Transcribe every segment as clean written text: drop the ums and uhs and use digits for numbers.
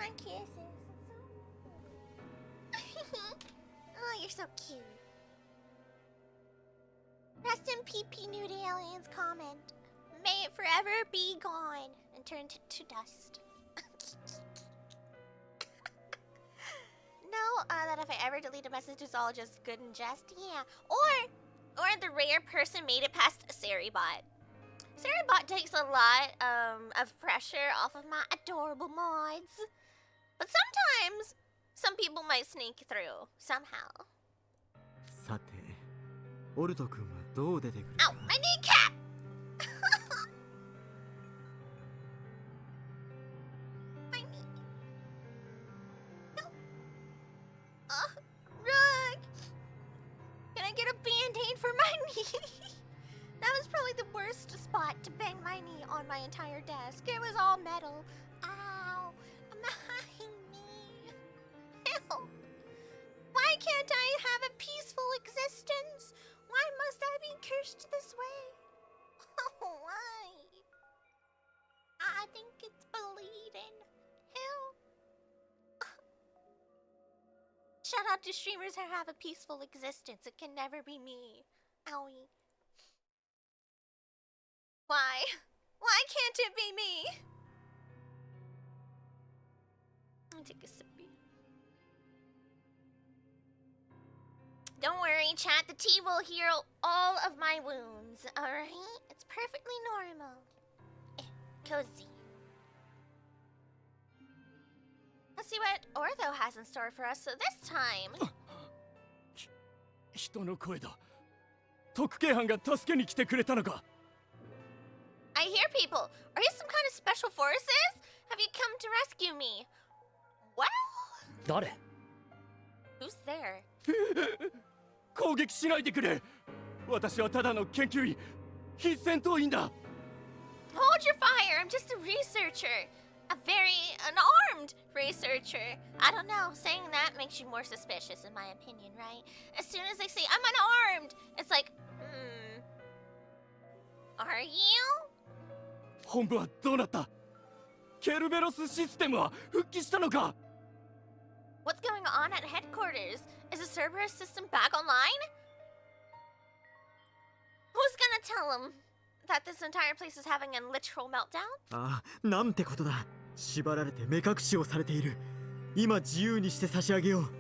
my kisses. Oh, you're so cute. Rest in PP nude aliens comment. May it forever be gone and turn to dust. No, that if I ever delete a message, it's all just good and jest. Yeah. Or the rare person made it past Seribot. Seribot takes a lot of pressure off of my adorable mods. But sometimes, some people might sneak through, somehow. さて、オルト君はどう出てくるか。 Ow, my kneecap! My knee. No. Rug! Can I get a band-aid for my knee? That was probably the worst spot to bang my knee on my entire desk. It was all metal. Ow! My knee. Help! Why can't I have a peaceful existence? Why must I be cursed this way? Oh, why? I think it's bleeding. Help! Shout out to streamers who have a peaceful existence. It can never be me. Owie. Why? Why can't it be me? Let me take a sippy. Don't worry, chat. The tea will heal all of my wounds, alright? It's perfectly normal. Cozy. Let's see what Ortho has in store for us. So this time... 人の声だ。特警班が助けに来てくれたのか。 I hear people. Are you some kind of special forces? Have you come to rescue me? Well... 誰？ Who's there? 攻撃しないでくれ。私はただの研究員、非戦闘員だ。 Hold your fire. I'm just a researcher. A very unarmed researcher. I don't know. Saying that makes you more suspicious, in my opinion, right? As soon as they say I'm unarmed, it's like, Are you? 本部はどうなった？ケルベロスシステムは復帰したのか？ What's going on at headquarters? Is the Cerberus system back online? Who's gonna tell him that this entire place is having a literal meltdown? ああ、なんてことだ。縛られて目隠しをされている。今自由にして差し上げよう。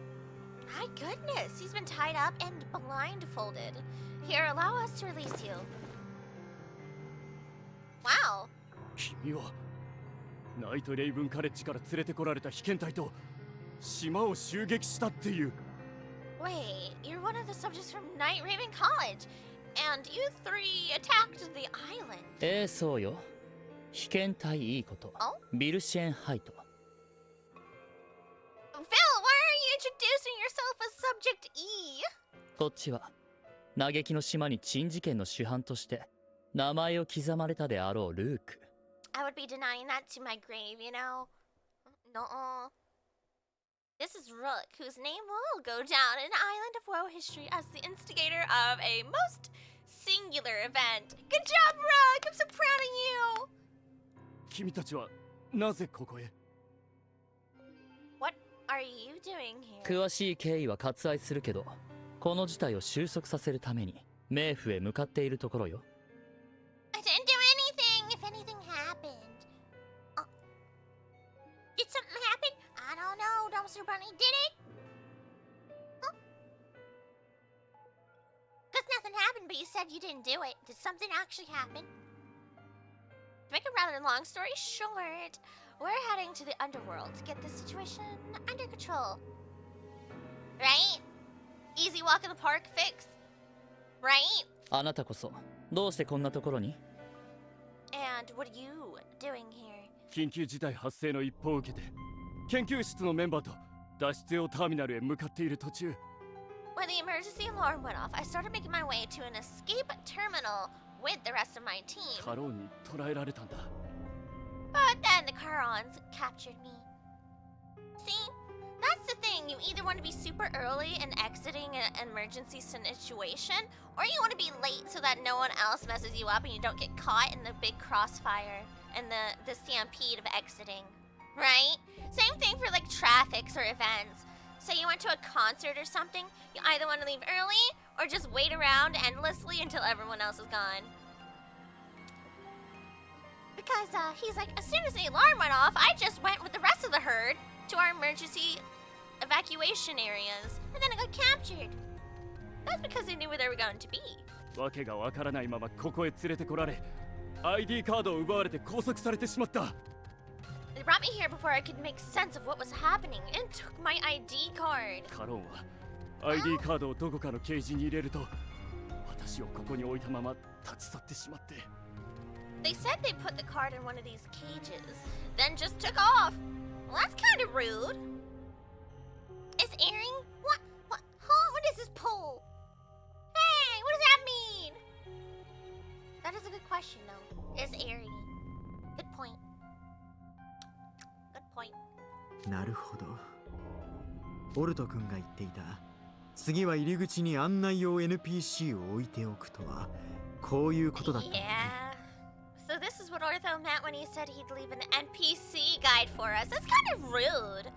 My goodness, he's been tied up and blindfolded. Here, allow us to release you. Wow. 君はナイトレイブンカレッジから連れてこられた被験体と島を襲撃したっていう。 Wait, you're one of the subjects from Night Raven College, and you three attacked the island. そうよ。被験体いいこと。ビルシェンハイト。 Phil, why are you introducing yourself as Subject E? こっちは嘆きの島に珍事件の主犯として名前を刻まれたであろうルーク。 I would be denying that to my grave, you know? No. This is Rook, whose name will go down in Island of Woe history as the instigator of a most singular event. Good job, Rook! I'm so proud of you! 君たちはなぜここへ？ What are you doing here? 詳しい経緯は割愛するけど、この事態を収束させるために冥府へ向かっているところよ。 I didn't do anything if anything happened. Oh. Did something happen? I don't know, Dumpster Bunny. Did it? Huh? Because nothing happened, but you said you didn't do it. Did something actually happen? To make a rather long story short, we're heading to the underworld to get the situation under control. Right? Easy walk in the park fix. Right? あなたこそどうしてこんなところに？ And what are you doing here? 緊急事態発生の一報を受けて研究室のメンバーと脱出用ターミナルへ向かっている途中。 When the emergency alarm went off, I started making my way to an escape terminal with the rest of my team. カローンに捕らえられたんだ。 But then the Charons captured me. See? That's the thing. You either want to be super early and exiting an emergency situation, or you want to be late so that no one else messes you up and you don't get caught in the big crossfire and the stampede of exiting. right? Same thing for like traffics or events. Say you went to a concert or something, you either want to leave early or just wait around endlessly until everyone else is gone. Because he's like, as soon as the alarm went off, I just went with the rest of the herd to our emergency evacuation areas, and then I got captured. That's because they knew where they were going to be. わけがわからないままここへ連れてこられ ID カードを奪われて拘束されてしまった They brought me here before I could make sense of what was happening and took my ID card. カロンは ID カードをどこかのケージに入れると私をここに置いたまま立ち去ってしまって They said they put the card in one of these cages, then just took off. Well, that's kind of rude. Is airing? What? Huh? What is this pole? Hey, what does that mean? That is a good question, though. Is airing? Good point. Good point. なるほど。オルト君が言っていた次は入り口に案内用 NPC を置いておくとはこういうことだったんだね。Yeah. So this is what Ortho meant when he said he'd leave an NPC guide for us. That's kind of rude.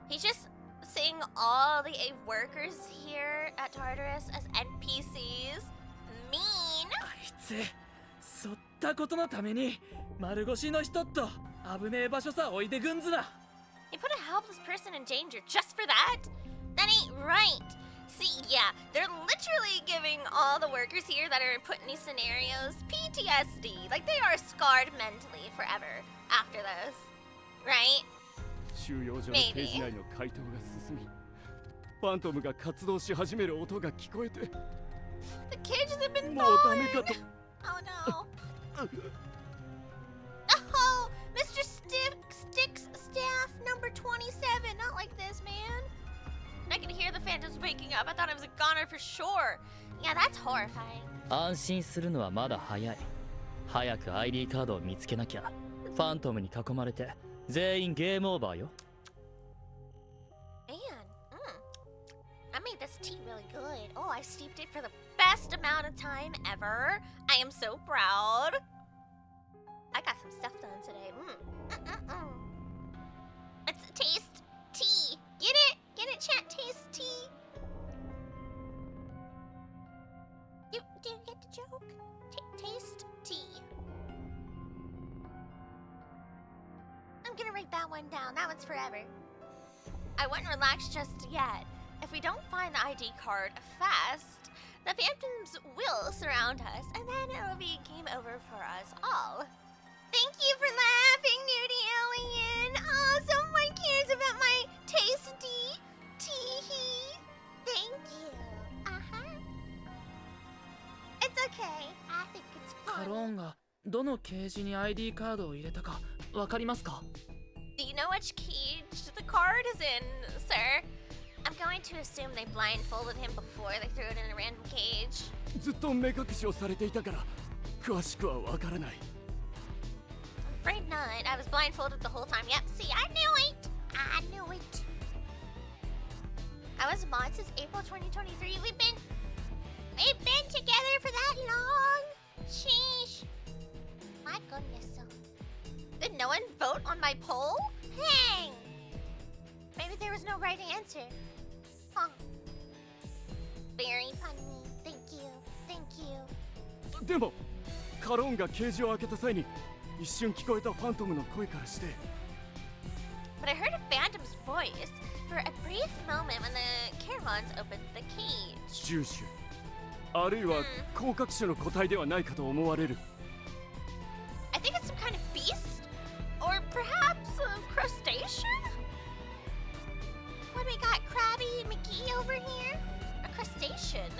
He's just seeing all the workers here at Tartarus as NPCs. Mean. あいつそったことのために丸腰の人と危ねえ場所さ置いてくんずな You put a helpless person in danger just for that? That ain't right. See, yeah, they're literally giving all the workers here that are put in these scenarios PTSD. Like, they are scarred mentally forever after this. Right? 収容所のケージ内の解凍が進みファントムが活動し始める音が聞こえて The cages have been もうダメか thawed! と Oh no. Oh, Mr. Sticks staff number 27. Not like this, man. I can hear the phantoms waking up. I thought I was a goner for sure. Yeah, that's horrifying. 安心するのはまだ早い。早く ID カードを見つけなきゃ。ファントムに囲まれて全員ゲームオーバーよ。Man, I made this tea really good. Oh, I steeped it for the best amount of time ever. I am so proud. I got some stuff done today. It's taste tea. Get it? Get it, chat? Taste tea. Do you get the joke? Taste tea. I'm gonna write that one down. That one's forever. I wouldn't relax just yet. If we don't find the ID card fast, the phantoms will surround us, and then it'll be game over for us all. Thank you for laughing, Nudie Alien. Oh, someone cares about my tasty tea. Thank you. It's okay. I think it's カロ fun. ンがどのケージに ID カードを入れたかわかりますか Do you know which cage the card is in, sir? I'm going to assume they blindfolded him before they threw it in a random cage. ずっと目隠しをされていたから詳しくはわからない Afraid not. I was blindfolded the whole time. Yep, see, I knew it. I knew it. I was a mod since April 2023. We've been together for that long. Sheesh. My goodness. Did no one vote on my poll? Hang. Maybe there was no right answer. Huh. Very funny. Thank you. Thank you. でもカロンがケージを開けた際に一瞬聞こえたファントムの声からして But I heard a phantom's voice for a brief moment when the caravans opened the cage. 獣種あるいは甲殻種の個体ではないかと思われる I think it's some kind of beast? Or perhaps a crustacean? What do we got? Krabby McGee over here? A crustacean?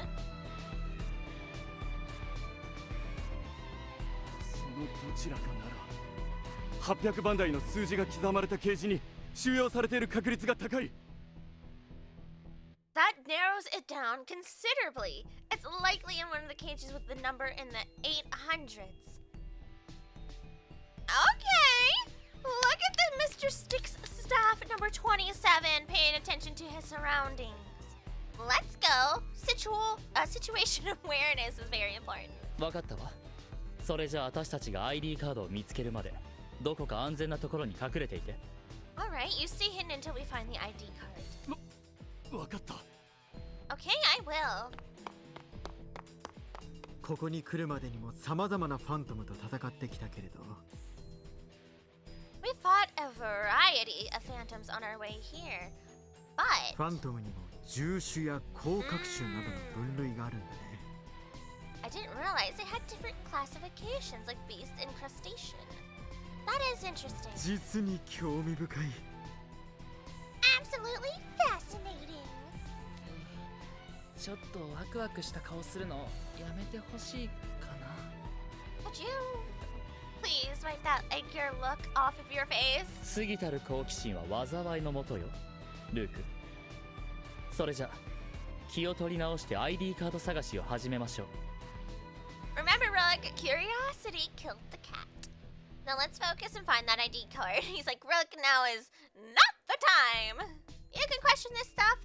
そのどちらかなら800番台の数字が刻まれたケージに収容されている確率が高い That narrows it down considerably. It's likely in one of the cages with the number in the 800s. Okay! Look at the Mr. Sticks staff number 27 paying attention to his surroundings. Let's go. Situation awareness is very important. わかったわ。それじゃあ私たちが ID カードを見つけるまでどこか安全なところに隠れていて。Alright, you stay hidden until we find the ID card. わかった。 Okay, I will. ここに来るまでにも様々なファントムと戦ってきたけれど、 We fought a variety of phantoms on our way here, but ファントムにも獣種や甲殻種などの分類があるんだね。 I didn't realize they had different classifications like beast and crustacean. That is interesting. 実に興味深い。 Absolutely fascinating. ちょっとワクワクした顔するのやめてほしいかな。 Would you please wipe that egg-gear look off of your face? 過ぎたる好奇心は災いのもとよ、ルーク。それじゃ気を取り直して ID カード探しを始めましょう。 Remember, Rook, curiosity killed the cat. Now let's focus and find that ID card. He's like, Rook, now is not the time. You can question this stuff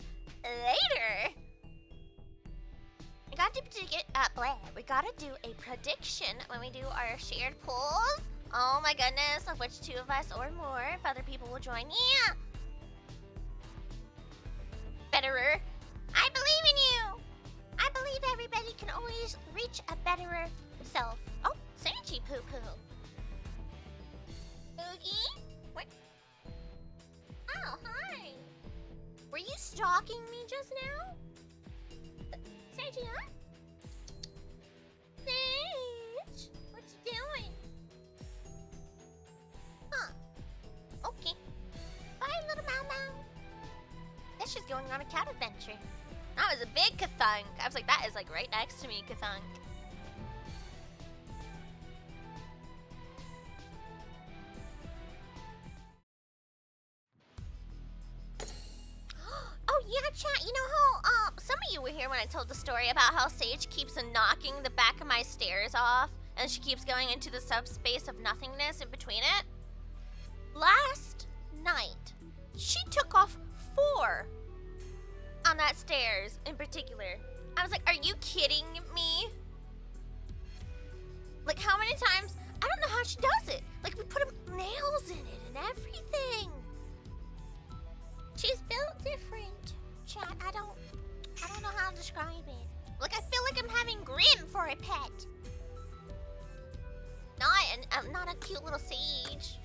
later. We gotta do a prediction when we do our shared polls. Oh my goodness, of which two of us or more, if other people will join me. Betterer, I believe in you. I believe everybody can always reach a betterer self. Oh, Sanji Poo Poo. Oogie? What? Oh, hi. Were you stalking me just now? Sanji, huh? Sage, what you doing? Huh. Okay. Bye, little Mau Mau. Guess she's going on a cat adventure. That was a big kathunk. I was like, that is like right next to me, kathunk. Oh yeah, chat. You know how some of you were here when I told the story about how Sage keeps knocking the back of my stairs off, and she keeps going into the subspace of nothingness in between it. Last night, she took off 4 on that stairs in particular. I was like, are you kidding me? Like, how many times? I don't know how she does it. Like, we put nails in it and everything. She's built different. Chat, I don't know how to describe it. Like, I feel like I'm having Grim for a pet. Not a cute little Sage.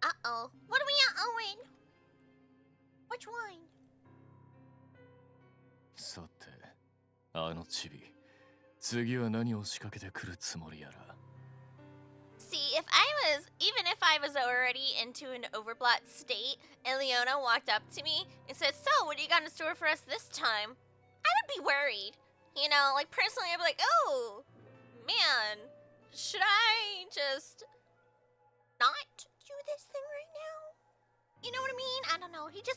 Uh-oh. What are we uh-ohing? Which one? さて、あのチビ、次は何を仕掛けてくるつもりやら。 See, even if I was already into an overblot state, and Leona walked up to me and said, so, what do you got in store for us this time? I would be worried. You know, like, personally, I'd be like, oh, man, should I just not do this thing right now? You know what I mean? I don't know. He's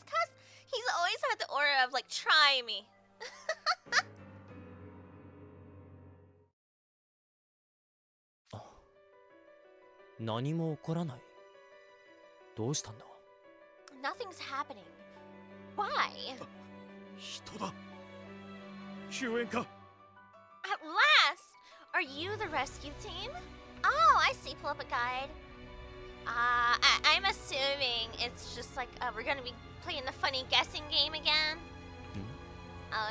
always had the aura of, like, try me. 何も起こらない。どうしたんだ？ Nothing's happening. Why? 人だ。救援か。 At last! Are you the rescue team? Oh, I see. Pull up a guide. I'm assuming it's just like we're gonna be playing the funny guessing game again.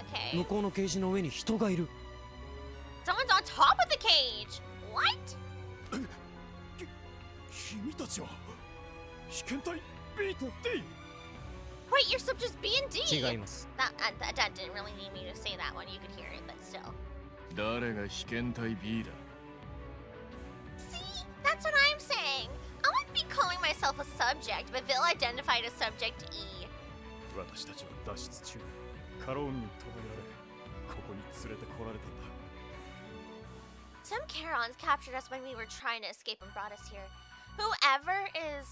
Okay. 向こうのケージの上に人がいる。 Someone's on top of the cage. What? 君たちは被験体 B と D。 Wait, you're sub just B and D. 違います。 That didn't really need me to say that one. You could hear it, but still. 誰が被験体 B だ。 See, that's what I'm saying. I wouldn't be calling myself a subject, but Vil identified as subject E. 私たちは脱出中、カローンに捕らえられ、ここに連れてこられたんだ。 Some Charons captured us when we were trying to escape and brought us here. Whoever is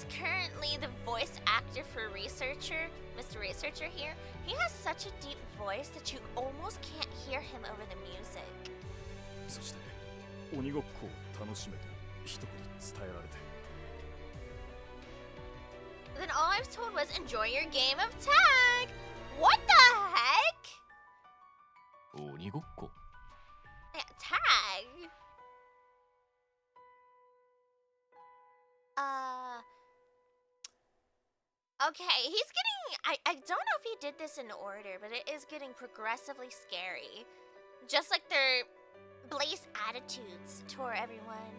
currently the voice actor for Researcher, Mr. Researcher here, he has such a deep voice that you almost can't hear him over the music. そして鬼ごっこを楽しめと一言伝えられて。 Then all I was told was enjoy your game of tag. What the heck? 鬼ごっこ Yeah, tag. Okay, he's getting. I don't know if he did this in order, but it is getting progressively scary. Just like their Blaze attitudes toward everyone.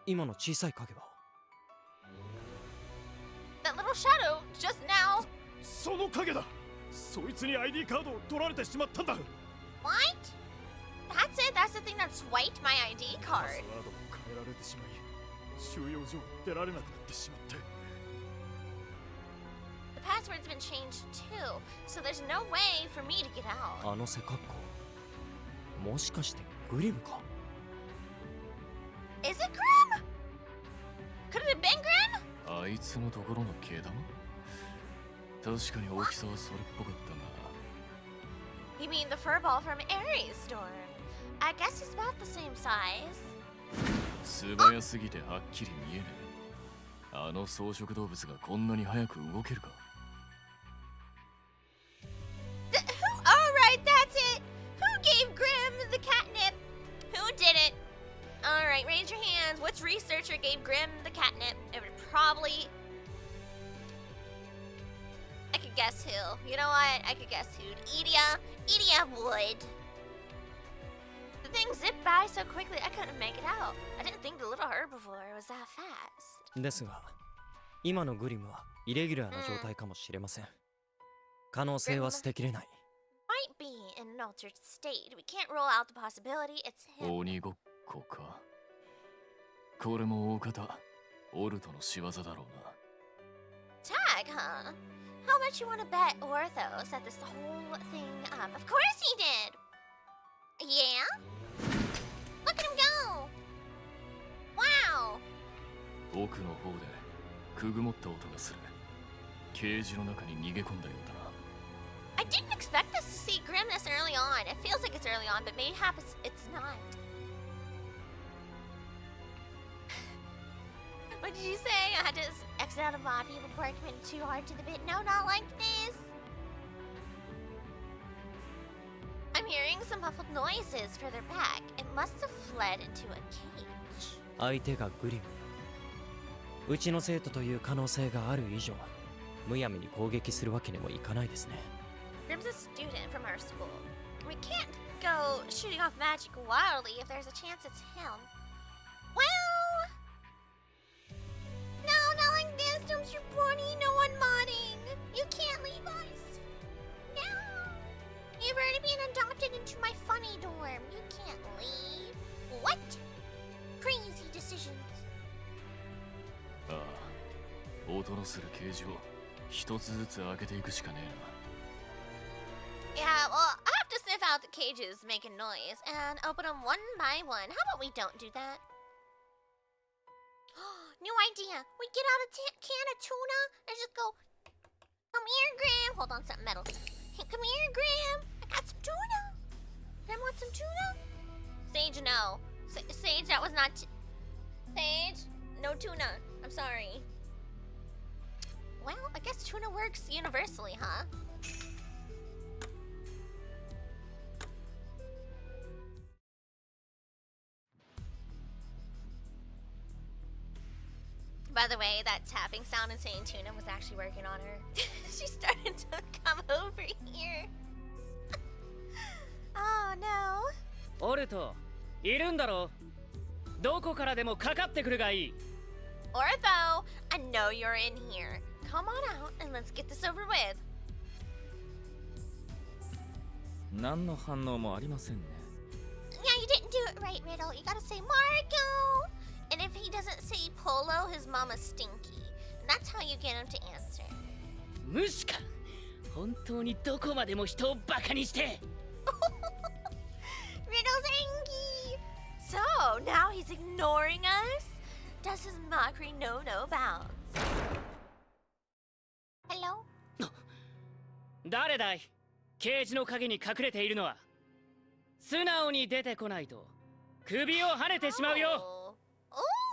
今の小さい影は That little shadow just now. その影だ。そいつに ID カードを取られてしまったんだ。 What? That's it. That's the thing that swiped my ID パ card. スワードを変えられてしまい、収容所を出られなくなってしまって。 The password's been changed too, so there's no way for me to get out. あの背格好もしかしてグリムか Is it Grim? Could it have been Grim? あいつのところの毛玉？確かに大きさはそれっぽかったが。 You mean the furball from Ares Storm? I guess he's about the same size. 素早すぎてはっきり見えねえ。あの草食動物がこんなに早く動けるか。 Alright, that's it! Who gave Grim the catnip? Who did it? Alright, raise your hands. Which researcher gave Grim the catnip? It would probably... I could guess who. You know what? I could guess who. Edia would. The thing zipped by so quickly I couldn't make it out. I didn't think the little herbivore was that fast. ですが今のグリムはイレギュラーな状態かもしれません可能性は捨てきれない Might be in an altered state. We can't rule out the possibility it's him. 鬼ごっこか。これも大方オルトの仕業だろうな。 Tag, huh? How much you want to bet Ortho set this whole thing up? Of course he did! Yeah? Look at him go! Wow! 奥の方でくぐもった音がする。ケージの中に逃げ込んだようだな。 I didn't expect us to see Grim this early on. It feels like it's early on, but maybe it's not. What did you say? I had to exit out of Bobby before I committed too hard to the bit. No, not like this. I'm hearing some muffled noises further back. It must have fled into a cage. 相手がグリムうちの生徒という可能性がある以上むやみに攻撃するわけにもいかないですね Grim's a student from our school. We can't go shooting off magic wildly if there's a chance it's him. Well... No, not like this. Don't you bunny. No one modding. You can't leave us. No. You've already been adopted into my funny dorm. You can't leave. What? Crazy decisions. ああ、音のするケージを一つずつ開けていくしかねえな。 Yeah, well, I have to sniff out the cages making noise and open them one by one. How about we don't do that? New idea. We get out a can of tuna and just go, come here, Graham. Hold on, something metal. Hey, come here, Graham. I got some tuna. Graham wants some tuna? Sage, no. Sage, that was not... Sage, no tuna. I'm sorry. Well, I guess tuna works universally, huh? By the way, that tapping sound and saying tuna was actually working on her. She started to come over here. Oh no. オルトいるんだろどこからでもかかってくるがいい Ortho, I know you're in here. Come on out and let's get this over with. 何の反応もありませんね Yeah, you didn't do it right, Riddle. You gotta say Marco. And if he doesn't say Polo, his mama's stinky. And that's how you get him to answer. 無視か本当にどこまでも人をバカにして Riddle's angry. So, now he's ignoring us? Does his mockery know no bounds? Hello? 誰だいケージの陰に隠れているのは素直に出てこないと首をはねてしまうよ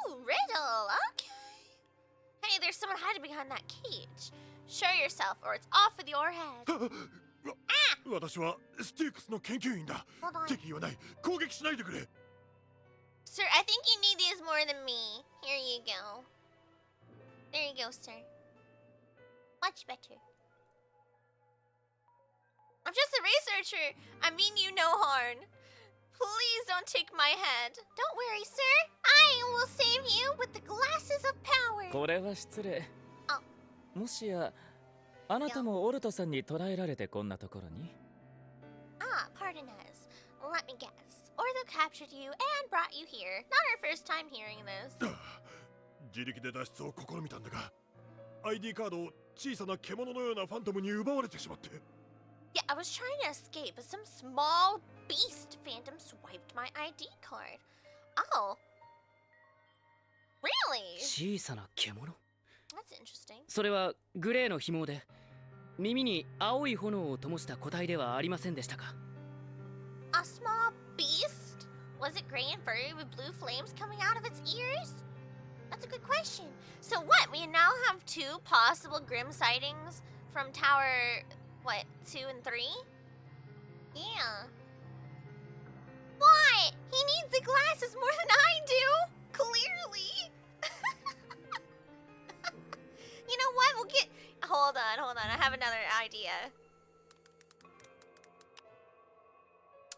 Oh, Riddle, okay. Hey, there's someone hiding behind that cage. Show yourself, or it's off with your head. 私はスティークスの研究員だ。 Hold on. 敵意はない。攻撃しないでくれ。 Sir, I think you need these more than me. Here you go. There you go, sir. Much better. I'm just a researcher. I mean you no harm. Please don't take my head. Don't worry, sir. I will save you with the glasses of power. これは失礼。もしやあなたもオルトさんに捕らえられてこんなところに？ Pardon us. Let me guess. Ortho captured you and brought you here. Not our first time hearing this. 自力で脱出を試みたんだが、ID カードを小さな獣のようなファントムに奪われてしまって。 Yeah, I was trying to escape, but some small beast phantom swiped my ID card. Oh. Really? 小さな獣。 That's interesting. それはグレーの紐で耳に青い炎を灯した個体ではありませんでしたか？ A small beast? Was it gray and furry with blue flames coming out of its ears? That's a good question. So what? We now have two possible Grim sightings from Tower, what, 2 and 3? Yeah. What? He needs the glasses more than I do! Clearly! You know what? We'll get... Hold on. I have another idea.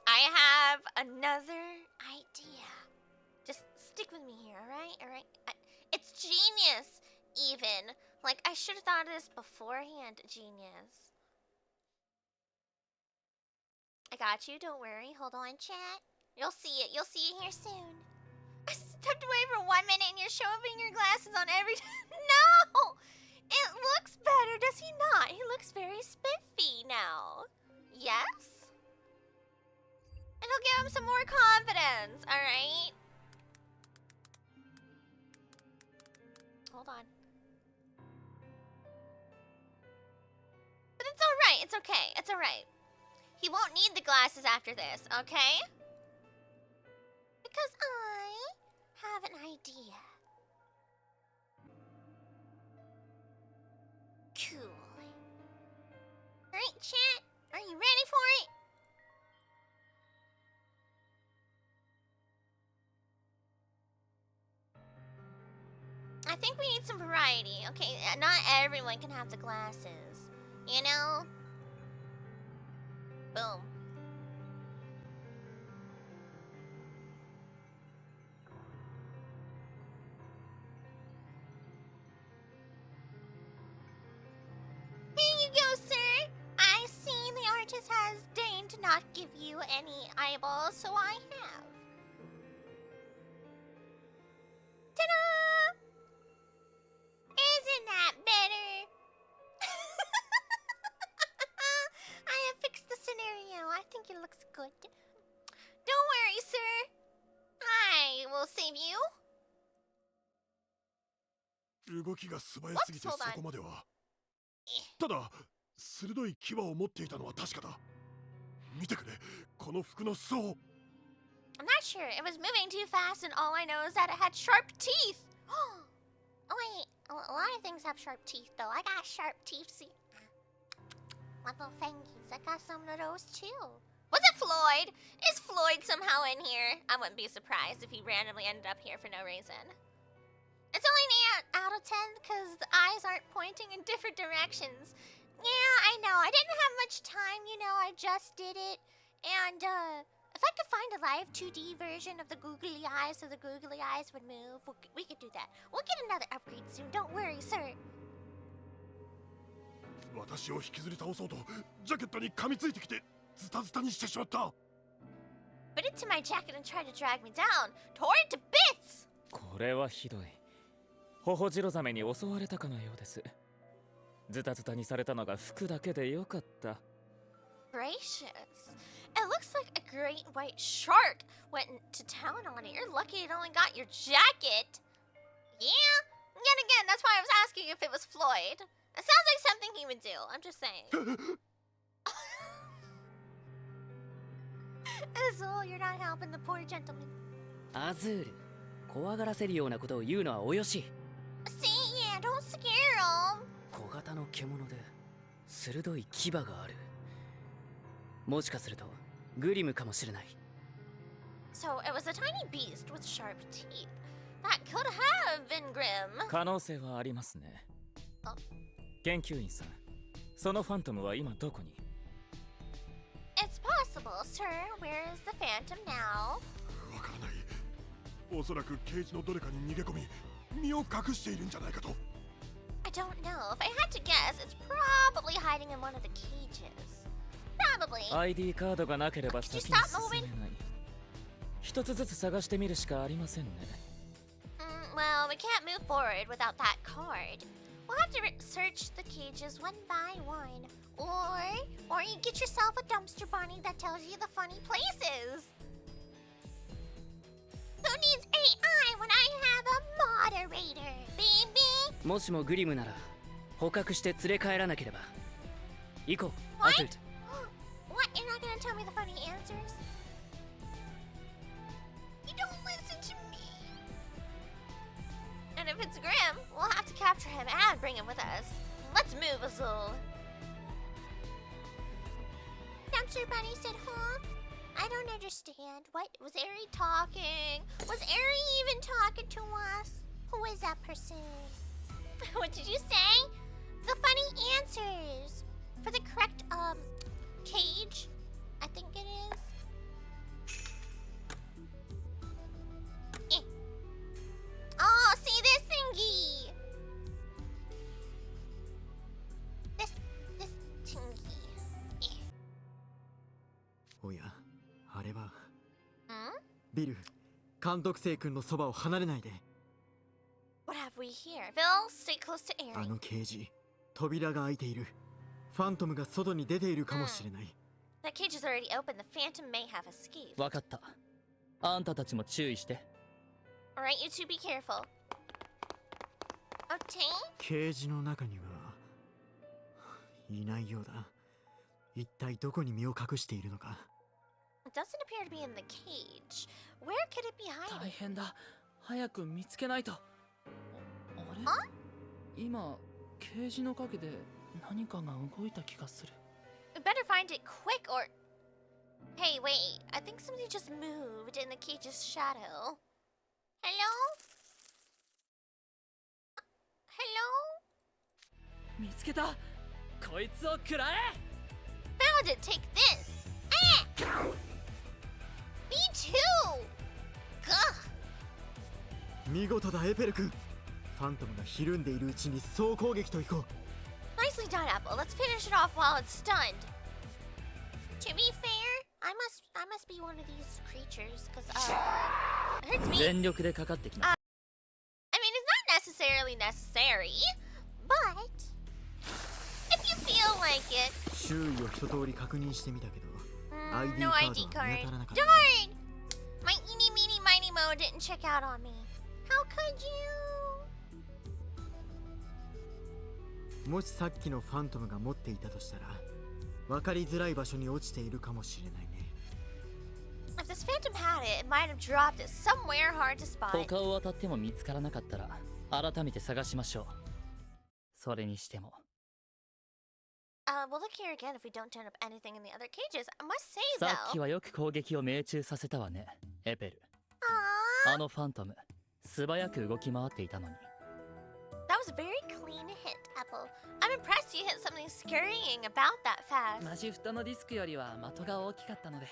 I have another idea. Just stick with me here, alright? It's genius, even. Like, I should have thought of this beforehand, genius. I got you, don't worry. Hold on, chat. You'll see it here soon. I stepped away for 1 minute and you're shoving your glasses on every... No! It looks better, does he not? He looks very spiffy now. Yes? It'll give him some more confidence, alright? Hold on. But it's alright, it's okay, it's alright. He won't need the glasses after this, okay? Because I have an idea. Cool. Alright, chat, are you ready for it? I think we need some variety, okay? Not everyone can have the glasses, you know? Boom. Here you go, sir. I see the artist has deigned to not give you any eyeballs, so I have. Ta-da! Isn't that better? I have fixed the scenario. I think it looks good. Don't worry, sir. I will save you. 動きが素早すぎてそ Whoops, hold on. こまでは。ただ、鋭い牙を持っていたのは確かだ。見てくれ、この服の裾を。I'm not sure. It was moving too fast, and all I know is that it had sharp teeth. Oh, wait. A lot of things have sharp teeth, though. I got sharp teeth. See? My little fingies. I got some of those, too. Was it Floyd? Is Floyd somehow in here? I wouldn't be surprised if he randomly ended up here for no reason. It's only an 8 out of 10 because the eyes aren't pointing in different directions. Yeah, I know. I didn't have much time, you know. I just did it. And, if I could find a live 2D version of the googly eyes so the googly eyes would move, we could do that. We'll get another upgrade soon. Don't worry, sir. 私を引きずり倒そうとジャケットに噛みついてきてズタズタにしてしまった。Put it to my jacket and try to drag me down. Tore it to bits! これはひどい。ホホジロザメに襲われたかのようです。ズタズタにされたのが服だけでよかった。Gracious. It looks like a great white shark went to town on it. You're lucky it only got your jacket. Yeah? Yet again, that's why I was asking if it was Floyd. It sounds like something he would do. I'm just saying. Azul, you're not helping the poor gentleman. アズール、怖がらせるようなことを言うのはおよし。See, yeah, don't scare him. 小型の獣で鋭い牙がある。もしかするとグリムかもしれない。 So it was a tiny beast with sharp teeth. That could have been Grim. 可能性はありますね。研究員さん、そのファントムは今どこに？ It's possible, sir. Where is the Phantom now? わからない。おそらくケージのどれかに逃げ込み、身を隠しているんじゃないかと。I don't know. If I had to guess, it's probably hiding in one of the cages. Probably. ID カードがなければ Could you 先に stop 進めない。一つずつ探してみるしかありませんね。Well, we can't move forward without that card. We'll have to search the cages one by one. Or you get yourself a dumpster bunny that tells you the funny places. Who needs AI when I have a moderator, baby? もしもグリムなら捕獲して連れ帰らなければ。行こう、ア What? ズルト。 What? You're not gonna tell me the funny answers? You don't listen to me. And if it's Grim, we'll have to capture him and bring him with us. Let's move, Azul. Dumpster Bunny said, huh? I don't understand. What? Was Aerie talking? Was Aerie even talking to us? Who is that person? What did you say? The funny answers. For the correct, cage, I think it is. Eh. Oh, see this thingy. This thingy. Eh. おや、あれは Hmm? ビル、監督生君のそばを離れないで。 What have we here? Bill, stay close to あ Aerie. のケージ、扉が開いている。ファントムが外に出ているかもしれない。 That cage is already open. The Phantom may have escaped. わかった。あんたたちも注意して。 Alright, you two be careful. Okay? ケージの中にはいないようだ。一体どこに身を隠しているのか。 It doesn't appear to be in the cage. Where could it be 大 hiding? 変だ。早く見つけないと。あれ？今、ケージの陰で何かが動いた気がする。We better find it quick or... Hey, wait. I think something just moved in the cage's shadow. Hello? Hello? 見つけた。こいつを食らえ。 Found it! Take this! Eh! Me too! Gah! 見事だエペル君。ファントムがひるんでいるうちに総攻撃といこう。 Nicely done, Apple. Let's finish it off while it's stunned. To be fair, I must be one of these creatures, cause it hurts me. 全力でかかってきな。 I mean, it's not necessarily necessary, but if you feel like it. 周囲を一通り確認してみたけど、ID No カ ID ードは見 card. 当たらなかった。 Darn! My eeny meeny miny mo didn't check out on me. How could you? もしさっきのファントムが持っていたとしたら、分かりづらい場所に落ちているかもしれないね。 If this phantom had it, it might have dropped it somewhere hard to spot. 他を渡っても見つからなかったら改めて探しましょう。それにしても We'll look here again if we don't turn up anything in the other cages. I must say さ though. っきはよく攻撃を命中させたわね、エペル。 Aww. あのファントム、素早く動き回っていたのに。 That was a very clean hit, Apple. I'm impressed you hit something scurrying about that fast. マジフトのディスクよりは的が大きかったので、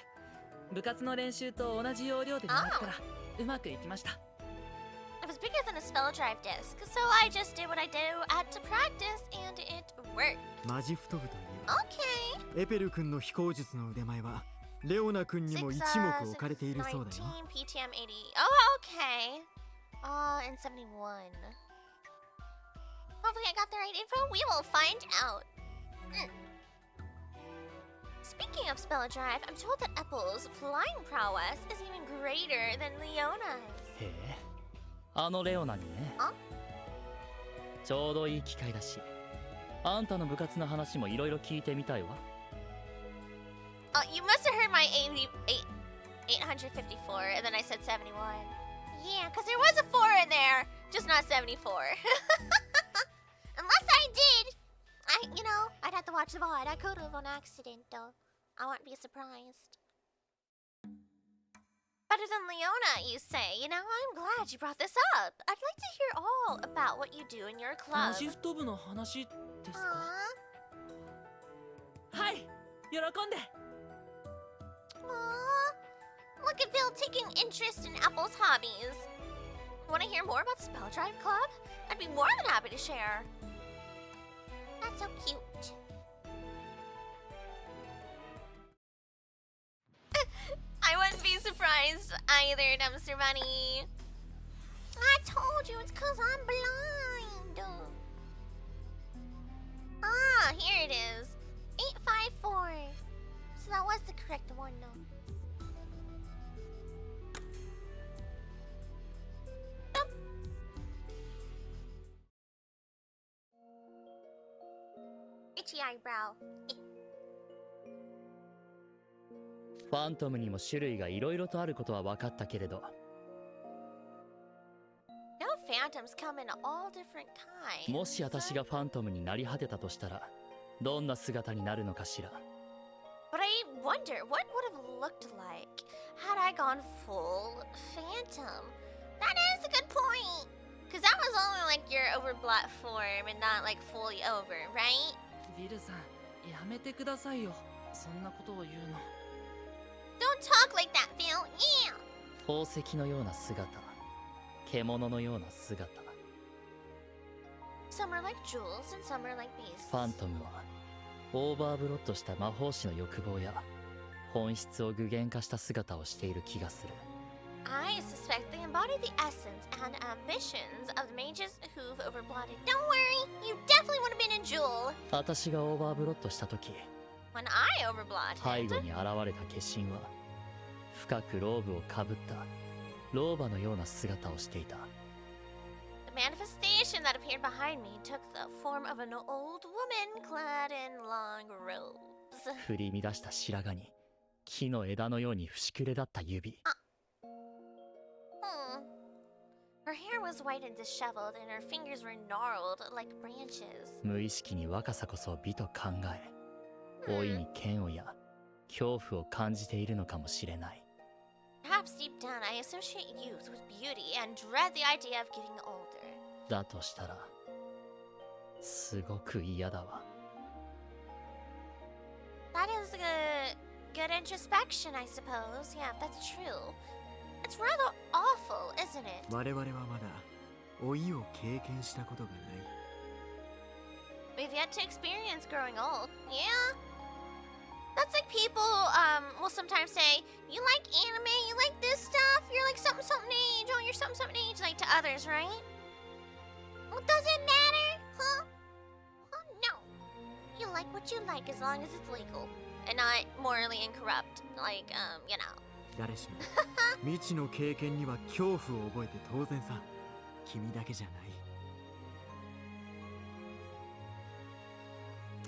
部活の練習と同じ要領で狙ったらうまくいきました。 It was bigger than a spell drive disc, so I just did what I do at to practice, and it worked. マジフト部といえば、 Okay. エペル君の飛行術の腕前はレオナ君にも一目置かれているそうだよ。 19 PTM 80. Oh, okay. In 71. Hopefully I got the right info. We will find out. Speaking of spell drive, I'm told that Apple's flying prowess is even greater than Leona's. へえ、あのレオナにね。あ？ちょうどいい機会だし、あんたの部活の話もいろいろ聞いてみたいわ。You must have heard my 854, and then I said 71. Yeah, because there was a 4 in there, just not 74. Unless I did. I'd have to watch the VOD. I could have on accident, though. I wouldn't be surprised. Better than Leona, you say. I'm glad you brought this up. I'd like to hear all about what you do in your ラ club. ジフト部の話ですか？ Aww. はい、喜んで。 Aww. Look at Bill taking interest in Apple's hobbies. Want to hear more about the Spell Drive Club? I'd be more than happy to share. That's so cute. I wouldn't be surprised either, Dumpster Bunny. I told you it's 'cause I'm blind. Ah, here it is. 854. So that was the correct one, though. Itchy eyebrow. ファントムにも種類がいろいろとあることは分かったけれど、 No phantoms come in all different kinds. もし私がファントムになり果てたとしたら、どんな姿になるのかしら。 But I wonder what would have looked like had I gone full phantom. That is a good point. Because that was only like your overblood form and not like fully over, right? ビルさん、やめてくださいよ。そんなことを言うの。 Don't talk like that, Phil. Yeah. 宝石のような姿、獣のような姿。 Some are like jewels and some are like beasts. ファントムはオーバーブロッドした魔法師の欲望や本質を具現化した姿をしている気がする。 I suspect they embody the essence and ambitions of the mages who've overblooded. Don't worry, you definitely would have been a jewel. 私がオーバーブロッドした時、 When I overblooded. 背後に現れた化身は深くローブをかぶった老婆のような姿をしていた。 The manifestation that appeared behind me took the form of an old woman clad in long robes. 振り乱した白髪に木の枝のように節くれだった指。 Her hair was white and disheveled, and her fingers were gnarled like branches. 無意識に若さこそ美と考え、老いに嫌悪や恐怖を感じているのかもしれない。 Perhaps deep down, I associate youth with beauty and dread the idea of getting older. だとしたら、すごく嫌だわ。 That is a good introspection, I suppose. Yeah, if that's true. It's rather awful, isn't it? 我々はまだ老いを経験したことがない。 We've yet to experience growing old. Yeah. That's like people will sometimes say, you like anime, you like this stuff, you're like something something age, oh you're something something age, like to others, right? Well, does it matter? Huh? No. You like what you like as long as it's legal. And not morally incorrupt. Like, you know. 誰しも未知の経験には恐怖を覚えて当然さ。君だけじゃない。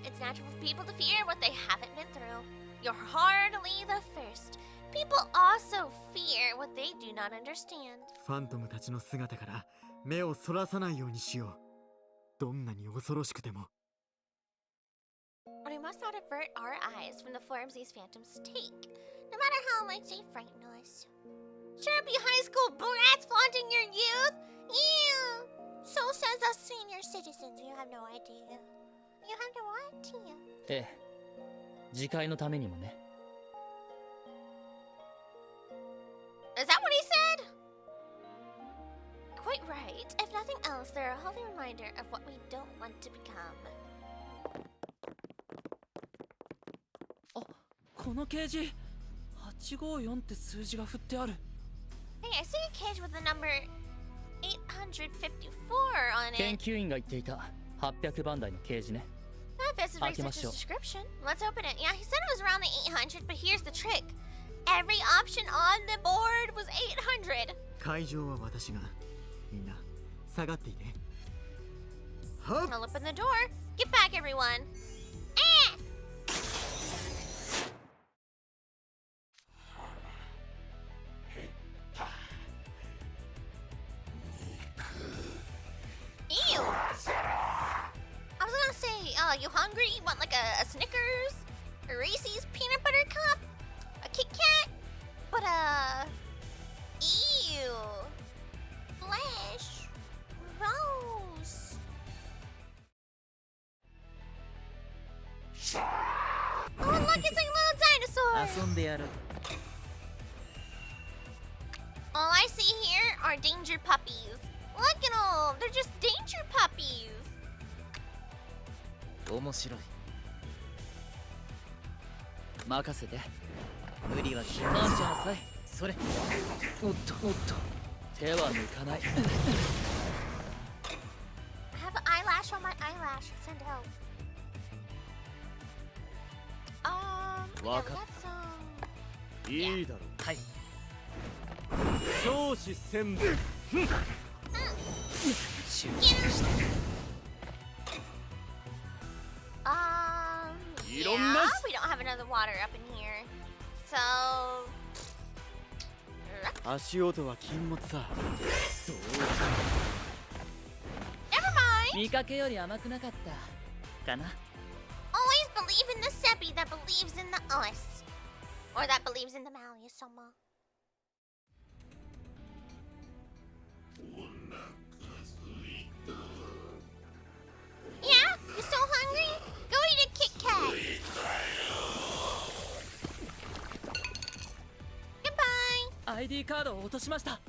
It's natural for people to fear what they haven't been through. You're hardly the first. People also fear what they do not understand. ファントムたちの姿から目をそらさないようにしよう。どんなに恐ろしくても。 But we must not avert our eyes from the forms these phantoms take, no matter how much they frighten us. Shouldn't be high school brats flaunting your youth? Ew! So says us senior citizens. You have no idea. You have no idea. ええ、次回のためにもね。 Is that what he said? Quite right. If nothing else, they're a healthy reminder of what we don't want to become. このケージ854って数字が振ってある。 Hey, I see a cage with the number 854 on it. 研究員が言っていた800番台のケージね。 That fits his researcher's description. Let's open it. Yeah, he said it was around the 800, but here's the trick. Every option on the board was 800. 会場は私が。みんな下がっていて。はっ。 I'll open the door. Get back, everyone. Eh! Ew! I was gonna say, Are you hungry? You want like a Snickers? A Reese's peanut butter cup? A Kit Kat? But ew. Flesh. Gross. Oh look, it's like a little dinosaur. 遊んでやる。 All I see here are danger puppies. Look at them. They're just danger puppies. 面白い。任せて。無理はしない。感謝なさい。それ。おっとおっと。手は抜かない。 I have an eyelash on my eyelash. Send help. Yeah, we got some. いいだろう。はい。少子千部。集中して。 Yeah, we don't have another water up in here. So. 足音は禁物さ。 Never mind. 見かけより甘くなかったかな。 Always believe in the Seppi that believes in the us. Or that believes in the Malia-sama. Yeah? You so hungry? Go eat a Kit Kat. Goodbye. ID カードを落としました。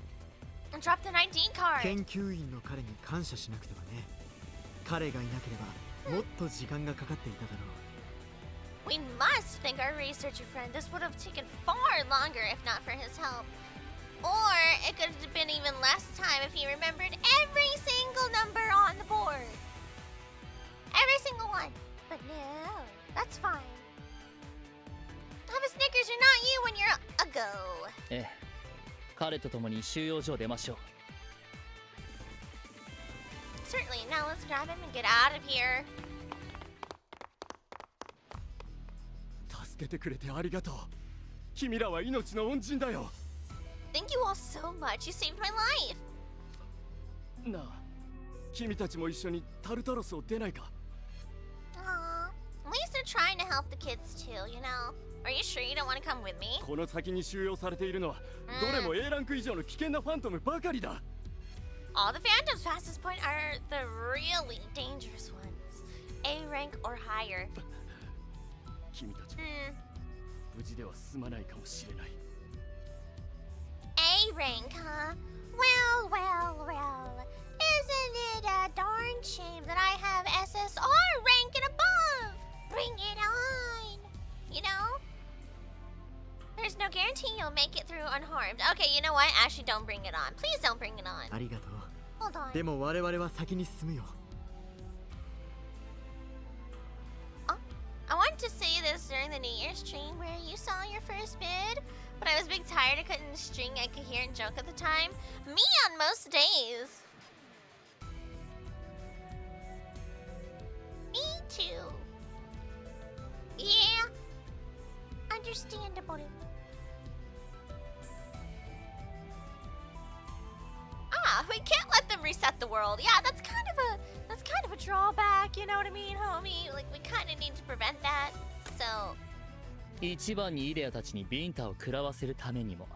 And dropped an ID card. 研究員の彼に感謝しなくてはね。彼がいなければもっと時間がかかっていただろう。 We must thank our researcher friend. This would have taken far longer if not for his help. Or it could have been even less time if he remembered every single number on the board. Every single one. But no, that's fine. Have a Snickers, you're not you when you're a go. ええ。彼と共に収容所を出ましょう。 Certainly, now let's grab him and get out of here. 助けてくれてありがとう。君らは命の恩人だよ。 Thank you all so much. You saved my life. なあ、君たちも一緒にタルタロスを出ないか？ Aww. At least they're trying to help the kids too, you know? Are you sure you don't want to come with me? この先に収容されているのはどれも A ランク以上の危険なファントムばかりだ。 All the phantoms past this point are the really dangerous ones. A rank or higher. 君たちも無事では済まないかもしれない。 A rank, huh? Well, well, well. Isn't it a darn shame that I have SSR rank and above? Bring it on. You know? There's no guarantee you'll make it through unharmed. Okay, you know what? Actually, don't bring it on. Please don't bring it on. ありがとう。 Hold on. でも我々は先に進むよ。 I wanted to say this during the New Year's stream where you saw your first vid, but I was big tired I couldn't string a coherent joke at the time. Me on most days. Me too. Yeah. Understandable. We can't let them reset the world. Yeah, that's kind of a drawback, you know what I mean, homie? Like we kind of need to prevent that. So 一番にイデアたちにビンタを食らわせるためにも。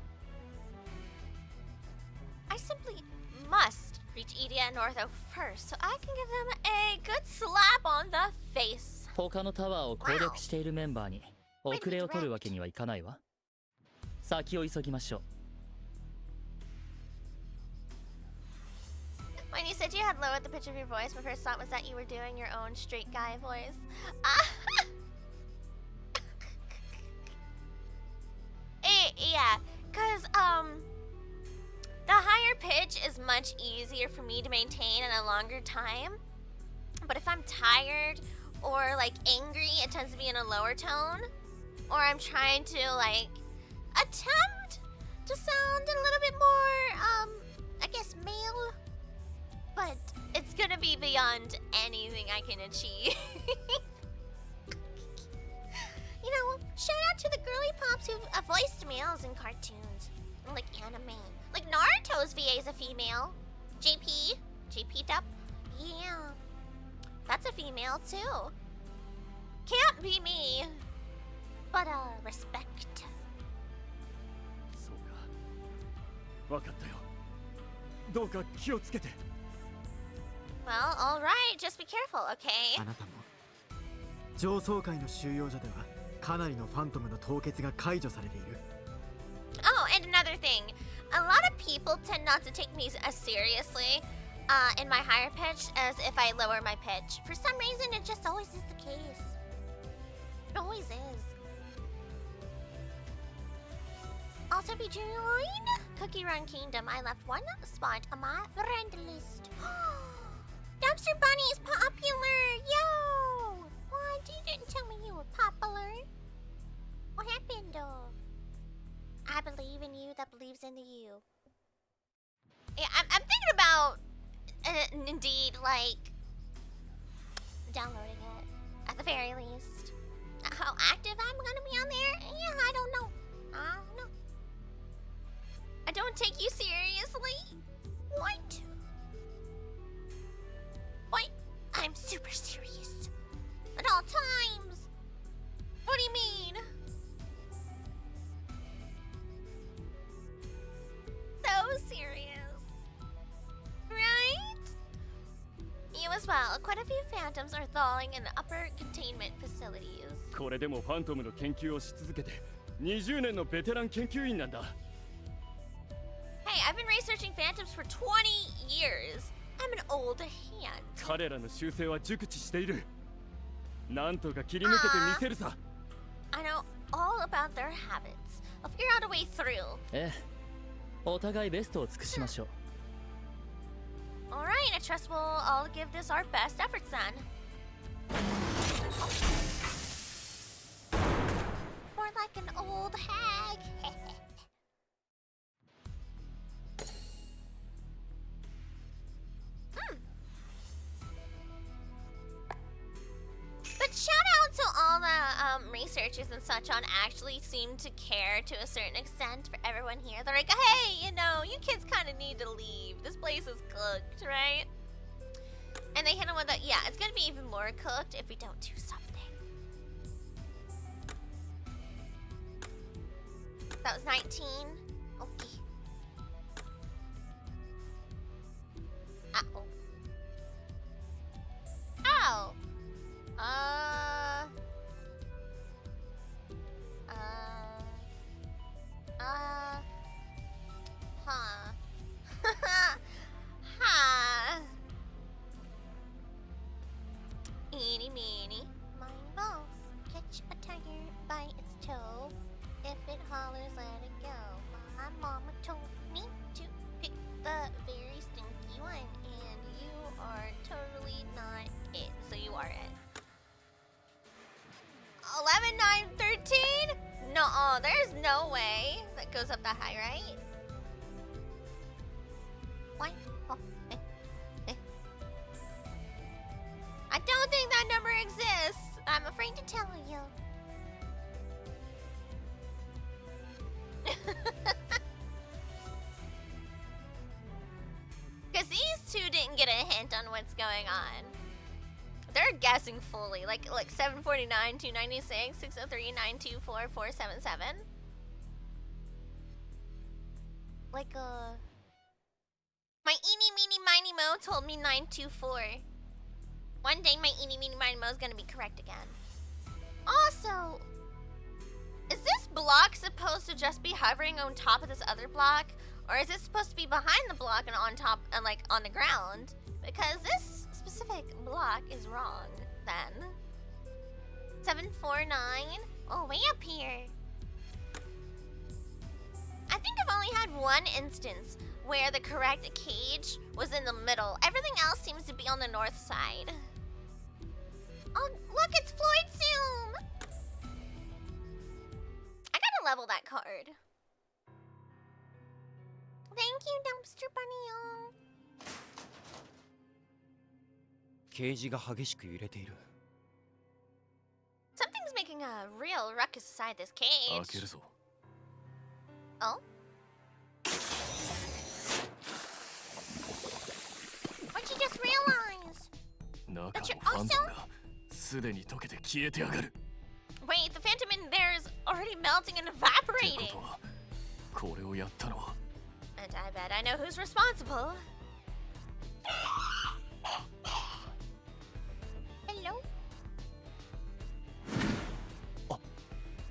I simply must reach Idia and Ortho first so I can give them a good slap on the face. 他のタワーを攻略しているメンバーに遅れを取るわけにはいかないわ。先を急ぎましょう。 When you said you had lowered the pitch of your voice, my first thought was that you were doing your own straight guy voice. Yeah, cause the higher pitch is much easier for me to maintain in a longer time. But if I'm tired or like angry, it tends to be in a lower tone. Or I'm trying to like attempt to sound a little bit more I guess male. But it's gonna be beyond anything I can achieve. You know, shout out to the girly pops who voiced males in cartoons. Like anime. Like Naruto's VA is a female. JP Dup. Yeah. That's a female too. can't be me. But, respect. そうか分かったよどうか気をつけて Well, alright, just be careful, okay? あなたも上層階の収容所ではかなりのファントムの凍結が解除されている。 Oh, and another thing. A lot of people tend not to take me as seriously in my higher pitch as if I lower my pitch. For some reason, it just always is the case. It always is. Also, if you join Cookie Run Kingdom, I left one spot on my friend list. Dumpster Bunny is popular! Yo! What? You didn't tell me you were popular. What happened, though? I believe in you that believes in the you. Yeah, I'm thinking about, indeed, like, downloading it, at the very least. How active I'm gonna be on there? Yeah, I don't know. I don't know. I don't take you seriously? What? What? I'm super serious. At all times. What do you mean? So serious. Right? You as well. Quite a few phantoms are thawing in upper containment facilities. これでもファントムの研究をし続けて20年のベテラン研究員なんだ Hey, I've been researching phantoms for 20 years. I'm an old hand. 彼らの習性は熟知しているなんとか切り抜けてみせるさ I know all about their habits. I'll figure out a way through. ええお互いベストを尽くしましょう Alright, I trust we'll all give this our best efforts then. More like an old hag. But shout out to all the researchers and such on actually seem to care to a certain extent for everyone here. They're like, hey, you know, you kids kind of need to leave. This place is cooked, right? And they hit him with a, yeah, it's gonna be even more cooked if we don't do something. That was 19. Okay. Uh-oh. Oh. Huh. Huh. Eeny, meeny, miny, moe. Catch a tiger by its toe. If it hollers, let it go. My mama told me to pick the very stinky one, and you are totally not it. So you are it. 11, 9, 13? No, there's no way that goes up that high, right? What? Oh, I don't think that number exists. I'm afraid to tell you. Because these two didn't get a hint on what's going on. They're guessing fully, like 749, 296, 603, 924, 477. Like my eeny meeny miny mo told me 924. One day my eeny meeny miny mo is gonna be correct again. Also, is this block supposed to just be hovering on top of this other block, or is it supposed to be behind the block and on top and like on the ground? Because this specific block is wrong then. 749. Oh, way up here. I think I've only had one instance where the correct cage was in the middle. Everything else seems to be on the north side. Oh, look, it's Floyd Zoom! I gotta level that card. Thank you, Dumpster Bunny-o. ケージが激しく揺れている Something's making a real ruckus inside this 開 cage. けるぞ Oh? What'd you just realize? 中の But you're ファントム also- がすすでに溶けて消えてやがる。 Wait, the phantom in there is already melting and って evaporating. ことはこれをやったのは And I bet I know who's responsible. Hello?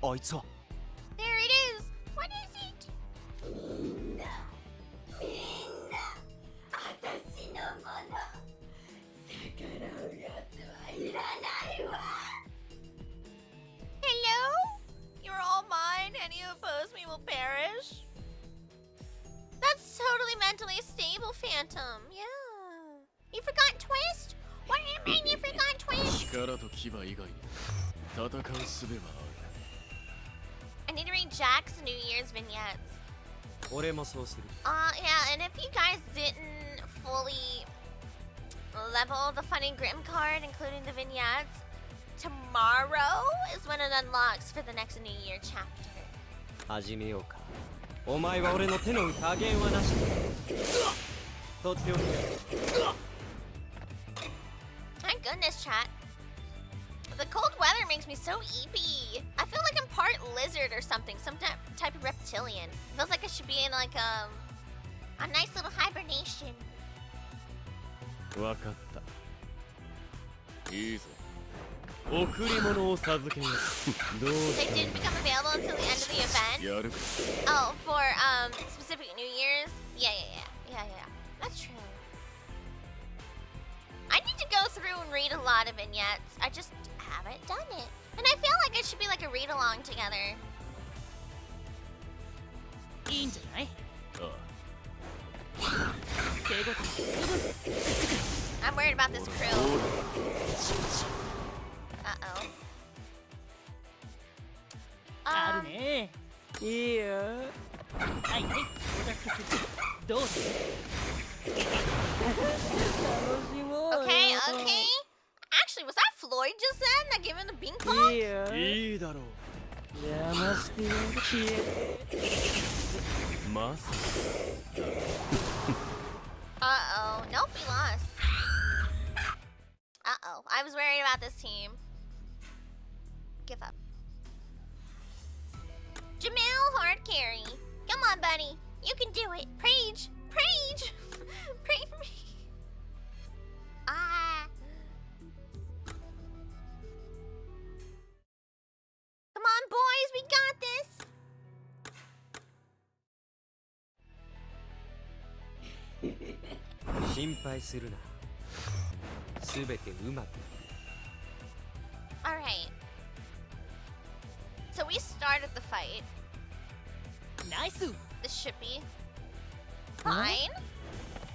あいつは There it is! What is it? Hello? You're all mine. Any who oppose me will perish. That's totally mentally stable, Phantom. Yeah. You forgot Twist? What do you mean you forgot Twist? 力と牙以外に戦う術は I need to read Jack's New Year's vignettes. 俺もそうする Yeah, and if you guys didn't fully level the Funny Grim card, including the vignettes, tomorrow is when it unlocks for the next New Year chapter. 始めようかお前は俺の手の加減はなしとっておき My goodness, chat. The cold weather makes me so eepy. I feel like I'm part lizard or something, some type of reptilian. Feels like I should be in like a nice little hibernation. わかったいいぞ贈り物を授けようどう They didn't become available until the end of the event. やるか Oh, for specific New Year's? Yeah. That's true. I need to go through and read a lot of vignettes. I just haven't done it. And I feel like it should be like a read along together. いいんじゃない？あ I'm worried about this crew. Uh-oh. あるね。いいよはいはい、お助けする。どうぞ。 Okay. Actually, was that Floyd just then that gave him the bean claw? いいよいいだろう邪魔して消えまさ Uh-oh. Nope, we lost. Uh-oh. I was worried about this team. Give up. Jamil hard carry. Come on, buddy. You can do it. Preach. Pray for me. Ah. Come on, boys. We got this. 心配するなすべてうまく Alright. So we started the fight. ナイス。 This should be fine. はい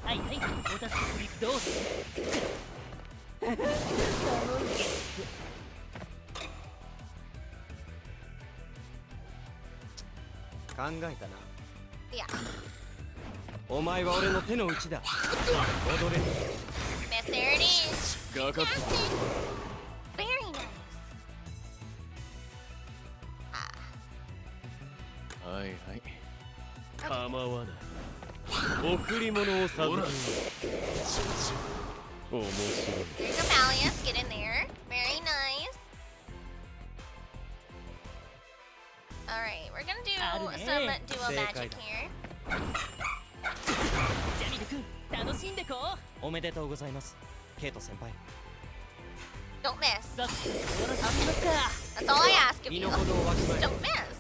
はい、お助けする。どうぞ。考えたな Yeah. お前は俺の手の内だ踊れ Miss, there it is. がかった Very nice. はいはい構わない贈り物を授けよう面白い Here's a Malleus. Get in there. Very nice. Alright, we're gonna do some duo magic here. ジャミル君、楽しんでこう。おめでとうございますケイト先輩 Don't miss. さっきよろしくますか。 That's all I ask of 身 you. の程をわきま Just え don't miss.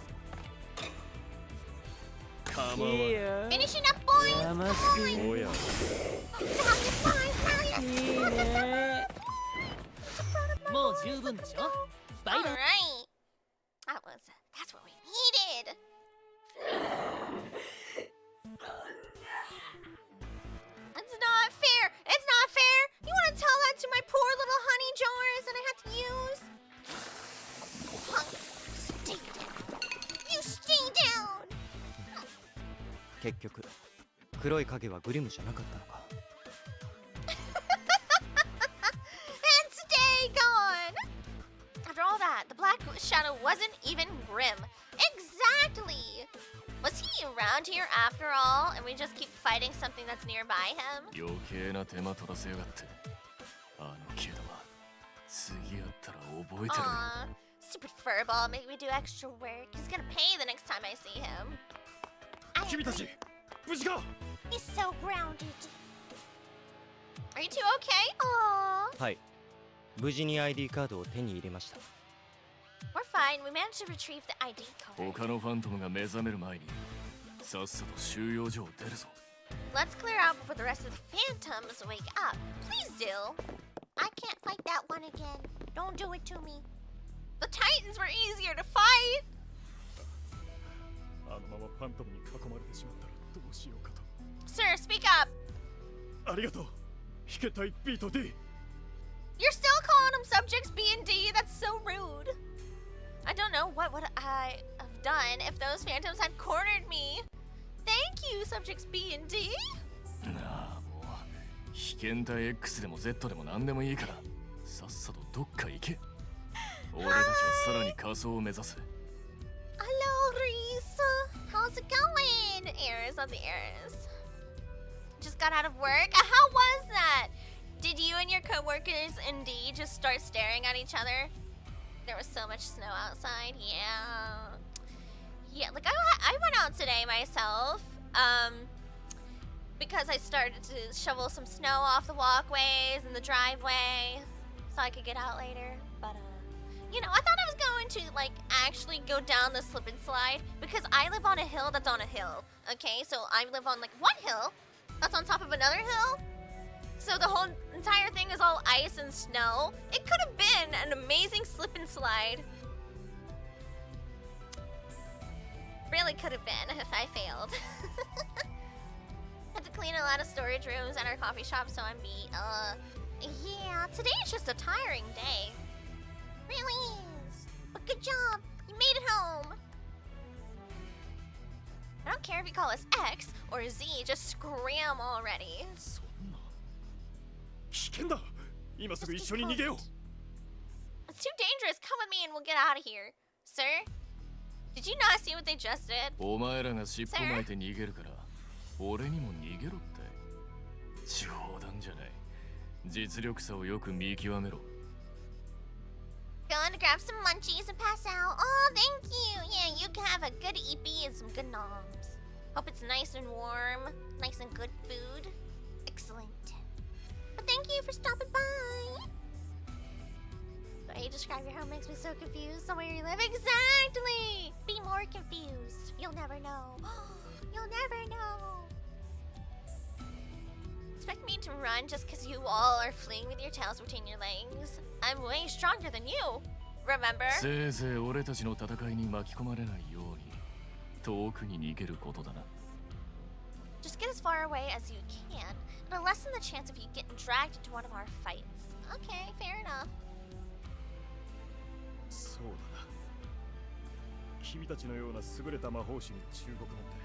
構わない Finishing up, boys. 邪魔しておや Malleus, guys. Malleus. もう十分でしょ。バイバイ。 Alright. That's what we needed. It's not fair. It's not fair. You want to tell that to my poor little honey jars that I had to use? Punk, stay down. You stay down. 結局黒い影はグリムじゃなかったのか And stay gone. After all that, the Black Shadow wasn't even grim. Exactly. Was he around here after all, and we just keep fighting something that's nearby him? 余計な手間取らせやがってあのキッドは次やったら覚えてる。 Aw, stupid furball make me do extra work. He's gonna pay the next time I see him. 君たち無事か？ He's so grounded. Are you two okay? Aw. はい無事に ID カードを手に入れました We're fine. We managed to retrieve the ID card. 他のファントムが目覚める前にさっさと収容所を出るぞ。 Let's clear out before the rest of the phantoms wake up. Please do. I can't fight that one again. Don't do it to me. The Titans were easier to fight. あのままファントムに囲まれてしまったらどうしようかと。 Sir, speak up. ありがとう。引けたい B と D。 You're still calling them subjects B and D? That's so rude. I don't know what would I have done if those phantoms had cornered me. Thank you, subjects B and D. なあもう被験体 X でも Z でも何でもいいからさっさとどっか行け。俺たちはさらに仮想を目指す。 Hello, Reese. How's it going? Eris of the Eris. Just got out of work. How was that? Did you and your coworkers indeed just start staring at each other? There was so much snow outside. Yeah, like I went out today myself. Because I started to shovel some snow off the walkways and the driveway so I could get out later. But you know, I thought I was going to like actually go down the slip and slide because I live on a hill that's on a hill. Okay, so I live on like one hill that's on top of another hill. So the whole entire thing is all ice and snow. It could have been an amazing slip and slide. Really could have been if I failed. Had to clean a lot of storage rooms at our coffee shop, so I'm beat. Yeah, today is just a tiring day. Really is. But good job. You made it home. I don't care if you call us X or Z, just scram already. そんな危険だ。今すぐ一緒に逃げよう。 It's too dangerous. Come with me and we'll get out of here. Sir? Did you not see what they just did? お前らが尻尾巻いて逃げるから俺にも逃げろって。冗談じゃない。実力差をよく見極めろ。 Going to grab some munchies and pass out. Oh, thank you. Yeah, you can have a good EP and some good noms. Hope it's nice and warm, nice and good food. Excellent. But thank you for stopping by. The way you describe your home makes me so confused. Somewhere you live. Exactly. Be more confused. You'll never know. You'll never know. Expect me to run just because you all are fleeing with your tails between your legs? I'm way stronger than you. Remember? せいぜい俺たちの戦いに巻き込まれないように遠くに逃げることだな。 Just get as far away as you can. It'll lessen the chance of you getting dragged into one of our fights. Okay, fair enough. そうだな。君たちのような優れた魔法師に忠告なんて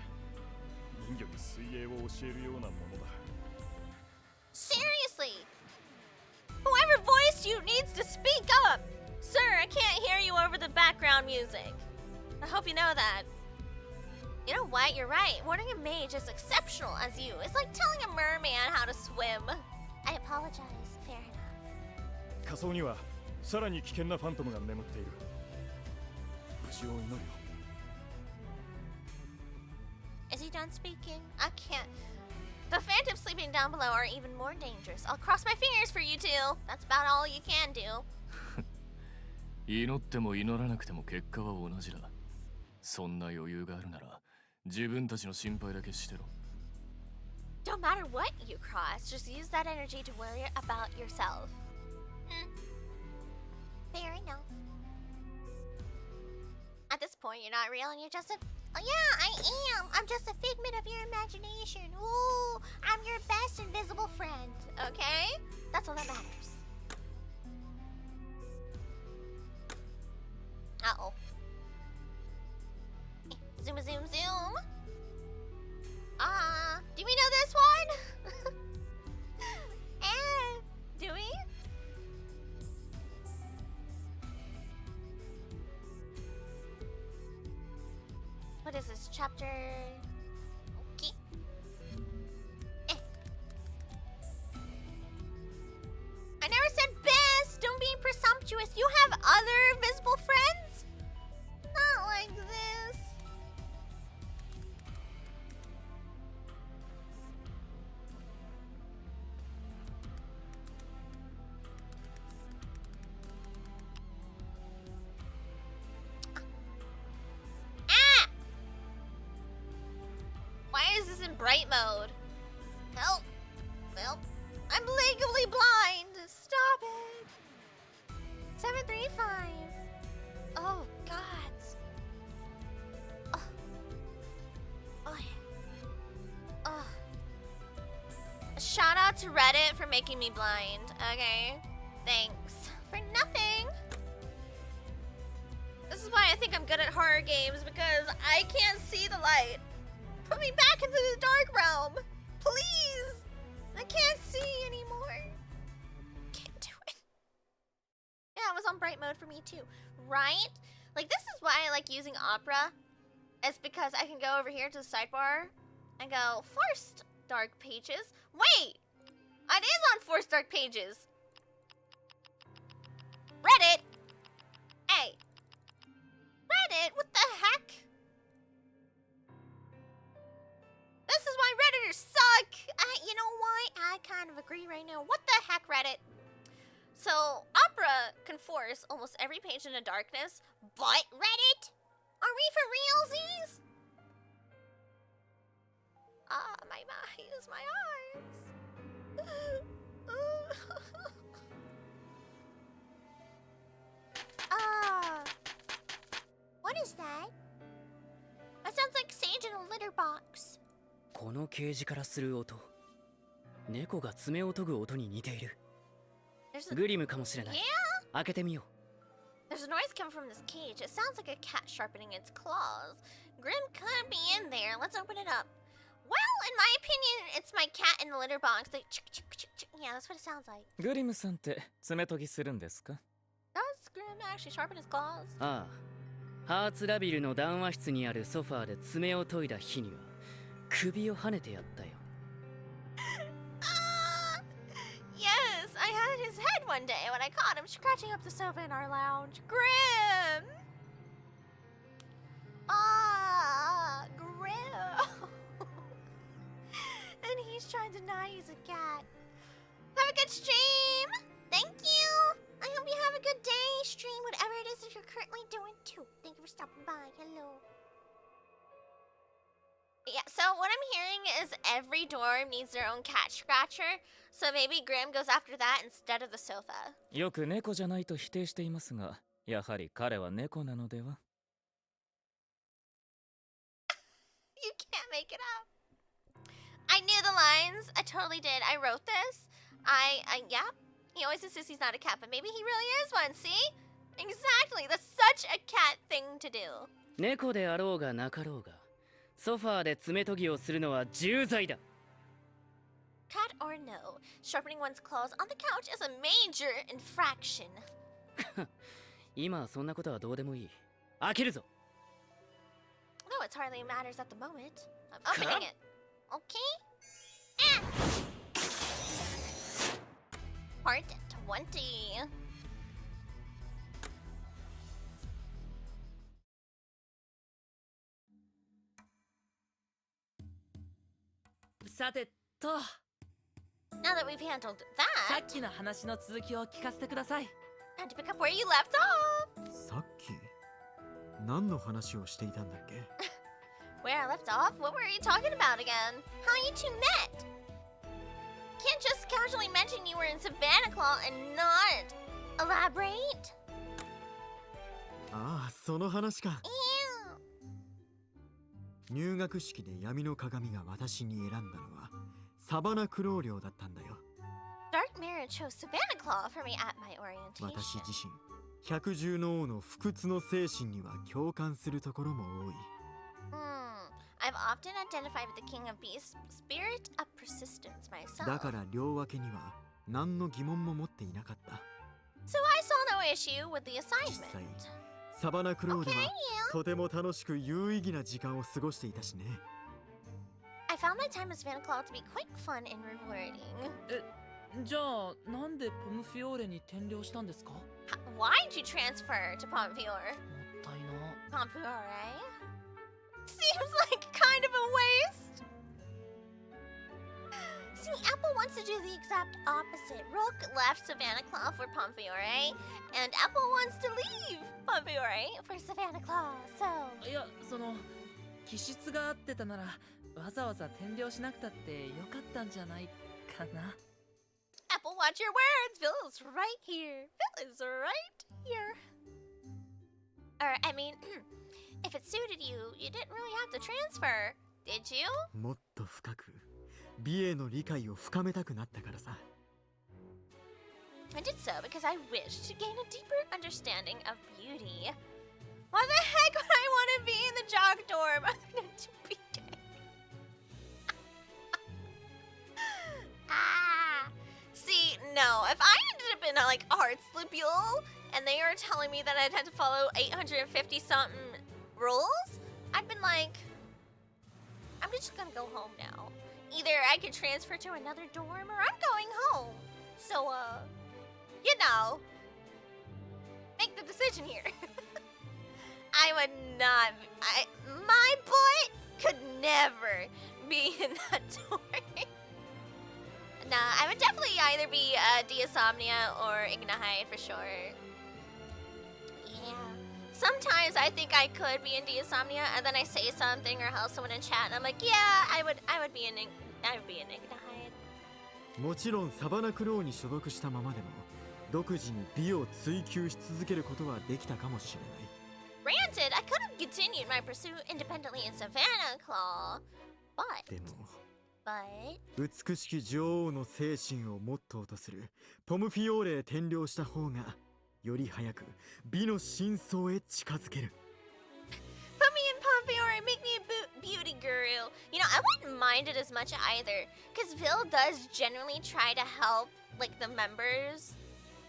人魚に水泳を教えるようなものだ。 Seriously! Whoever voiced you needs to speak up! Sir, I can't hear you over the background music. I hope you know that. You know what? You're right. Warning a mage as exceptional as you is like telling a merman how to swim. I apologize. Fair enough. 仮想にはさらに危険なファントムが眠っている。無事を祈るよ。 Is he done speaking? I can't. The phantoms sleeping down below are even more dangerous. I'll cross my fingers for you two. That's about all you can do. 祈っても祈らなくても結果は同じだ。そんな余裕があるなら自分たちの心配だけしてろ。 Don't matter what you cross, just use that energy to worry about yourself. Fair enough. At this point, you're not real and you're just a... Oh yeah, I am! I'm just a figment of your imagination. Ooh, I'm your best invisible friend, okay? That's all that matters. Uh-oh. Zoom, zoom, zoom. Do we know this one? Do we? What is this, chapter? Okay. I never said best! Don't be presumptuous. You have other is in bright mode. Help. Help. I'm legally blind. Stop it. 735. Oh, God. Oh. Oh, yeah. Oh. Shout out to Reddit for making me blind. Okay. Thanks. For nothing. This is why I think I'm good at horror games, because I can't see the light. Put me back into the dark realm. Please. I can't see anymore. Can't do it. Yeah, it was on bright mode for me too. Right? Like, this is why I like using Opera. It's because I can go over here to the sidebar and go, Forced Dark Pages. Wait! It is on Forced Dark Pages. Reddit! Hey! Reddit, what the heck? This is why Redditors suck! You know what? I kind of agree right now. What the heck, Reddit? So, Opera can force almost every page into darkness, but Reddit? Are we for realsies? My eyes, my eyes. What is that? That sounds like sage in a litter box. このケージからする音、猫が爪を研ぐ音に似ている。グリムかもしれない。開けてみよう。 There's a noise coming from this cage. It sounds like a cat sharpening its claws. Grim could be in there. Let's open it up. Well, in my opinion, it's my cat in the litter box. Like, yeah, that's what it sounds like. グリムさんって爪研ぎするんですか？ Does Grim actually sharpen his claws? ああ、ハーツラビルの談話室にあるソファーで爪を研いだ日には首を跳ねてやったよ。Yes, I had his head one day when I caught him scratching up the sofa in our lounge. Grim! Grim. And he's trying to deny he's a cat. Have a good stream! Thank you! I hope you have a good day, stream, whatever it is that you're currently doing too. Thank you for stopping by. Hello. Yeah, so what I'm hearing is every dorm needs their own cat scratcher, so maybe Grim goes after that instead of the sofa. よく猫じゃないと否定していますが、やはり彼は猫なのでは？ You can't make it up. I knew the lines. I totally did. I wrote this. Yeah. He always insists he's not a cat, but maybe he really is one, see? Exactly. That's such a cat thing to do. 猫であろうがなかろうが、ソファーで爪研ぎをするのは重罪だ。 Cat or no, sharpening one's claws on the couch is a major infraction. 今はそんなことはどうでもいい。開けるぞ。 No, it hardly matters at the moment. I'm opening it. Okay? Part 20. さてと、 Now that we've handled さ that, っきの話の続きを聞かせてください。 time to pick up where you left off. さっき何の話をしていたんだっけ？ Where I left off? What were you talking about again? How you two met? Can't just casually mention you were in Savannah Claw and not elaborate? ああ、その話か。 Ew. 入学式で闇の鏡が私に選んだのはサバナクロー寮だったんだよ。 Dark Mirror chose Savannah Claw for me at my 私 orientation. 自身、百獣の王の不屈の精神には共感するところも多い。 I've often identified with the King of Beasts' spirit of persistence だ myself. から両分けには何の疑問も持っていなかった。 So I saw no issue with the 実 assignment. 際、サバナクローで Okay, は yeah. とても楽しく有意義な時間を過ごしていたしね。 I found my time as Savannah Claw to be quite fun and rewarding. じゃあなんでポムフィオーレに転寮したんですか？も Why'd you transfer to Pompiore? ったいな。 Pompiore? Seems like kind of a waste. See, Apple wants to do the exact opposite. Rook left Savannah Claw for Pompiore, and Apple wants to leave Pompiore for Savannah Claw. So, いや、その気質が合ってたならわざわざ転寮しなくたってよかったんじゃないかな。 Apple, watch your words. Bill is right here. Bill is right here. Or, I mean, if it suited you, you didn't really have to transfer, did you? もっと深く美への理解を深めたくなったからさ。 I did so because I wished to gain a deeper understanding of beauty. Why the heck would I want to be in the jock dorm? I'm going to be gay. See, no. If I ended up in like arts libule and they were telling me that I'd had to follow 850 something rules, I'd been like, I'm just gonna go home now. Either I could transfer to another dorm or I'm going home. So, you know, make the decision here. I would not. My boy could never be in that dorm. Nah, I would definitely either be Diasomnia or Ignite for sure. Yeah. Sometimes I think I could be in Diasomnia, and then I say something or help someone in chat, and I'm like, yeah, I would be in Ignite. もちろんサバナクローに所属したままでも独自に美を追求し続けることはできたかもしれない。 Granted, I could have continued my pursuit independently in Savannah Claw, but でも but 美しき女王の精神をモットーとするポムフィオーレへ転寮した方がより早く美の真相へ近づける。 put me in Pompeore, make me a beauty girl. You know, I wouldn't mind it as much either, because Phil does generally try to help like the members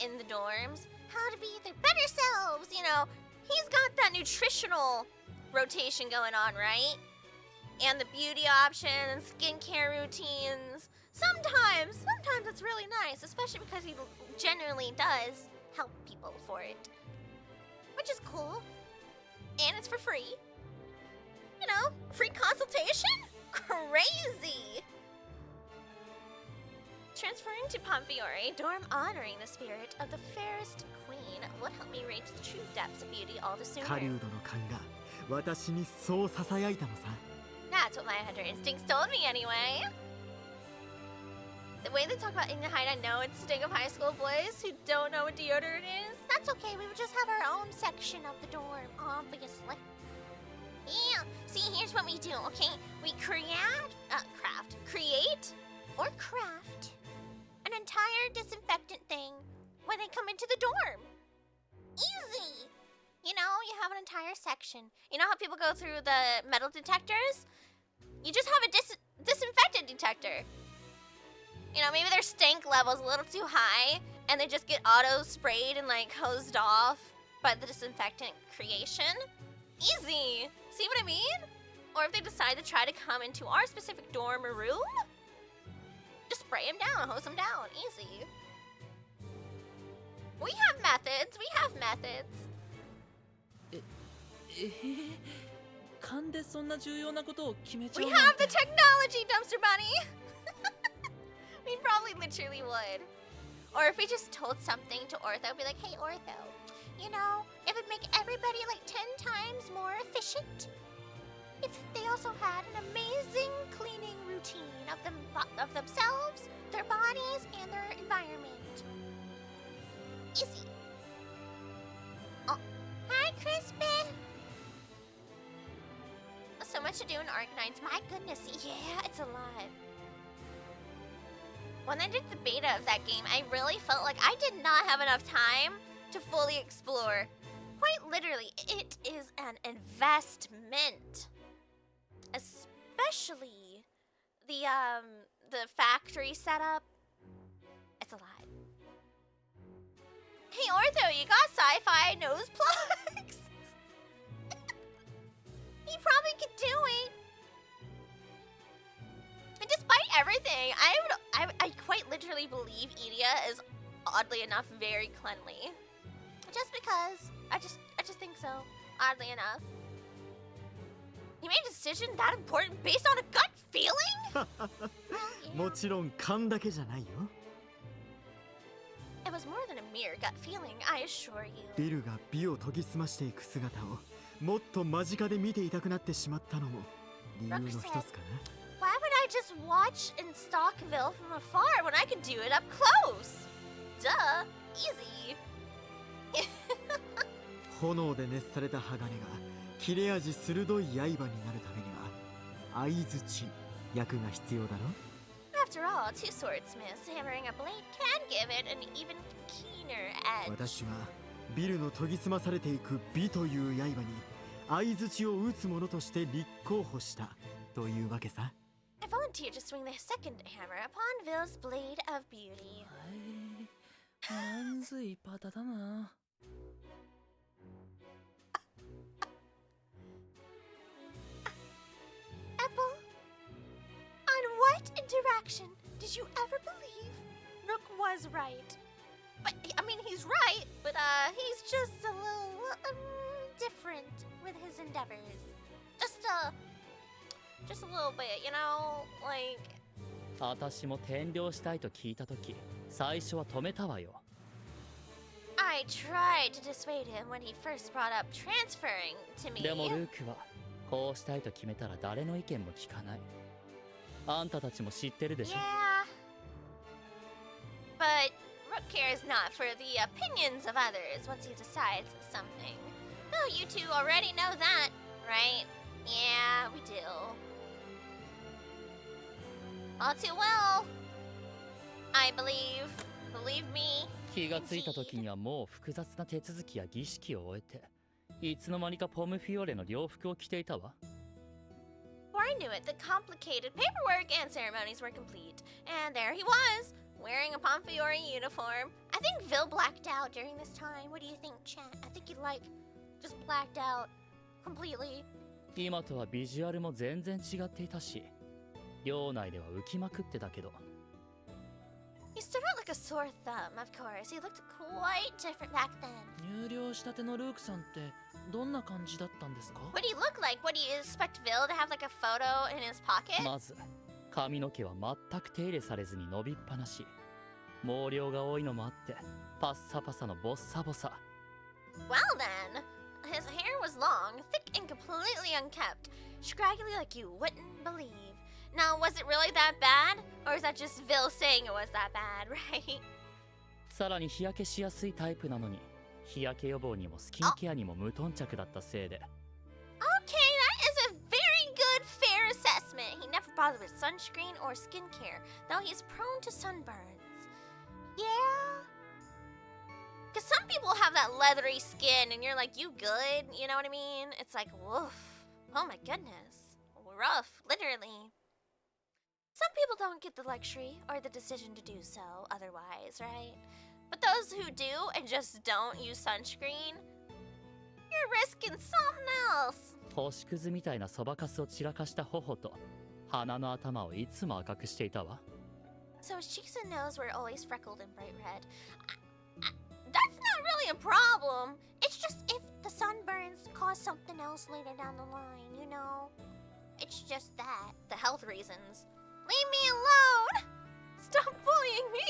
in the dorms how to be their better selves. You know, he's got that nutritional rotation going on, right? And the beauty options, skincare routines. Sometimes it's really nice, especially because he generally does help people for it, which is cool. And it's for free. You know, free consultation? Crazy! Transferring to Pomfiore, dorm honoring the spirit of the fairest queen would help me reach the true depths of beauty all the sooner. 狩人の勘が私にそう囁いたのさ。 That's what my hunter instincts told me anyway. The way they talk about Ignite, I know it's a sting of high school boys who don't know what deodorant is. That's okay, we would just have our own section of the dorm, obviously. Yeah, see, here's what we do, okay? We create or craft an entire disinfectant thing when they come into the dorm. Easy! You know, you have an entire section. You know how people go through the metal detectors? You just have a disinfectant detector. You know, maybe their stink level's a little too high, and they just get auto-sprayed and, like, hosed off by the disinfectant creation. Easy! See what I mean? Or if they decide to try to come into our specific dorm or room, just spray them down, hose them down. Easy. We have methods. We have methods. 勘でそんな重要なことを決めちゃ We うなん have て the technology, Dumpster Bunny! We probably literally would. Or if we just told something to Ortho, be like, hey Ortho, you know, it would make everybody like 10 times more efficient if they also had an amazing cleaning routine of themselves, their bodies, and their environment. Easy. Oh, hi Crispin! So much to do in Arcanines. My goodness, yeah, it's a lot. When I did the beta of that game, I really felt like I did not have enough time to fully explore. Quite literally, it is an investment. Especially the factory setup. It's a lot. Hey Ortho, you got sci-fi nose plugs? He probably could do it. And despite everything, I quite literally believe Idia is oddly enough very cleanly. Just because I just think so. Oddly enough. You made a decision that important based on a gut feeling? Yeah. もちろん勘だけじゃないよ。 It was more than a mere gut feeling, I assure you. ビルが美を研ぎ澄ましていく姿をもっと間近で見ていたくなってしまったのも理由の一つかな。 Why would I just watch and stalk Vil from afar when I could do it up close? Duh, easy. 炎で熱された鋼が切れ味鋭い刃になるためには相づち役が必要だろ。 After all, two swordsmiths hammering a blade can give it an even keener edge. 私はビルの研ぎ澄まされていく美という刃に相づちを打つ者として立候補したというわけさ。 I volunteered to swing the second hammer upon Vil's blade of beauty. なんずいパタだな。Apple, on what interaction did you ever believe Rook was right? But I mean, he's right, but he's just a little different with his endeavors. Just a little bit, you know, like. 私も転寮したいと聞いたとき、最初は止めたわよ。I tried to dissuade him when he first brought up transferring to me. でもルークはこうしたいと決めたら誰の意見も聞かない。あんたたちも知ってるでしょ。 Yeah. But Rook cares not for the opinions of others once he decides something. Oh, you two already know that, right? Yeah, we do. All too well. I believe. Believe me. 気がついた時にはもう複雑な手続きや儀式を終えて、いつの間にかポムフィオーレの洋服を着ていたわ。 Before I knew it, the complicated paperwork and ceremonies were complete. And there he was, wearing a Pomfiore uniform. I think Vil blacked out during this time. What do you think, chat? I think he, just blacked out completely. 今とはビジュアルも全然違っていたし、寮内では浮きまくってたけど。 He stood out like a sore thumb, of course. He looked quite different back then. 入寮したてのルークさんってどんな感じだったんですか？ What did he look like? What do you expect Vil to have like a photo in his pocket? まず、髪の毛は全く手入れされずに伸びっぱなし。毛量が多いのもあって、パッサパサのボッサボサ。 Well then, his hair was long, thick and completely unkempt, scraggly like you wouldn't believe. Now, was it really that bad? Or is that just Vil saying it was that bad, right? さらに日焼けしやすいタイプなのに、日焼け予防にもスキンケアにも無頓着だったせいで。 Okay, that is a very good, fair assessment. He never bothered with sunscreen or skincare, though he's prone to sunburns. Yeah? Because some people have that leathery skin and you're like, you good? You know what I mean? It's like, woof. Oh my goodness. Rough, literally. Some people don't get the luxury or the decision to do so otherwise, right? But those who do and just don't use sunscreen, you're risking something else. 星屑みたいなそばかすを散らかした頬と鼻の頭をいつも赤くしていたわ。 So his cheeks and nose were always freckled and bright red. That's not really a problem. It's just if the sunburns cause something else later down the line, you know? It's just that. The health reasons. Leave me alone! Stop bullying me!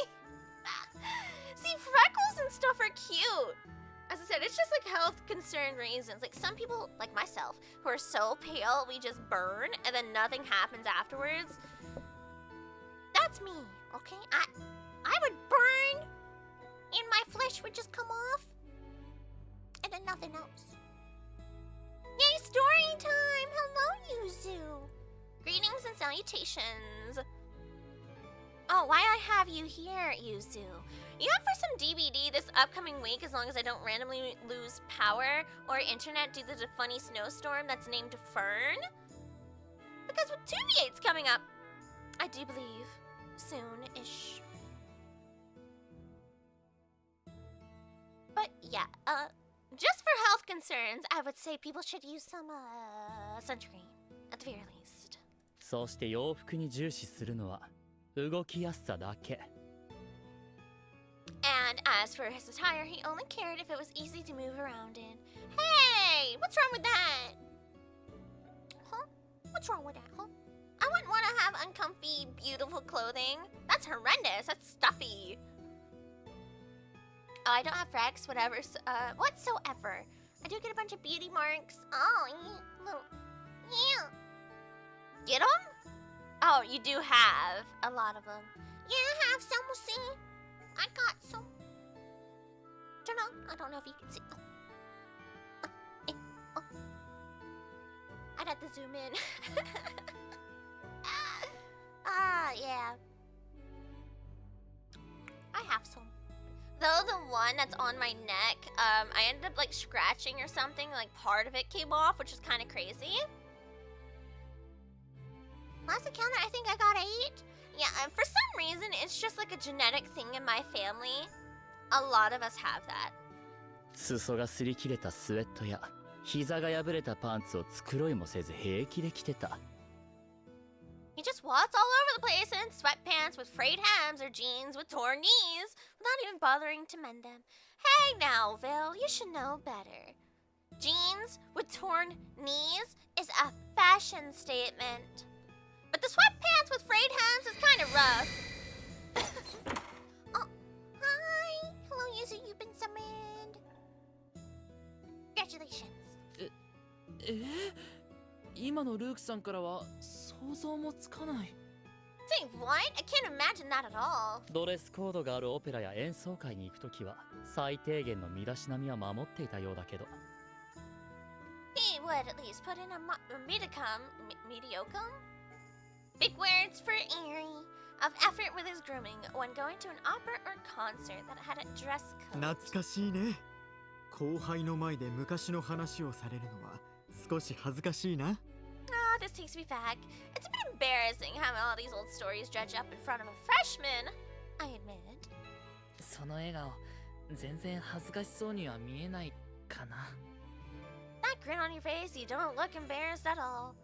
See, freckles and stuff are cute. As I said, it's just like health concern reasons. Like some people, like myself, who are so pale, we just burn and then nothing happens afterwards. That's me, okay? I would burn and my flesh would just come off and then nothing else. Yay, story time! Hello, Yuzu! Greetings and salutations. Oh, why I have you here, Yuzu? You have for some DVD this upcoming week as long as I don't randomly lose power or internet due to the funny snowstorm that's named Fern? Because with 2v8's coming up, I do believe, soon-ish. But yeah, just for health concerns, I would say people should use some, sunscreen, at the very least. そして洋服に重視するのは動きやすさだけ。 And as for his attire, he only cared if it was easy to move around in. Hey! What's wrong with that? Huh? What's wrong with that, huh? I wouldn't want to have uncomfy, beautiful clothing. That's horrendous. That's stuffy. Oh, I don't have frags, whatsoever. I do get a bunch of beauty marks. Oh, yeah. Yeah. Get them? Oh, you do have a lot of them. Yeah, I have some. We'll see. I got some. Turn on. I don't know if you can see. Oh. I'd have to zoom in. Yeah. I have some. Though the one that's on my neck, I ended up like scratching or something, like part of it came off, which is kind of crazy. Last encounter, I think I got 8. Yeah, for some reason, it's just like a genetic thing in my family. A lot of us have that. 裾が擦り切れたスウェットや膝が破れたパンツを繕いもせず平気で着てた。He just walks all over the place in sweatpants with frayed hams or jeans with torn knees without even bothering to mend them. Hey now, Vil, you should know better. Jeans with torn knees is a fashion statement. But the sweatpants with frayed hams is kind of rough. Oh, hi. Hello, Yuzu, you've been summoned. Congratulations. 今のルークさんからは想像もつかない。 Say what? I can't imagine that at all. ドレスコードがあるオペラや演奏会に行くときは最低限の身だしなみは守っていたようだけど。 He would at least put in a mediocre? Big words for eerie. Of effort with his grooming when going to an opera or concert that had a dress code. 懐かしいね。後輩の前で昔の話をされるのは少し恥ずかしいな。 Oh, this takes me back. It's a bit embarrassing having all these old stories dredge up in front of a freshman, I admit. その笑顔、全然恥ずかしそうには見えないかな。 That grin on your face, you don't look embarrassed at all.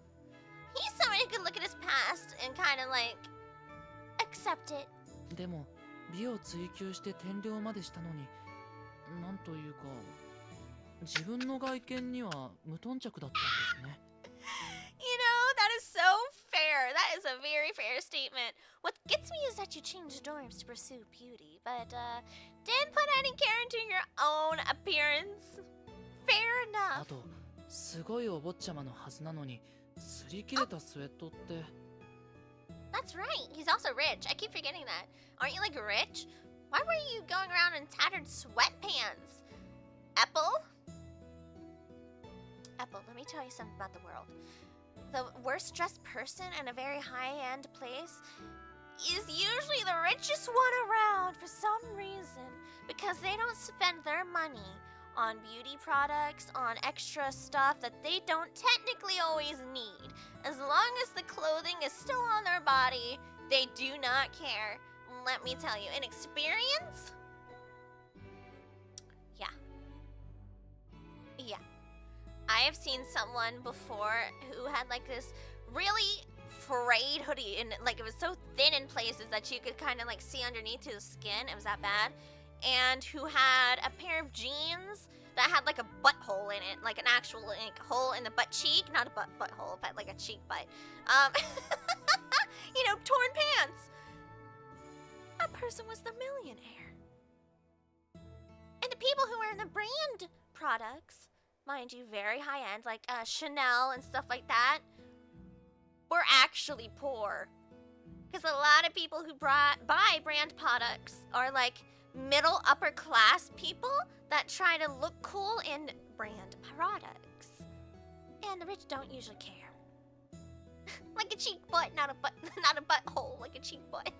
He's someone who could look at his past and kind of like accept it. でも美を追求して天領までしたのに、なんというか自分の外見には無頓着だったんですね。 You know, that is so fair. That is a very fair statement. What gets me is that you changed dorms to pursue beauty, but didn't put any care into your own appearance. Fair あ enough. とすごいお坊ちゃまのはずなのに擦り切れたスウェットって。 That's right. He's also rich. I keep forgetting that. Aren't you like rich? Why were you going around in tattered sweatpants? Apple? Apple, let me tell you something about the world. The worst dressed person in a very high-end place is usually the richest one around for some reason, because they don't spend their money on beauty products, on extra stuff that they don't technically always need. As long as the clothing is still on their body, they do not care. Let me tell you, in experience, yeah. I have seen someone before who had like this really frayed hoodie, and like it was so thin in places that you could kind of like see underneath his skin. It was that bad. And who had a pair of jeans that had like a butthole in it, like an actual like, hole in the butt cheek, not a butthole, but like a cheek butt. You know, torn pants. That person was the millionaire. And the people who were in the brand products, mind you, very high end, like Chanel and stuff like that, were actually poor. Because a lot of people who buy brand products are like middle upper class people that try to look cool in brand products. And the rich don't usually care. Like a cheek butt, not a butthole, like a cheek butt.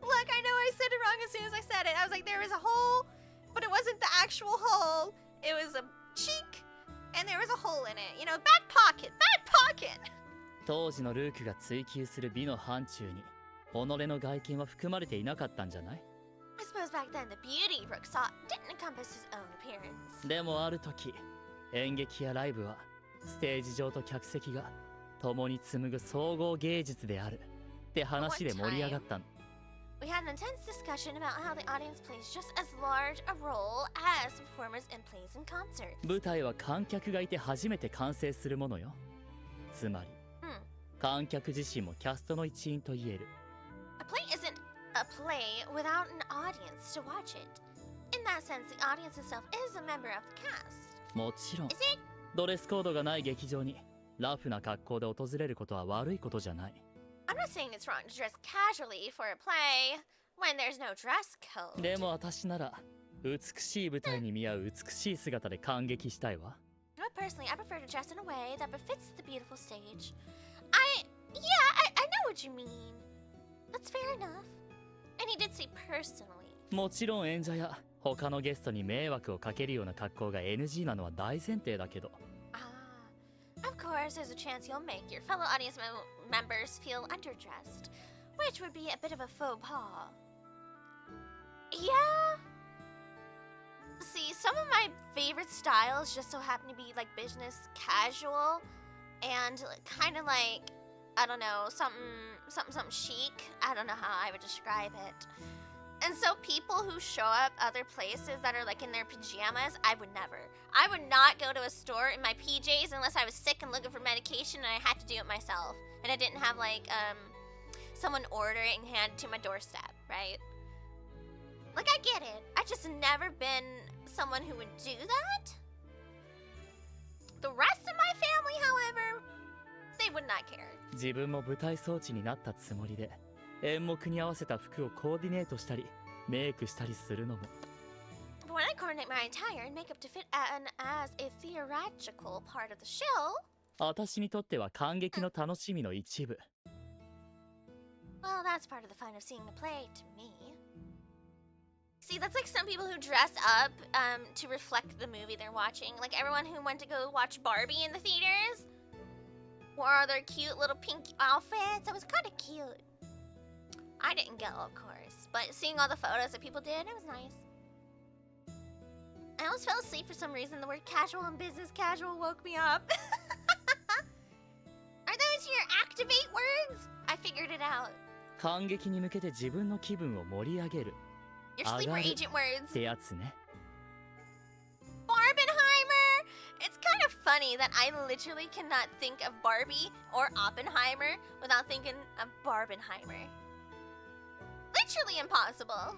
Look, I know I said it wrong as soon as I said it. I was like, there was a hole, but it wasn't the actual hole. It was a cheek, and there was a hole in it. You know, back pocket. 当時のルークが追求する美の範疇に己の外見は含まれていなかったんじゃない？ I suppose back then the beauty Brooke sought didn't encompass his own appearance. でもある時、演劇やライブはステージ上と客席が共に紡ぐ総合芸術であるって話で盛り上がったの。We had an intense discussion about how the audience plays just as large a role as performers in plays and concerts. 舞台は観客がいて初めて完成するものよ。つまり、観客自身もキャストの一員と言える。A play isn't a play without an audience to watch it. In that sense, the audience itself is a member of the cast. もちろん Is it? ドレスコードがない劇場にラフな格好で訪れることは悪いことじゃない。 I'm not saying it's wrong to dress casually for a play when there's no dress code. でも私なら美しい舞台に見合う美しい姿で感激したいわ。 But personally, I prefer to dress in a way that befits the beautiful stage. I know what you mean. That's fair enough. And he did say personally. もちろん演者や他のゲストに迷惑をかけるような格好が NG なのは大前提だけど。 Of course, there's a chance you'll make your fellow audience members feel underdressed, which would be a bit of a faux pas. Yeah. See, some of my favorite styles just so happen to be like business casual and kind of like, I don't know, something chic. I don't know how I would describe it. And so people who show up other places that are like in their pajamas, I would never. I would not go to a store in my PJs unless I was sick and looking for medication and I had to do it myself. And I didn't have like someone order it and hand it to my doorstep, right? Like I get it. I just never been someone who would do that. The rest of my family, however, they would not care. 自分も舞台装置になったつもりで演目に合わせた服をコーディネートしたりメイクしたりするのも。 But when I coordinate my attire and makeup to fit as a theatrical part of the show, 私にとっては感激の楽しみの一部。 well, that's part of the fun of seeing the play to me. See, that's like some people who dress up to reflect the movie they're watching. Like everyone who went to go watch Barbie in the theaters wore their cute little pink outfits. It was kind of cute. I didn't go, of course, but seeing all the photos that people did, it was nice. I almost fell asleep for some reason. The word casual and business casual woke me up. Are those your activate words? I figured it out. 感激に向けて自分の気分を盛り上げる Your sleeper agent っ words. てやつね。 Barbenheimer! It's kind of funny that I literally cannot think of Barbie or Oppenheimer without thinking of Barbenheimer. Literally impossible.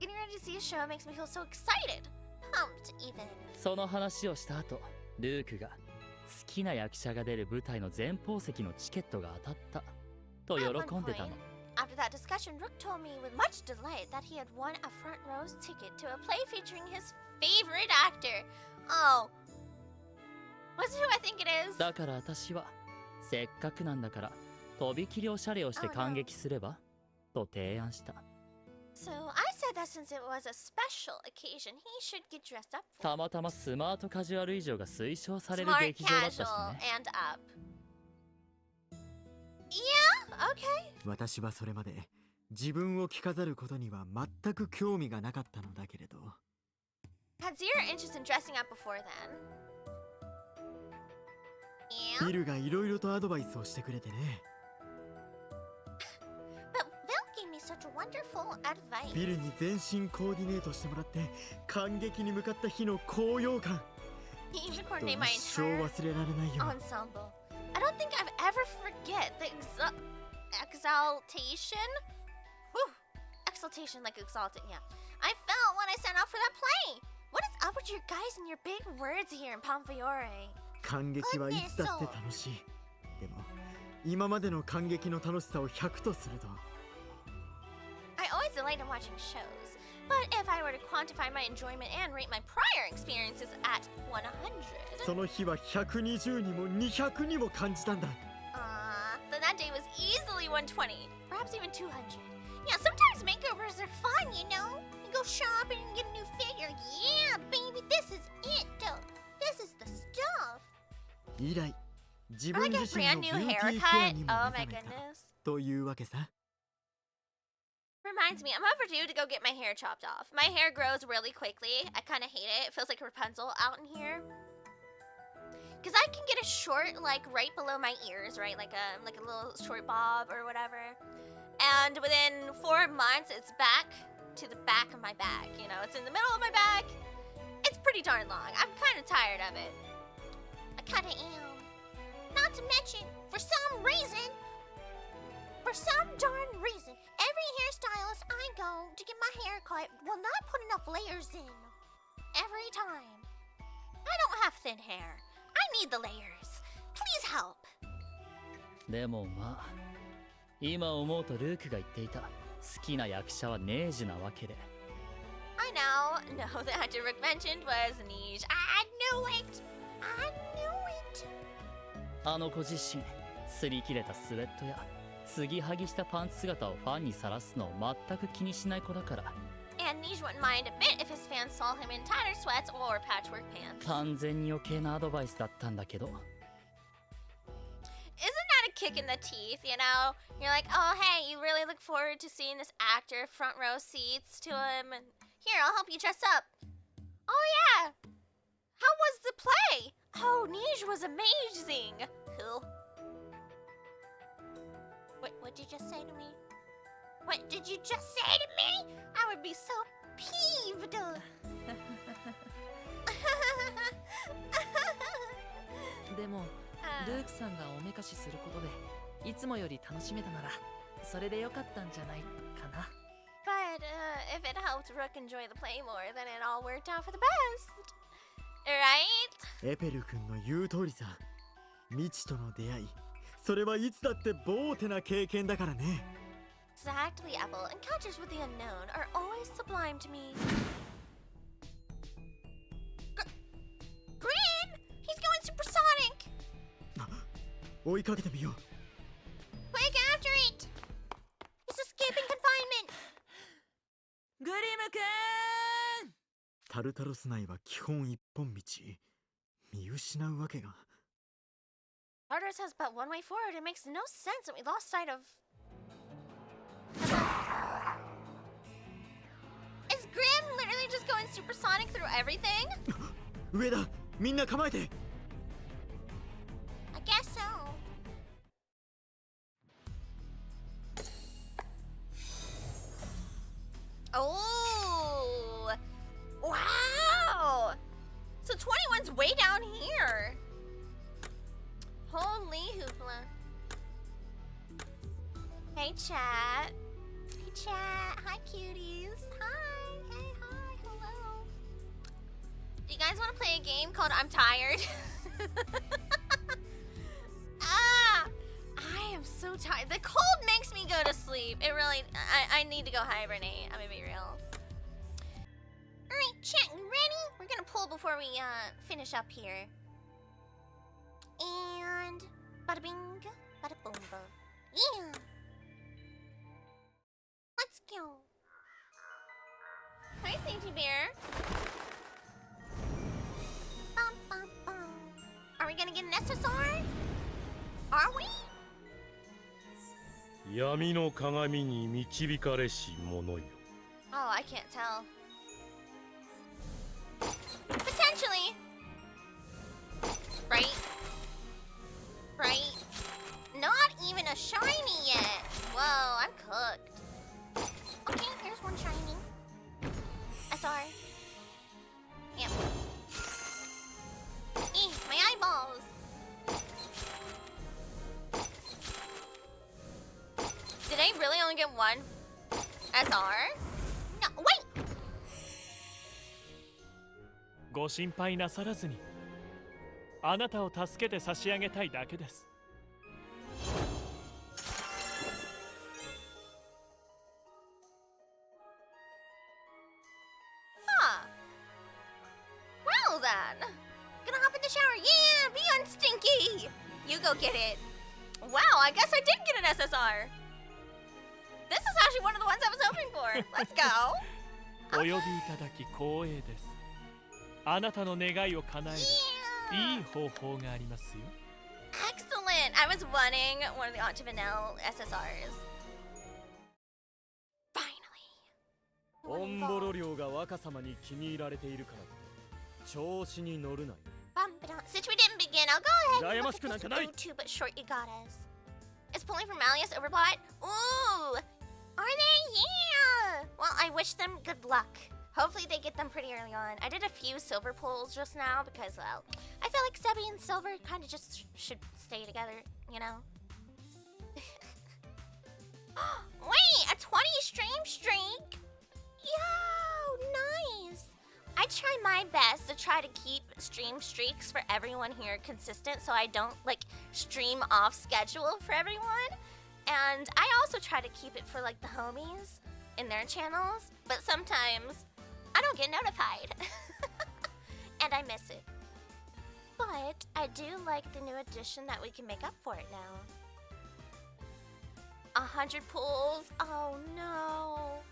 Getting ready to see a show makes me feel so excited. Pumped, even. その話をした後、ルークが好きな役者が出る舞台の前方席のチケットが当たったと At one 喜んでたの。 point, after that discussion, Rook told me with much delight that he had won a front row ticket to a play featuring his favorite actor. Oh. Was it who I think it is? だから私はせっかくなんだからとびきりおしゃれをして感激すればと提案した。 So I said that since it was a special occasion, he should get dressed up for たまたまスマートカジュアル以上が推奨される smart 劇場だったし casual ね。 and up. Yeah, okay. 私はそれまで自分を着飾ることには全く興味がなかったのだけれど。 Had zero interest in dressing up before then. ビ Yeah, ルがいろいろとアドバイスをしてくれてね。 but Bill gave me such wonderful advice. ビルに全身コーディネートしてもらって感激に向かった日の高揚感。 He き even っと coordinated my 一生 entire 忘れられないよ。 ensemble. I don't think I've ever forget the exaltation. Whew. Exaltation like exalted, yeah. I felt when I set out for that play. What is up with your guys and your big words here in Pamfiore? 感激はいつだって楽しい。でも今までの感激の楽しさを100とすると。 I always delight in watching shows, but if I were to quantify my enjoyment and rate my prior experiences at 100, その日は120にも200にも感じたんだ。 then that day was easily 120, perhaps even 200. Yeah, sometimes makeovers are fun, you know? You go shopping and get a new figure. Yeah, baby, this is it, though. This is the stuff. 以来自 Or 分 like a 自身の brand ビ new ューティーケア haircut. にも Oh 目 my 覚めた goodness. というわけさ。 Reminds me, I'm overdue to go get my hair chopped off. My hair grows really quickly. I kind of hate it. It feels like Rapunzel out in here. Because I can get a short, like, right below my ears, right? Like a little short bob or whatever. And within 4 months, it's back to the back of my back. You know, it's in the middle of my back. It's pretty darn long. I'm kind of tired of it. I kind of am. Not to mention, for some reason, For some darn reason, every hairstylist I go to get my hair cut will not put enough layers in. Every time. I don't have thin hair. I need the layers. Please help. でもまあ今思うとルークが言っていた好きな役者はネージなわけで I know. No, the actor Rick mentioned was Niche. I knew it. I knew it. あの子自身擦り切れたスウェットや継ぎはぎしたパンツ姿をファンにさらすのを全く気にしない子だから And Niche wouldn't mind a bit if his fans saw him in tattered sweats or patchwork pants. 完全に余計なアドバイスだったんだけど Isn't that a kick in the teeth, you know? You're like, oh, hey, you really look forward to seeing this actor, front row seats to him, and here, I'll help you dress up. Oh, yeah. How was the play? Oh, Niche was amazing. Cool. What did you just say to me? What did you just say to me? I would be so peeved. でもルークさんがおめかしすることでいつもより楽しめたならそれでよかったんじゃないかな But if it helped Rook enjoy the play more, then it all worked out for the best. Right? エペル君の言う通りさ。未知との出会い、それはいつだってボーテな経験だからね。Exactly, Apple. Encounters with the unknown are always sublime to me. Grim! He's going supersonic! 追いかけてみよう。 Quick after it! He's escaping confinement! グリムくんタルタロス内は基本一本道。見失うわけが。Tartarus has but one way forward. It makes no sense that we lost sight of... Is Grim literally just going supersonic through everything? 上だ、みんな構えて。 I guess so. Oh! Wow! So 21's way down here. Holy hoopla. Hey chat. Hey chat. Hi cuties. Hi. Hey, hi. Hello. Do you guys want to play a game called I'm Tired? I am so tired. The cold makes me go to sleep. It really, I need to go hibernate. I'm gonna be real. Alright, chat, you ready? We're gonna pull before we finish up here. And bada bing, bada boom boom. Yeah. Let's go. Hi, Sainty Bear. Bum, bum, bum. Are we gonna get an SSR? Are we? 闇の鏡に導かれし者よ。 Oh, I can't tell. Potentially. Right? Right? Not even a shiny yet. Whoa, I'm cooked. Okay, here's one shiny. SR. Yep. My eyeballs. Did I really only get one SR? No, wait! ご心配なさらずに、あなたを助けて差し上げたいだけです。Huh. Well then. Gonna hop in the shower. Yeah, be unstinky. You go get it. Wow, I guess I did get an SSR. This is actually one of the ones I was hoping for. Let's go. お呼びいただき光栄です。あなたの願いを叶えるいい方法がありますよ。Excellent. I was wanting one of the Aunt Vanille SSRs. Finally. オンボロ寮が若様に気に入られているからって調子に乗るなよ。Since we didn't begin, I'll go ahead and look at this 羨ましくなんかない。 two but short Igatas. Is pulling from Malleus Overbought? Ooh! Are they? Yeah! Well, I wish them good luck. Hopefully they get them pretty early on. I did a few silver pulls just now because, well, I feel like Sebi and Silver kind of just should stay together, you know? Wait, a 20 stream streak? Yo, nice. I try my best to try to keep stream streaks for everyone here consistent so I don't like stream off schedule for everyone. And I also try to keep it for like the homies in their channels, but sometimes I don't get notified and I miss it. But I do like the new addition that we can make up for it now. 100 pulls? Oh no.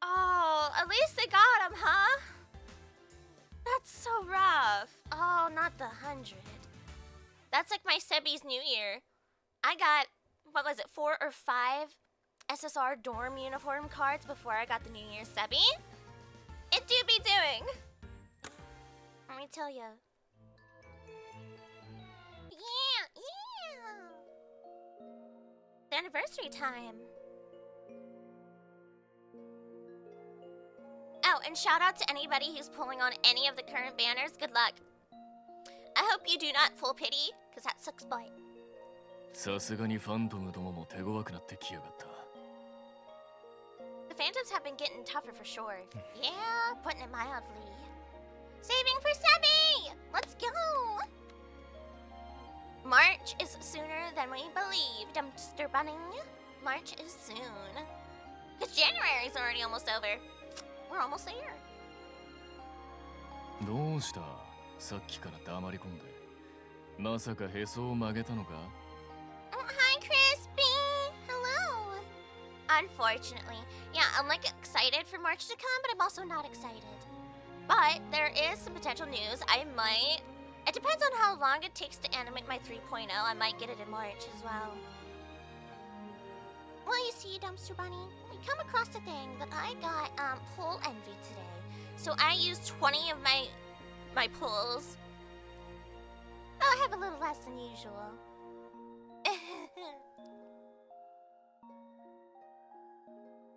Oh, at least they got him, huh? That's so rough. Oh, not the 100. That's like my Sebi's New Year. I got, what was it, 4 or 5 SSR dorm uniform cards before I got the New Year Sebi. It do be doing. Let me tell ya. Yeah. It's anniversary time. Oh, and shout out to anybody who's pulling on any of the current banners. Good luck. I hope you do not full pity, because that sucks butt. さすがにファントムどもも手強くなってきやがった。 The Phantoms have been getting tougher for sure. Yeah, putting it mildly. Saving for Sebi! Let's go! March is sooner than we believe, Dumpster Bunny. March is soon. Because January is already almost over. We're almost there. どうしたさっきから黙り込んで。まさかへそを曲げたのか Hi, Crispy! Hello! Unfortunately, yeah, I'm like excited for March to come, but I'm also not excited. But there is some potential news. I might... It depends on how long it takes to animate my 3.0. I might get it in March as well. Well, you see, Dumpster Bunny, we come across a thing that I got pull envy today. So I used 20 of my pulls. Oh, I have a little less than usual.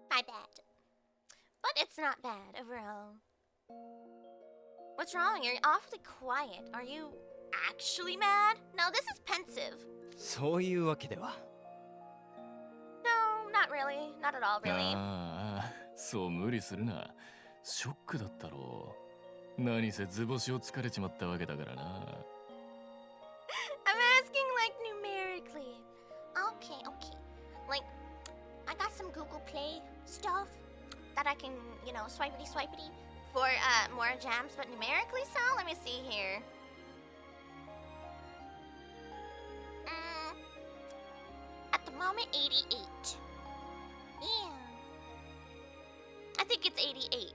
My bad. But it's not bad overall. What's wrong? You're awfully quiet. Are you actually mad? No, this is pensive. そういうわけでは。 No, not really. Not at all, really. ああ、そう無理するな。ショックだったろう。何せ図星を疲れちまったわけだからな。I'm asking like numerically. Okay. Like, I got some Google Play stuff that I can, you know, swipity for more gems, but numerically so? Let me see here. At the moment, 88. Yeah. I think it's 88.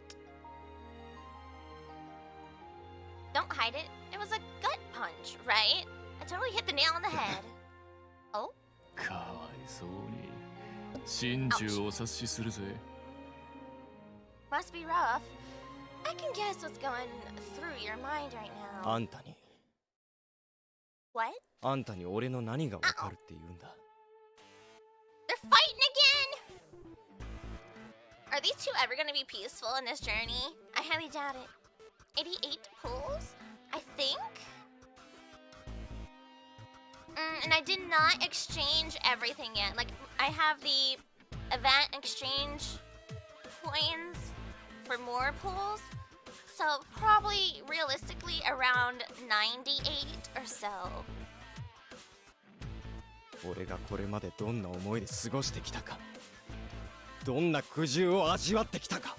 Don't hide it. It was a gut punch, right? I totally hit the nail on the head. Oh? かわいそうに。心中お察しするぜ。Must be rough. I can guess what's going through your mind right now. あんたに。 What? あんたに俺の何がわかるって言うんだ。 They're fighting again! Are these two ever gonna be peaceful in this journey? I highly doubt it. 88 pulls? I think? And I did not exchange everything yet. Like, I have the event exchange coins for more pulls. So, probably, realistically, around 98 or so. 俺がこれまでどんな思いで過ごしてきたか。どんな苦渋を味わってきたか。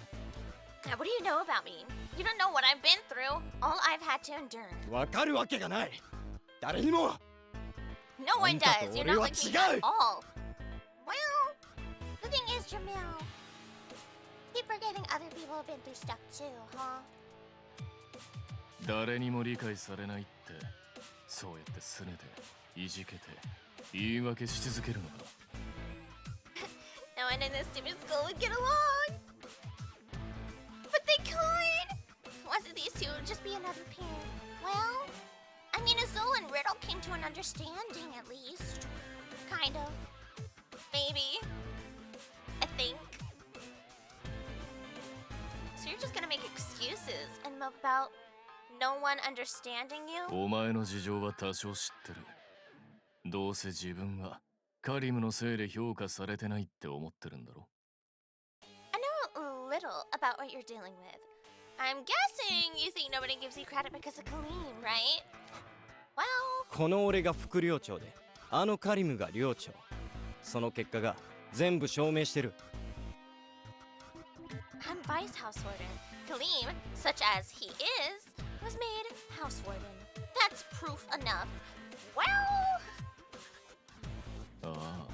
Now, what do you know about me? You don't know what I've been through. All I've had to endure. わかるわけがない。誰にも。 No one does. You're not like me at違う。 all. Well, the thing is, Jamil, keep forgetting other people have been through stuff too, huh? 誰にも理解されないって、そうやって拗ねて、いじけて、言い訳し続けるのか。No one in this stupid school would get along. But they could. Wasn't these two would just be another pair? Well, I mean, Azul and Riddle came to an understanding at least. Kind of. Maybe. I think. So you're just gonna make excuses and mope about no one understanding you? お前の事情は多少知ってる。どうせ自分はカリムのせいで評価されてないって思ってるんだろ。 I know a little about what you're dealing with. I'm guessing you think nobody gives you credit because of Kaleem, right? Well, この俺が副寮長で、あのカリムが寮長。その結果が全部証明してる。I'm Vice House Warden. Kaleem, such as he is, was made House Warden. That's proof enough. Well, ああ、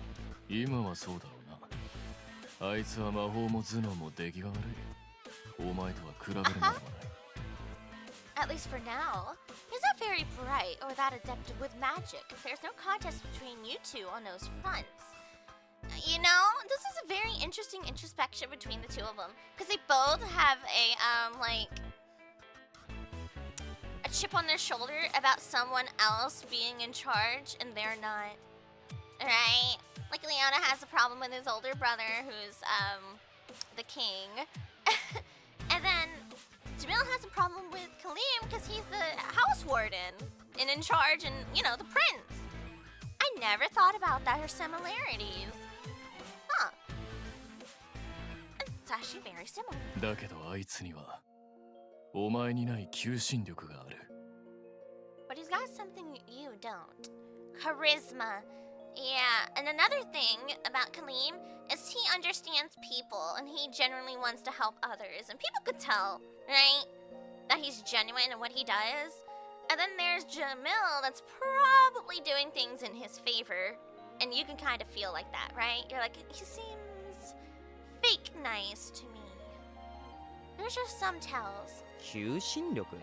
今はそうだろうな。あいつは魔法も頭脳も出来が悪い。お前とは比べるまでもない。at least for now, he's not very bright or that adept with magic. There's no contest between you two on those fronts. You know, this is a very interesting introspection between the two of them, because they both have a a chip on their shoulder about someone else being in charge and they're not. Right? Like Leona has a problem with his older brother who's the king. And then Jamil has a problem with Kaleem because he's the house warden and in charge and, you know, the prince. I never thought about their similarities. Huh. It's actually very similar. だけどあいつにはお前にない求心力がある。 But he's got something you don't. Charisma. Yeah, and another thing about Kaleem is he understands people and he genuinely wants to help others. And people could tell, right, that he's genuine in what he does. And then there's Jamil that's probably doing things in his favor. And you can kind of feel like that, right? You're like, he seems fake nice to me. There's just some tells. 求心力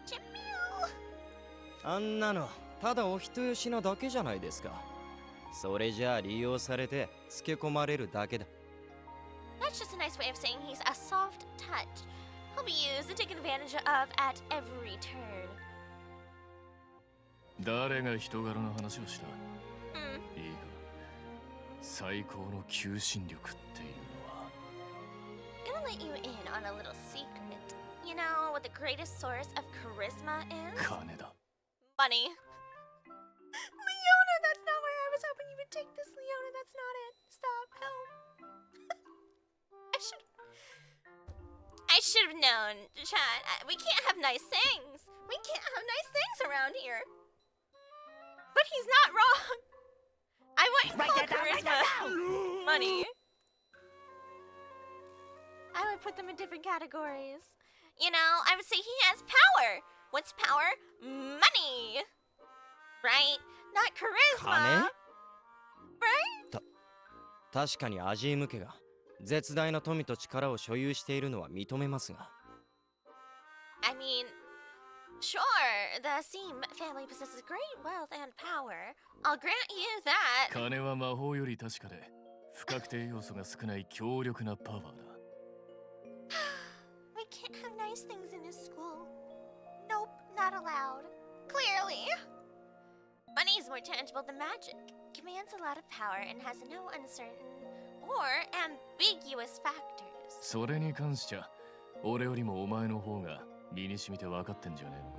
Jamil! あんなのただお人よしなだけじゃないですか。それじゃあ利用されてつけ込まれるだけだ。 That's just a nice way of saying he's a soft touch. He'll be used and taken advantage of at every turn. 誰が人柄の話をした？ Hmm. いいか。最高の求心力っていうのは Gonna let you in on a little secret. You know what the greatest source of charisma is? 金だ。 Money. Leona, that's not where I was hoping you would take this, Leona. That's not it. Stop. Help. I should have known, Chad. We can't have nice things. We can't have nice things around here. But he's not wrong. I wouldn't call charisma money. I would put them in different categories. You know, I would say he has power. What's power? Money. Right? Not charisma. 金 Right? 確かにアジーム家が絶大な富と力を所有しているのは認めますが。 I mean, sure, the Seam family possesses great wealth and power. I'll grant you that. 金は魔法より確かで不確定要素が少ない強力なパワーだ。 We can't have nice things in his school. Nope, not allowed. Clearly. Money is more tangible than magic. Commands a lot of power and has no uncertain or ambiguous factors. それに関しちゃ俺よりもお前の方が身に染みて分かってんじゃねえのか。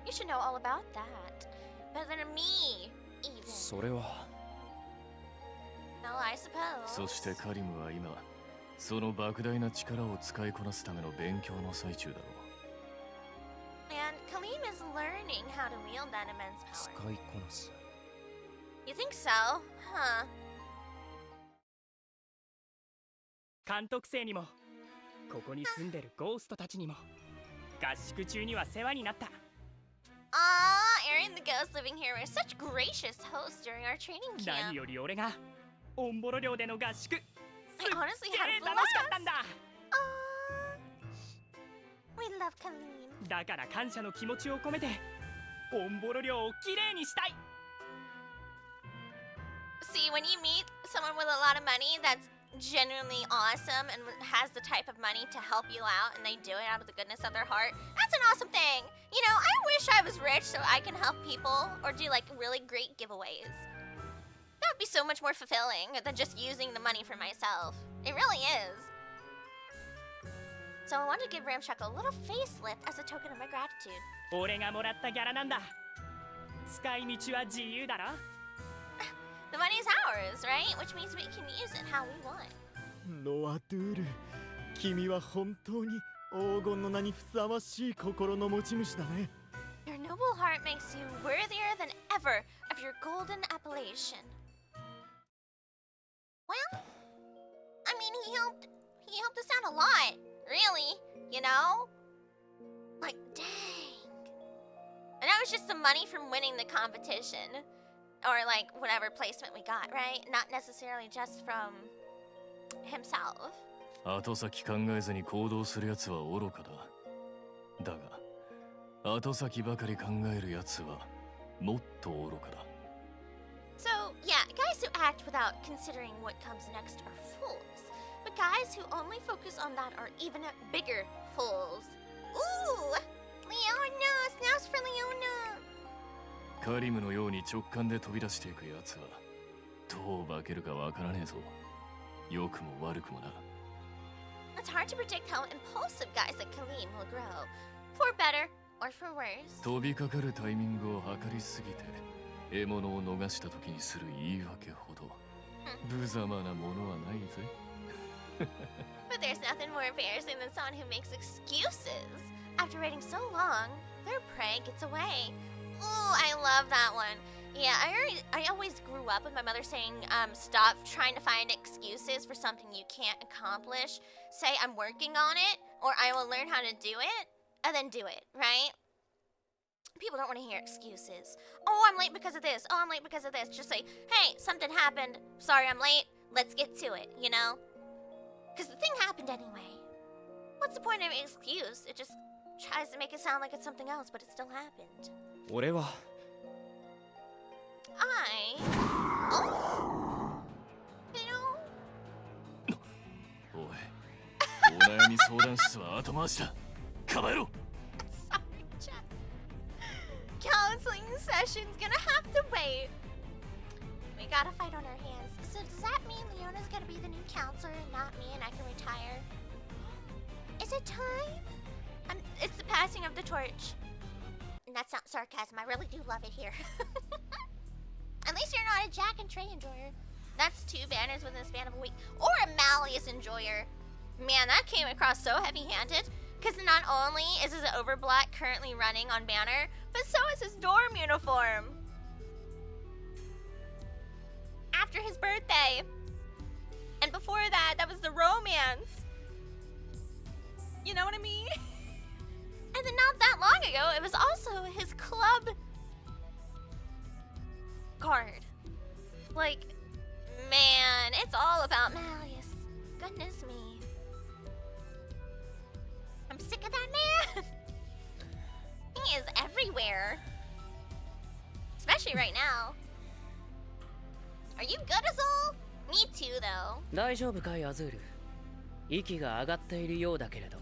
You should know all about that. Better than me, even. それは Well, I suppose. そしてカリムは今その莫大な力を使いこなすための勉強の最中だろう。 And Kaleem is learning how to wield that immense 使 power. いこなす。 You think so? Huh? 監督生にもここに住んでるゴーストたちにも合宿中には世話になった。 Aaron the ghost living here were such gracious hosts during our training 何 camp. より俺がオンボロ寮での合宿すっ I honestly げ had え a 楽しかったん blast. だ。 We love Kaleem. だから感謝の気持ちを込めてオンボロ寮をきれいにしたい。 See, when you meet someone with a lot of money that's genuinely awesome and has the type of money to help you out and they do it out of the goodness of their heart, that's an awesome thing. You know, I wish I was rich so I can help people or do like really great giveaways. That would be so much more fulfilling than just using the money for myself. It really is. So I wanted to give Ramshackle a little facelift as a token of my gratitude. 俺がもらったギャラなんだ。使い道は自由だろ。 The money's ours, right? Which means we can use it how we want. ノアドゥール、君は本当に黄金の名にふさわしい心の持ち主だね。 Your noble heart makes you worthier than ever of your golden appellation. Well, I mean, he helped us out a lot, really, you know? Like, dang. And that was just the money from winning the competition. Or like whatever placement we got, right? Not necessarily just from himself. 後先考えずに行動するやつは愚かだ。だが、後先ばかり考えるやつはもっと愚かだ。So, yeah, guys who act without considering what comes next are fools. But guys who only focus on that are even bigger fools. Ooh! Leona! Snaps for Leona! カリムのように直感で飛び出していくやつはどう化けるかわからねえぞ。良くも悪くもな。It's hard to predict how impulsive guys like Kalim will grow. For better or for worse. 飛びかかるタイミングを測りすぎて獲物を逃した時にする言い訳ほど無様なものはないぜ。But there's nothing more embarrassing than someone who makes excuses. After waiting so long, their prey gets away. Ooh, I love that one. Yeah, I always grew up with my mother saying, stop trying to find excuses for something you can't accomplish. Say, I'm working on it, or I will learn how to do it, and then do it, right? People don't want to hear excuses. Oh, I'm late because of this. Oh, I'm late because of this. Just say, hey, something happened. Sorry, I'm late. Let's get to it, you know? Because the thing happened anyway. What's the point of an excuse? It just tries to make it sound like it's something else, but it still happened. 俺は Oh, you know? おい、お悩み相談室は後回しだ。かばえろ。 Sorry, Jeff. Counseling session's gonna have to wait. We got a fight on our hands. So does that mean Leona's gonna be the new counselor and not me, and I can retire? Is it time? It's the passing of the torch. And that's not sarcasm. I really do love it here. At least you're not a Jack and Trey enjoyer. That's 2 banners within the span of a week. Or a Malleus enjoyer. Man, that came across so heavy-handed. Because not only is his Overblock currently running on banner, but so is his dorm uniform. After his birthday. And before that, that was the romance. You know what I mean? And then not that long ago, it was also his club card. Like, man, it's all about Malleus. Goodness me. I'm sick of that man. He is everywhere. Especially right now. Are you good, Azul? Me too, though. 大丈夫かいアズール。息が上がっているようだけれど。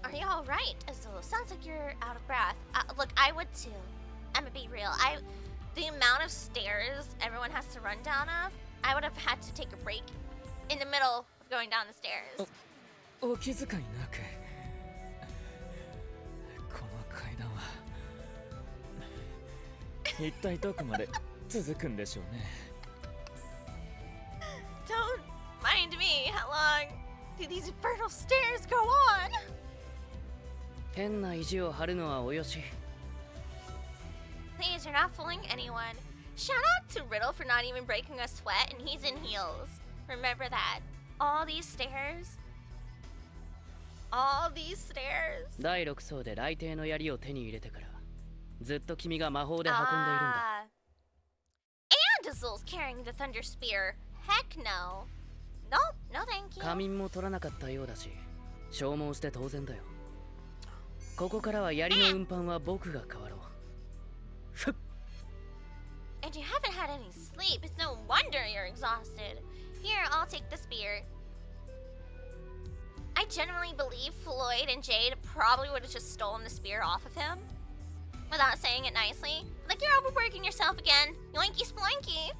Are you alright, Azul? Sounds like you're out of breath. Look, I would too. I'm gonna be real. The amount of stairs everyone has to run down of, I would have had to take a break in the middle of going down the stairs. お気遣いなく。この階段は一体どこまで続くんでしょうね。Don't mind me. How long do these infernal stairs go on? 変な意地を張るのはおよし。 Please, you're not fooling anyone. Shout out to Riddle for not even breaking a sweat, and he's in heels. Remember that. All these stairs. All these stairs. 第6層で雷帝の槍を手に入れてからずっと君が魔法で運んでいるんだ。And Azul's carrying the Thunder Spear. Heck no. Nope, no thank you. 仮眠も取らなかったようだし、消耗して当然だよ。ここからは槍の運搬は僕が代わろう。ふっ。 And you haven't had any sleep. It's no wonder you're exhausted. Here, I'll take the spear. I genuinely believe Floyd and Jade probably would have just stolen the spear off of him without saying it nicely. Like, you're overworking yourself again. Yoinky sploinky.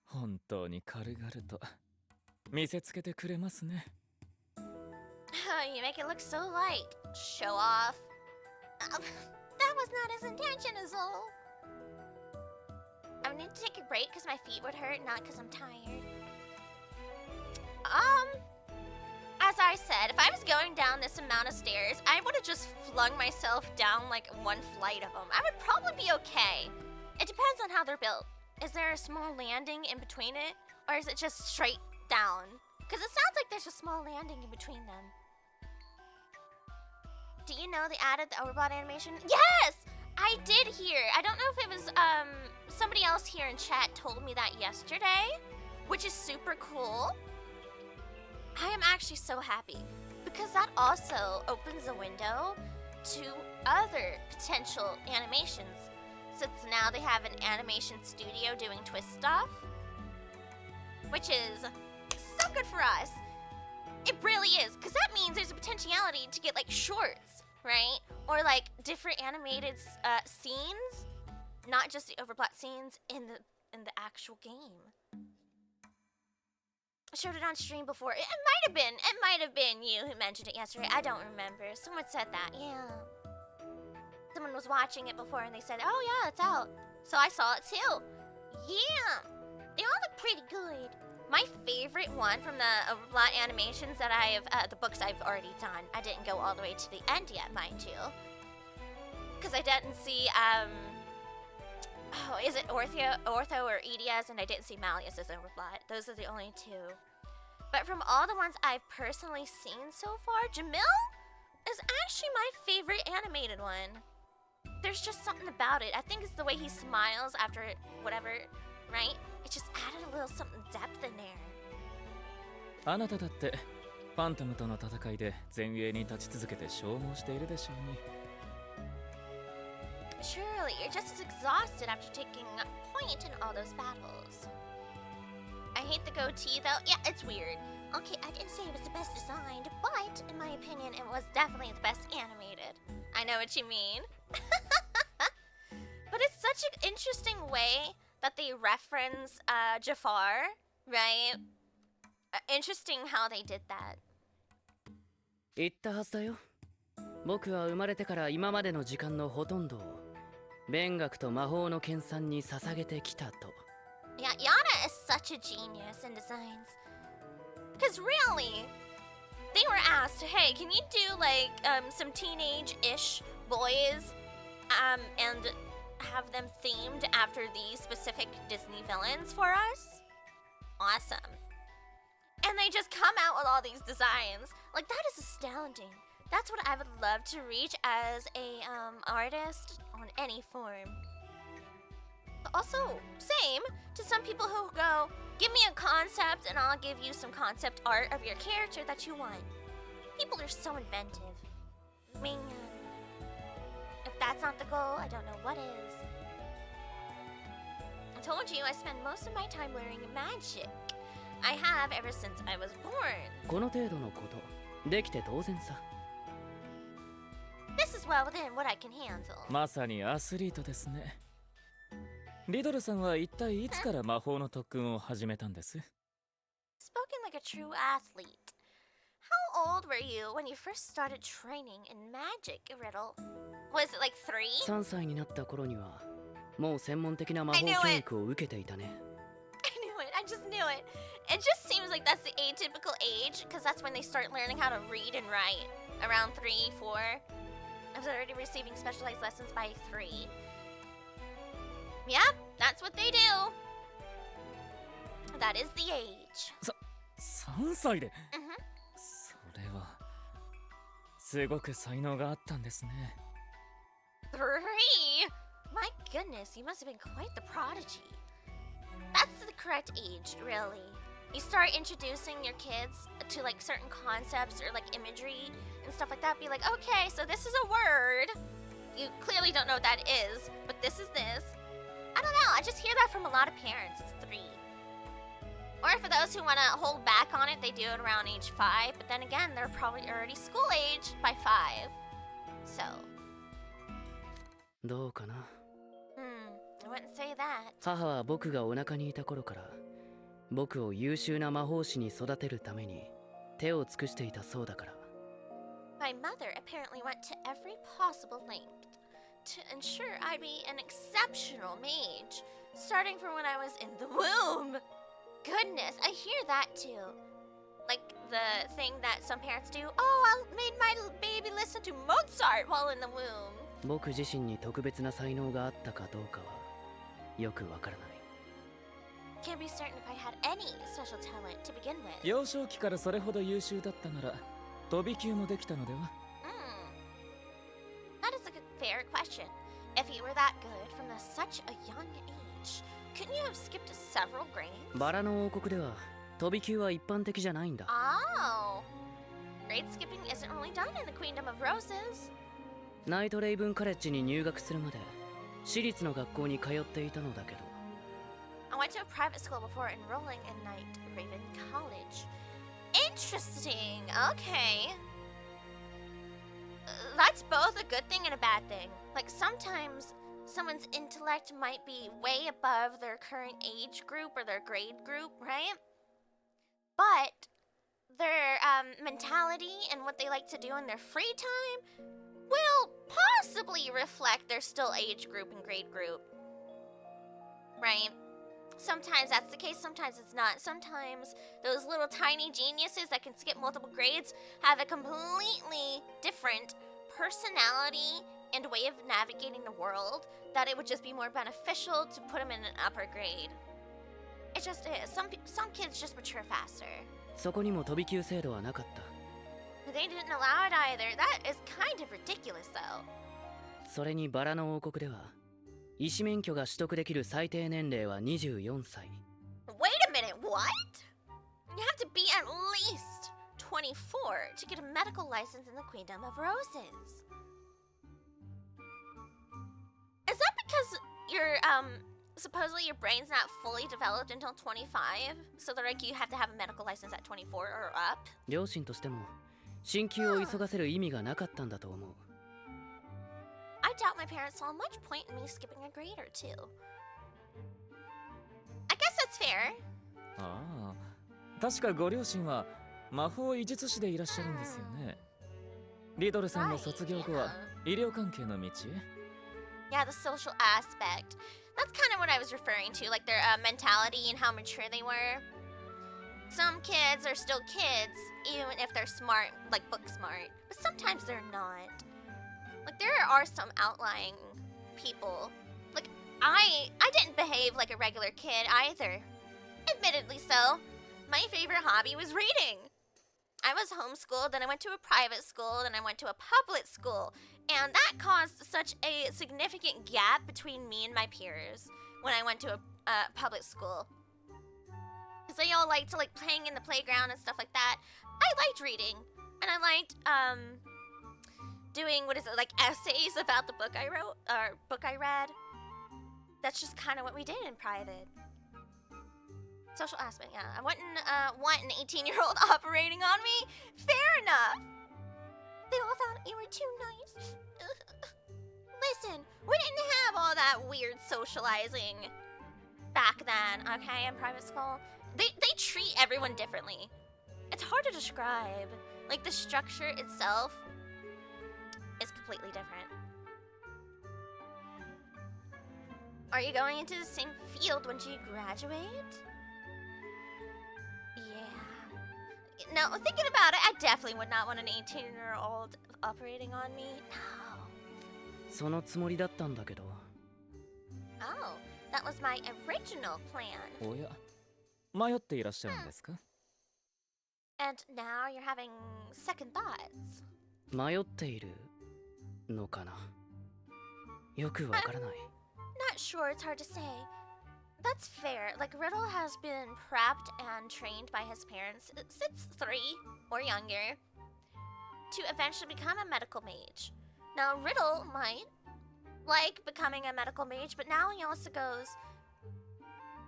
本当に軽々と見せつけてくれますね。You make it look so light. Show off. That was not his intention, is all. I need to take a break because my feet would hurt, not because I'm tired. As I said, if I was going down this amount of stairs, I would have just flung myself down like one flight of them. I would probably be okay. It depends on how they're built. Is there a small landing in between it? Or is it just straight down? Because it sounds like there's a small landing in between them. Do you know they added the overbought animation? Yes! I did hear. I don't know if it was somebody else here in chat told me that yesterday, which is super cool. I am actually so happy because that also opens a window to other potential animations. Since now they have an animation studio doing twist stuff, which is so good for us. It really is, because that means there's a potentiality to get like shorts, right? Or like different animated scenes, not just the overplot scenes in the actual game. I showed it on stream before. It might have been you who mentioned it yesterday. I don't remember. Someone said that. Yeah. Someone was watching it before and they said, "Oh yeah, it's out." So I saw it too. Yeah. They all look pretty good. My favorite one from the overplot animations that I have, the books I've already done. I didn't go all the way to the end yet, mind you. Because I didn't see, is it Ortho or Edias? And I didn't see Malleus as overplot. Those are the only two. But from all the ones I've personally seen so far, Jamil is actually my favorite animated one. There's just something about it. I think it's the way he smiles after whatever, right? It just added a little something depth in there. あなただってファントムとの戦いで前衛に立ち続けて消耗しているでしょうに。Surely, you're just as exhausted after taking point in all those battles. I hate the goatee though. Yeah, it's weird. Okay, I didn't say it was the best designed, but in my opinion, it was definitely the best animated. I know what you mean. But it's such an interesting way that they reference Jafar, right? Interesting how they did that. 言ったはずだよ。僕は生まれてから今までの時間のほとんどを勉学と魔法の研鑽に捧げてきたと。Yeah, Yana is such a genius in designs. Cause really, they were asked, "Hey, can you do like some teenage-ish boys, and have them themed after these specific Disney villains for us?" Awesome. And they just come out with all these designs. Like, that is astounding. That's what I would love to reach as a artist on any form. But also, same to some people who go, "Give me a concept and I'll give you some concept art of your character that you want." People are so inventive. I mean, if that's not the goal, I don't know what is. I told you I spend most of my time learning magic. I have ever since I was born. この程度のことできて当然さ。This is well within what I can handle. まさにアスリートですね。リドルさんは一体いつから魔法の特訓を始めたんです？ Spoken like a true athlete. How old were you when you first started training in magic, Riddle? Was it like 3? 3歳になった頃にはもう専門的な魔法教育を受けていたね。I knew it. I just knew it. It just seems like that's the atypical age, because that's when they start learning how to read and write. Around 3, 4. I was already receiving specialized lessons by 3. Yep, that's what they do. That is the age. 3歳で、Mhm. それはすごく才能があったんですね。 3? My goodness, you must have been quite the prodigy. That's the correct age, really. You start introducing your kids to like certain concepts or like imagery and stuff like that. Be like, okay, so this is a word. You clearly don't know what that is, but this is this. I don't know, I just hear that from a lot of parents. It's 3. Or for those who want to hold back on it, they do it around age 5. But then again, they're probably already school age by 5. So. どうかな。I wouldn't say that. 母は僕がお腹にいた頃から僕を優秀な魔法師に育てるために手を尽くしていたそうだから。 My mother apparently went to every possible length to ensure I'd be an exceptional mage, starting from when I was in the womb. Goodness, I hear that too. Like the thing that some parents do. Oh, I made my baby listen to Mozart while in the womb. 僕自身に特別な才能があったかどうかはよくわからない。 Can't be certain if I had any special talent to begin with. 幼少期からそれほど優秀だったなら飛び級もできたのでは？ That is a fair question. If you were that good from such a young age, couldn't you have skipped several grades? バラの王国では飛び級は一般的じゃないんだ。 Oh. Grade skipping isn't really done in the Queendom of Roses. ナイトレイブンカレッジに入学するまで私立の学校に通っていたのだけど。 I went to a private school before enrolling in Night Raven College. Interesting. Okay. That's both a good thing and a bad thing. Like sometimes someone's intellect might be way above their current age group or their grade group, right? But their mentality and what they like to do in their free time will possibly reflect their still age group and grade group. Right? Sometimes that's the case, sometimes it's not. Sometimes those little tiny geniuses that can skip multiple grades have a completely different personality and way of navigating the world that it would just be more beneficial to put them in an upper grade. It just is. Some kids just mature faster. そこにも飛び級制度はなかった。 They didn't allow it either. That is kind of ridiculous, though. それにバラの王国では医師免許が取得できる最低年齢は24歳。 Wait a minute, what? You have to be at least 24 to get a medical license in the Queendom of Roses. Is that because your supposedly your brain's not fully developed until 25, so that like you have to have a medical license at 24 or up? 両親としても進級を急がせる意味がなかったんだと思う。 I doubt my parents saw much point in me skipping a grade or two. I guess that's fair. ああ、確かご両親は魔法医術師でいらっしゃるんですよね。リドルさんの卒業後は医療関係の道へ。 Yeah, the social aspect. That's kind of what I was referring to, like their mentality and how mature they were. Some kids are still kids, even if they're smart, like book smart. But sometimes they're not. Like there are some outlying people. Like I didn't behave like a regular kid either. Admittedly so. My favorite hobby was reading. I was homeschooled, then I went to a private school, then I went to a public school. And that caused such a significant gap between me and my peers when I went to a public school. Because they all liked to like playing in the playground and stuff like that. I liked reading. And I liked doing, like essays about the book I wrote, or book I read. That's just kind of what we did in private. Social aspect, yeah. I wouldn't want an 18-year-old operating on me. Fair enough. They all thought you were too nice. Listen, we didn't have all that weird socializing back then, okay, in private school. They treat everyone differently. It's hard to describe. Like, the structure itself is completely different. Are you going into the same field when you graduate? Yeah. No, thinking about it, I definitely would not want an 18-year-old operating on me. No. そのつもりだったんだけど。 Oh, that was my original plan. おや、迷っていらっしゃるんですか？ And now you're having second thoughts. 迷っているのかな。よくわからない。 Not sure, it's hard to say. That's fair. Like, Riddle has been prepped and trained by his parents since 3 or younger to eventually become a medical mage. Now, Riddle might like becoming a medical mage, but now he also goes,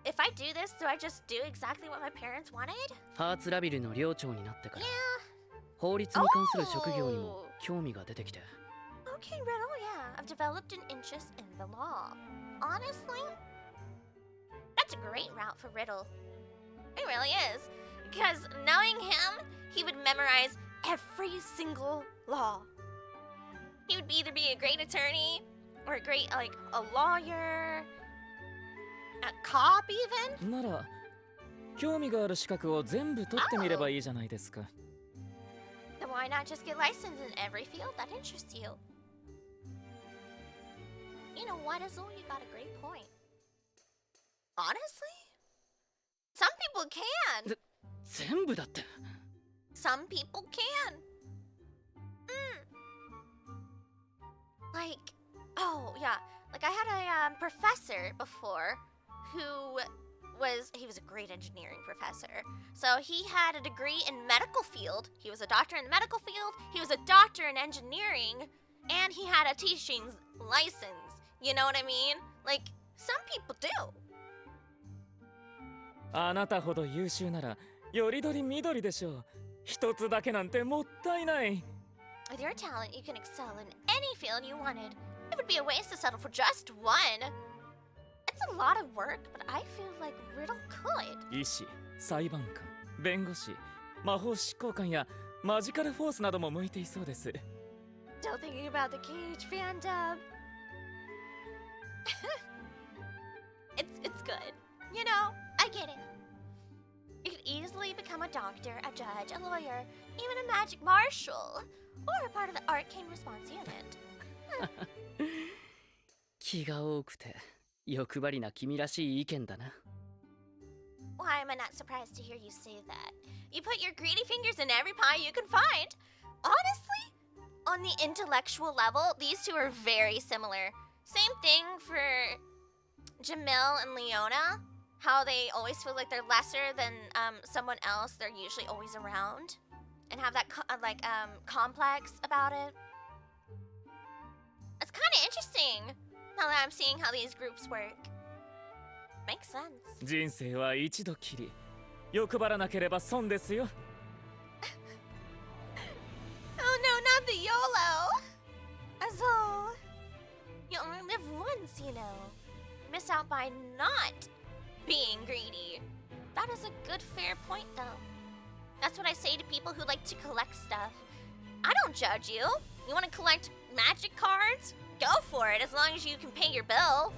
if I do this, do I just do exactly what my parents wanted? ハーツラビルの寮長になってから、 Yeah. 法律に関する職業にも興味が出てきて。 Okay, Riddle, yeah. I've developed an interest in the law. Honestly, that's a great route for Riddle. It really is. Because knowing him, he would memorize every single law. He would either be a great attorney, or a great, like, a lawyer, a cop even. なら興味がある資格を全部取ってみればいいじゃないですか。 Then why not just get licensed in every field that interests you? You know what, Azul? You got a great point. Honestly, some people can. 全部だって。 Some people can. Like, oh yeah, like I had a professor before who he was a great engineering professor. So he had a degree in medical field. He was a doctor in the medical field. He was a doctor in engineering, and he had a teaching license. You know what I mean? Like, some people do. あなたほど優秀ならよりどりみどりでしょう。一つだけなんてもったいない。 With your talent, you can excel in any field you wanted. It would be a waste to settle for just one. It's a lot of work, but I feel like Riddle could. 医師、裁判官、弁護士、魔法執行官やマジカルフォースなども向いていそうです。 Still thinking about the Cage fandom. It's good. You know, I get it. You could easily become a doctor, a judge, a lawyer, even a magic marshal, or a part of the arcane response unit. 気が多くて欲張りな君らしい意見だな。 Why am I not surprised to hear you say that? You put your greedy fingers in every pie you can find. Honestly, on the intellectual level, these two are very similar. Same thing for Jamil and Leona. How they always feel like they're lesser than someone else they're usually always around. And have that complex about it. It's kind of interesting now that I'm seeing how these groups work. Makes sense. 人生は一度きり。欲張らなければ損ですよ。Oh no, not the YOLO! Azul, you only live once, you know. Miss out by not being greedy. That is a good, fair point, though. That's what I say to people who like to collect stuff. I don't judge you. You want to collect magic cards? Go for it, as long as you can pay your bill.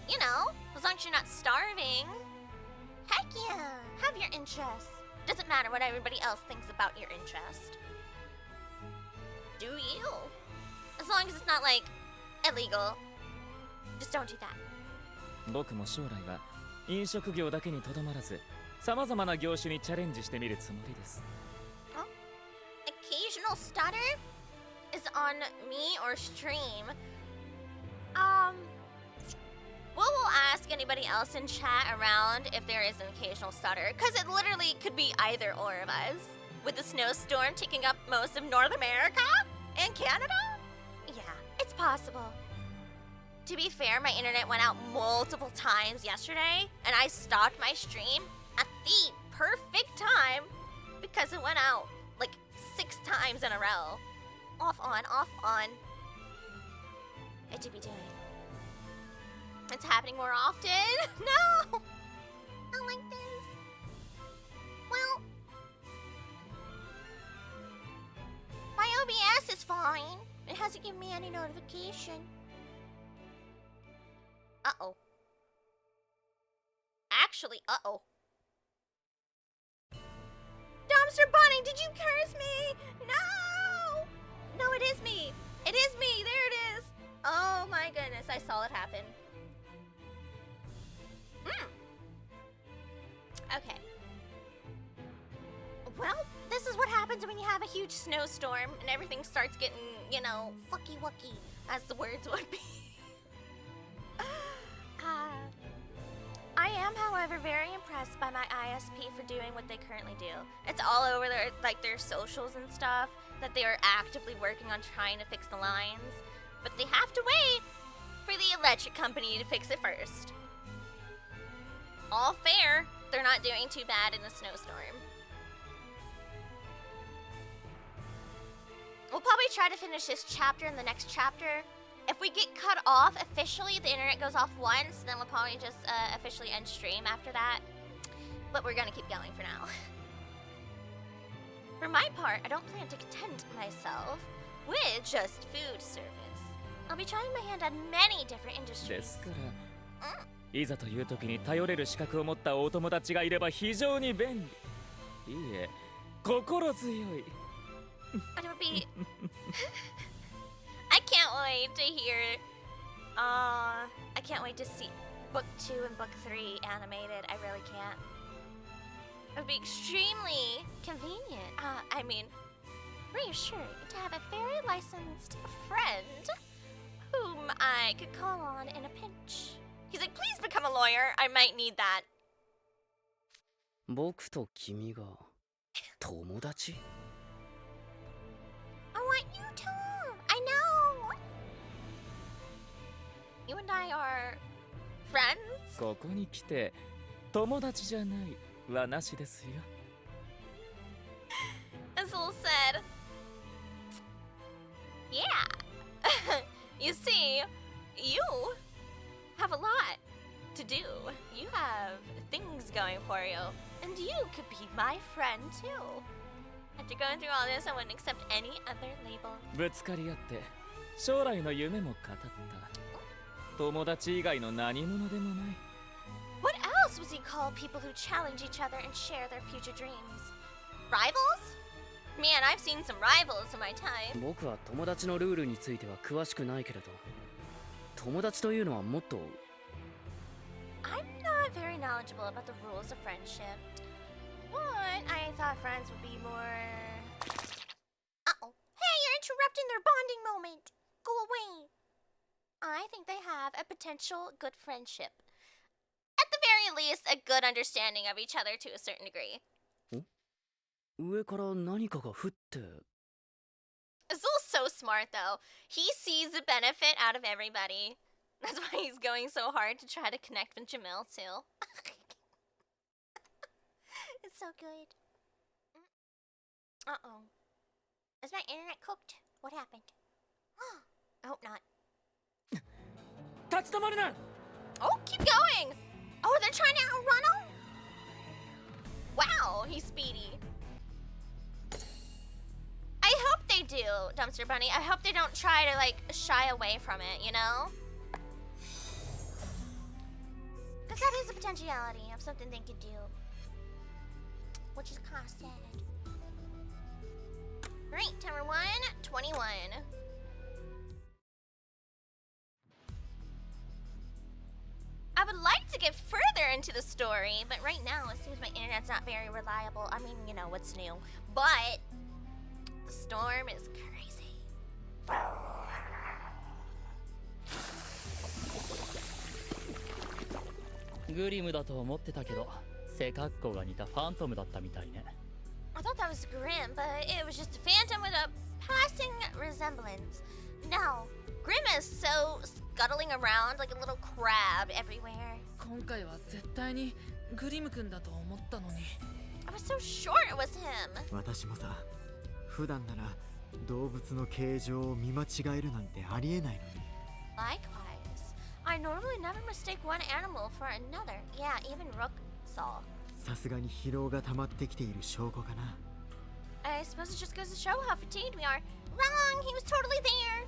You know, as long as you're not starving. Heck yeah, have your interests. Doesn't matter what everybody else thinks about your interest. Do you? As long as it's not, like, illegal. Just don't do that. 僕も将来は飲食業だけにとどまらず、さまざまな業種にチャレンジしてみるつもりです。 Oh? Occasional stutter is on me or stream. We'll ask anybody else in chat around if there is an occasional stutter, because it literally could be either or of us. With the snowstorm taking up most of North America and Canada? Yeah, it's possible. To be fair, my internet went out multiple times yesterday, and I stopped my stream at the perfect time because it went out like 6 times in a row. Off on, off on. It do be doing. It's happening more often. No! I like this. Well, my OBS is fine. It hasn't given me any notification. Uh-oh. Actually, uh-oh. Dumpster Bunny, did you curse me? No! No, it is me. It is me. There it is. Oh my goodness, I saw it happen. Okay. Well, this is what happens when you have a huge snowstorm and everything starts getting, you know, fucky-wucky, as the words would be. I am, however, very impressed by my ISP for doing what they currently do. It's all over their socials and stuff, that they are actively working on trying to fix the lines. But they have to wait for the electric company to fix it first. All fair, they're not doing too bad in the snowstorm. We'll probably try to finish this chapter in the next chapter. If we get cut off officially, the internet goes off once, then we'll probably just officially end stream after that. But we're gonna keep going for now. For my part, I don't plan to content myself with just food service. I'll be trying my hand on many different で industries. すからいざという時に頼れる資格を持ったお友達がいれば非常に便利。いいえ、心強い。But it would be. I can't wait to hear. I can't wait to see book 2 and book 3 animated. I really can't. It would be extremely convenient. I mean, reassuring to have a fairy licensed friend whom I could call on in a pinch. He's like, please become a lawyer. I might need that. 僕と君が友達？ I want you to. I know. You and I are friends. ここに来て友達じゃないはなしですよ。Azul said, yeah. You see, you have a lot to do. You have things going for you. And you could be my friend too. After going through all this, I wouldn't accept any other label. ぶつかり合って将来の夢も語った。友達以外の何者でもない。What else would he call people who challenge each other and share their future dreams? Rivals? Man, I've seen some rivals in my time. 僕は友達のルールについては詳しくないけれど、友達というのはもっと I'm not very knowledgeable about the rules of friendship. But I thought friends would be more... Uh-oh. Hey, you're interrupting their bonding moment. Go away. I think they have a potential good friendship. At the very least, a good understanding of each other to a certain degree. 上から何かが降って Azul's so smart, though. He sees the benefit out of everybody. That's why he's going so hard to try to connect with Jamil, too. It's so good. Uh-oh. Is my internet cooked? What happened? I hope not. 立ち止まるな。 Oh, keep going! Oh, they're trying to outrun him? Wow, he's speedy. I hope they do, Dumpster Bunny. I hope they don't try to, like, shy away from it, you know? Because that is a potentiality of something they could do. Which is kind of sad. Great, timer 1, 21. I would like to get further into the story, but right now it seems my internet's not very reliable. I mean, you know, what's new. But the storm is crazy. グリムだと思ってたけど、背格好が似たファントムだったみたいね。I thought that was Grim, but it was just a phantom with a passing resemblance. No, Grim is so scuttling around like a little crab everywhere. 今回は絶対にグリム君だと思ったのに。I was so sure it was him. 私もさ、普段なら動物の形状を見間違えるなんてありえないのに。 Likewise, I normally never mistake one animal for another. Yeah, even Rook saw. さすがに疲労が溜まってきている証拠かな。I suppose it just goes to show how fatigued we are. Wrong, he was totally there.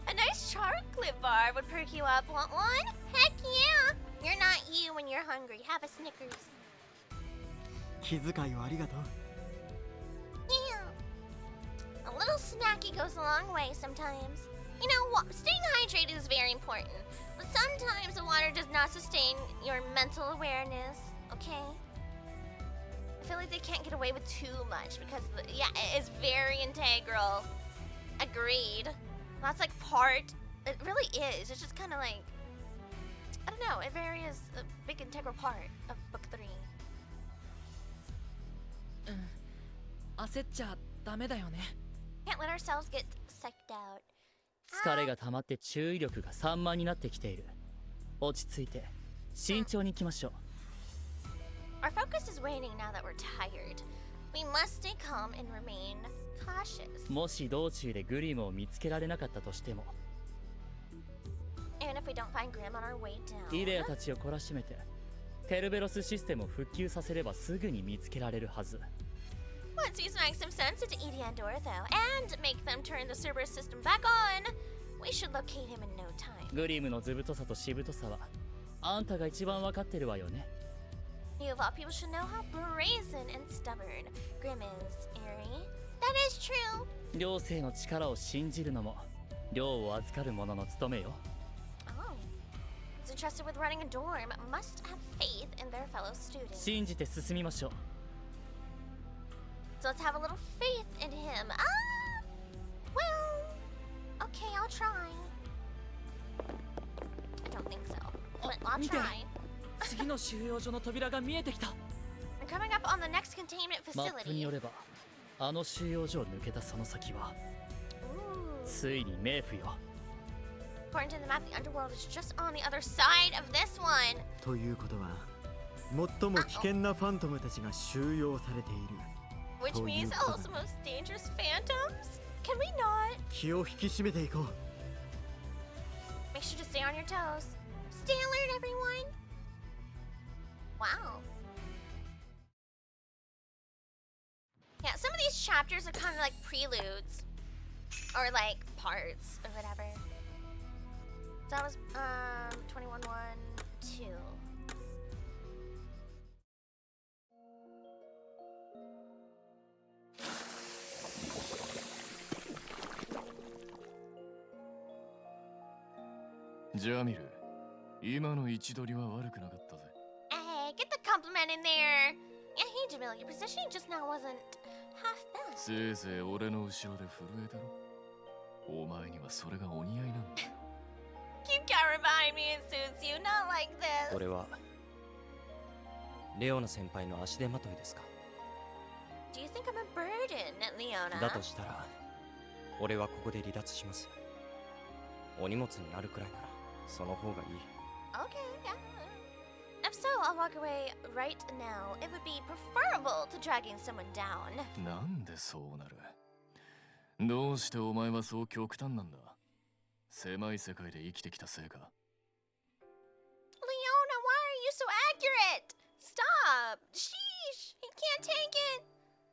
A nice chocolate bar would perk you up. Want one? Heck yeah! You're not you when you're hungry. Have a Snickers. 気遣いをありがとう。 Yeah. A little snacky goes a long way sometimes. You know, staying hydrated is very important. But sometimes the water does not sustain your mental awareness, okay? I feel like they can't get away with too much because, yeah, it is very integral. Agreed. That's like part, it really is. It's just kind of like, I don't know, it very is a big integral part of book 3. 焦っちゃダメだよね。 Can't let ourselves get psyched out. 疲れが溜まって注意力が散漫になってきている。落ち着いて慎重に行きましょう。 Our focus is waning now that we're tired. We must stay calm and remain cautious. もし道中でグリムを見つけられなかったとしても、 Even if we don't find Grim on our way down. イレアたちを懲らしめてケルベロスシステムを復旧させればすぐに見つけられるはず。Once we smack some sense into Edie and Ortho and make them turn the Cerberus system back on, we should locate him in no time. グリムの図太さとしぶとさはあんたが一番わかってるわよね。 You of all people should know how brazen and stubborn Grim is, Eerie. That is true. 両生の力を信じるのも両を預かる者の務めよ。 Oh. Those entrusted with running a dorm must have faith in their fellow students. 信じて進みましょう。 So let's have a little faith in him. Well, okay, I'll try. I don't think so, but I'll try. 次の収容所の扉が見えてきた。 We're coming up on the next containment マップに facility. よればあの収容所を抜けたその先は Ooh. ついに冥府よ。 According to the map, the underworld is just on the other side of this one. ということは最も危険なファントムたちが収容されている。 Which という means こと also だ。 most dangerous phantoms? Can we not? 気を引き締めていこう。 Make sure to stay on your toes. Stay alert, everyone. Wow. Yeah, some of these chapters are kind of like preludes. Or like parts or whatever. So that was 21 1 2. Jamil, 今の位置取りは悪くなかったぜ。 Hey, get the compliment in there. Yeah, hey Jamil, your positioning just now wasn't half bad. せいぜい俺の後ろで震えてろ。お前にはそれがお似合いなんだよ。 Keep cowering behind me, it suits you, not like this. 俺はレオナ先輩の足手まといですか？ Do you think I'm a burden, Leona? だとしたら俺はここで離脱します。お荷物になるくらいならその方がいい。 Okay, yeah. If so, I'll walk away right now. It would be preferable to dragging someone down. なんでそうなる？どうしてお前はそう極端なんだ？狭い世界で生きてきたせいか？ Leona, why are you so accurate? Stop! Sheesh! He can't take it!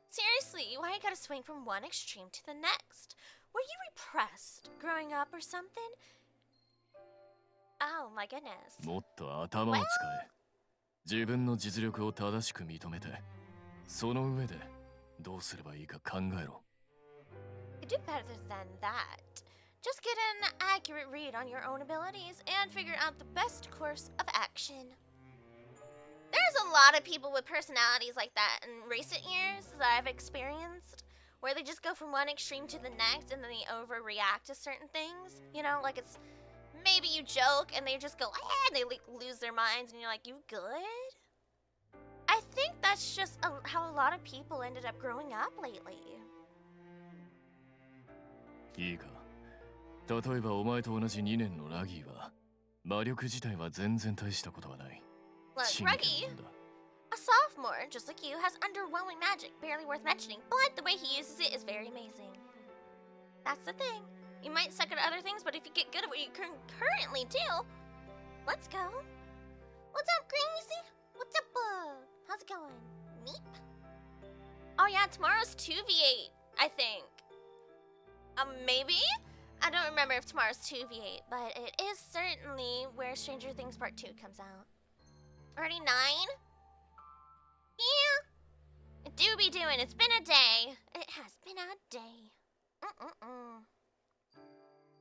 Seriously, why you gotta swing from one extreme to the next? Were you repressed growing up or something? Oh my goodness. もっと頭を使え。自分の実力を正しく認めて、その上でどうすればいいか考えろ。 You do better than that. Just get an accurate read on your own abilities and figure out the best course of action. There's a lot of people with personalities like that in recent years that I've experienced, where they just go from one extreme to the next and then they overreact to certain things. You know, like it's maybe you joke and they just go, and they like lose their minds and you're like, you good? I think that's just how a lot of people ended up growing up lately. いいか。例えばお前と同じ2年のラギーは、魔力自体は全然大したことはない。 Look, 真剣 Ruggy, なんだ。 a sophomore, just like you, has underwhelming magic, barely worth mentioning, but the way he uses it is very amazing. That's the thing. You might suck at other things, but if you get good at what you currently do, let's go. What's up, Greasy? What's up, how's it going? Meep? Oh yeah, tomorrow's 2v8, I think. Maybe? I don't remember if tomorrow's 2v8, but it is certainly where Stranger Things Part 2 comes out. Already 9? Yeah. It do be doing. It's been a day. It has been a day.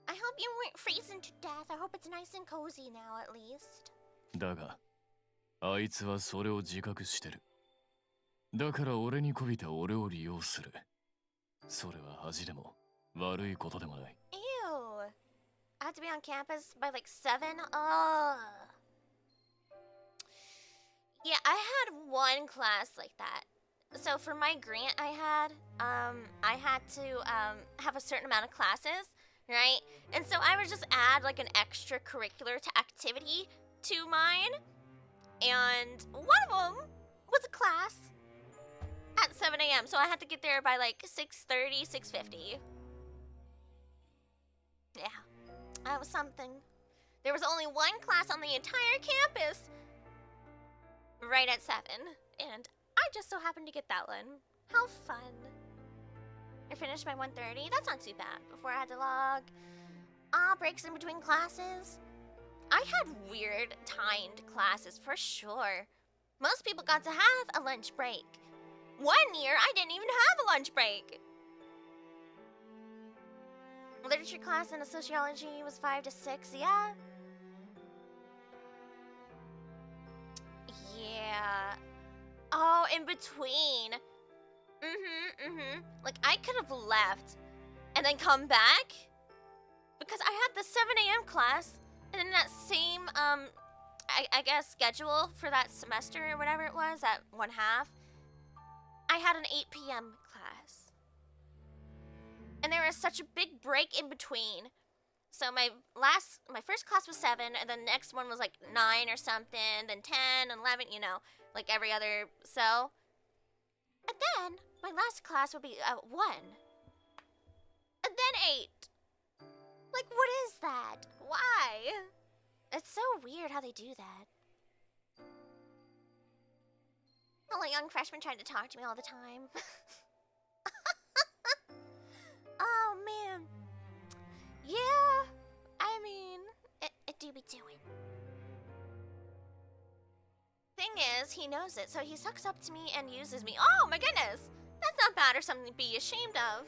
I hope you weren't freezing to death. I hope it's nice and cozy now, at least. だが、あいつはそれを自覚してる。だから俺に媚びて俺を利用する。それは恥でも悪いことでもない。Ew. I have to be on campus by like 7? Oh. Yeah, I had one class like that. So for my grant I had to have a certain amount of classes, right? And so I would just add like an extracurricular activity to mine. And one of them was a class at 7 a.m. So I had to get there by like 6:30, 6:50. Yeah, that was something. There was only one class on the entire campus right at 7. And I just so happened to get that one. How fun. You're finished by 1:30? That's not too bad. Before I had to log. Breaks in between classes. I had weird timed classes for sure. Most people got to have a lunch break. One year, I didn't even have a lunch break. Literature class and sociology was 5 to 6, yeah? Yeah. Oh, in between. Like, I could have left and then come back because I had the 7 a.m. class and then that same, I guess, schedule for that semester or whatever it was, that one half, I had an 8 p.m. class. And there was such a big break in between. So my first class was 7, and then the next one was like 9 or something, then 10, and 11, you know, like every other, so. And then my last class would be 1. And then 8. Like, what is that? Why? It's so weird how they do that. All the young freshmen trying to talk to me all the time. Oh, man. Yeah, I mean, it do be doing. Thing is, he knows it, so he sucks up to me and uses me. Oh, my goodness. That's not bad or something to be ashamed of.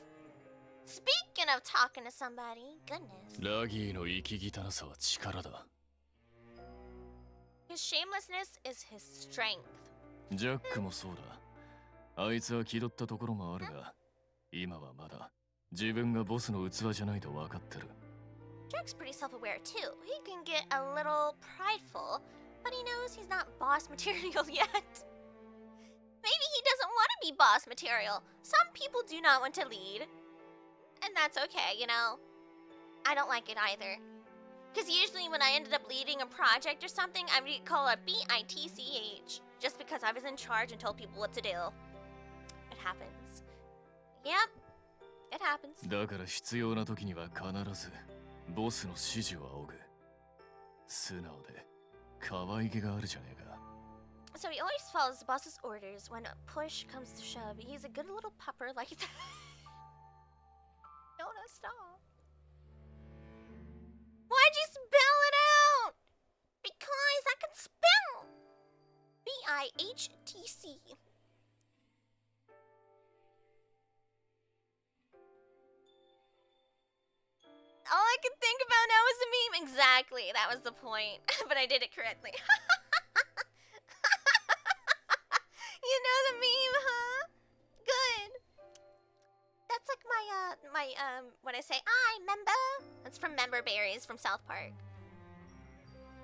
Speaking of talking to somebody, goodness. ラギーの生き汚さは力だ。 His shamelessness is his strength. ジャックもそうだ。あいつは気取ったところもあるが、今はまだ自分がボスの器じゃないと分かってる。Jack's pretty self-aware too. He can get a little prideful, but he knows he's not boss material yet. Maybe he doesn't want to be boss material. Some people do not want to lead. And that's okay, you know. I don't like it either. Because usually when I ended up leading a project or something, I would call a BITCH. Just because I was in charge and told people what to do. It happens. Yep. It happens. だから必要な時には必ずボスの指示を仰ぐ。素直で可愛げがあるじゃねえか。 So he always follows the boss's orders when a push comes to shove. He's a good little pupper like that. No, stop. Why'd you spell it out? Because I can spell. BIHTC. All I could think about now is the meme. Exactly, that was the point. But I did it correctly. You know the meme, huh? Good. That's like my when I say I member. That's from Member Berries from South Park.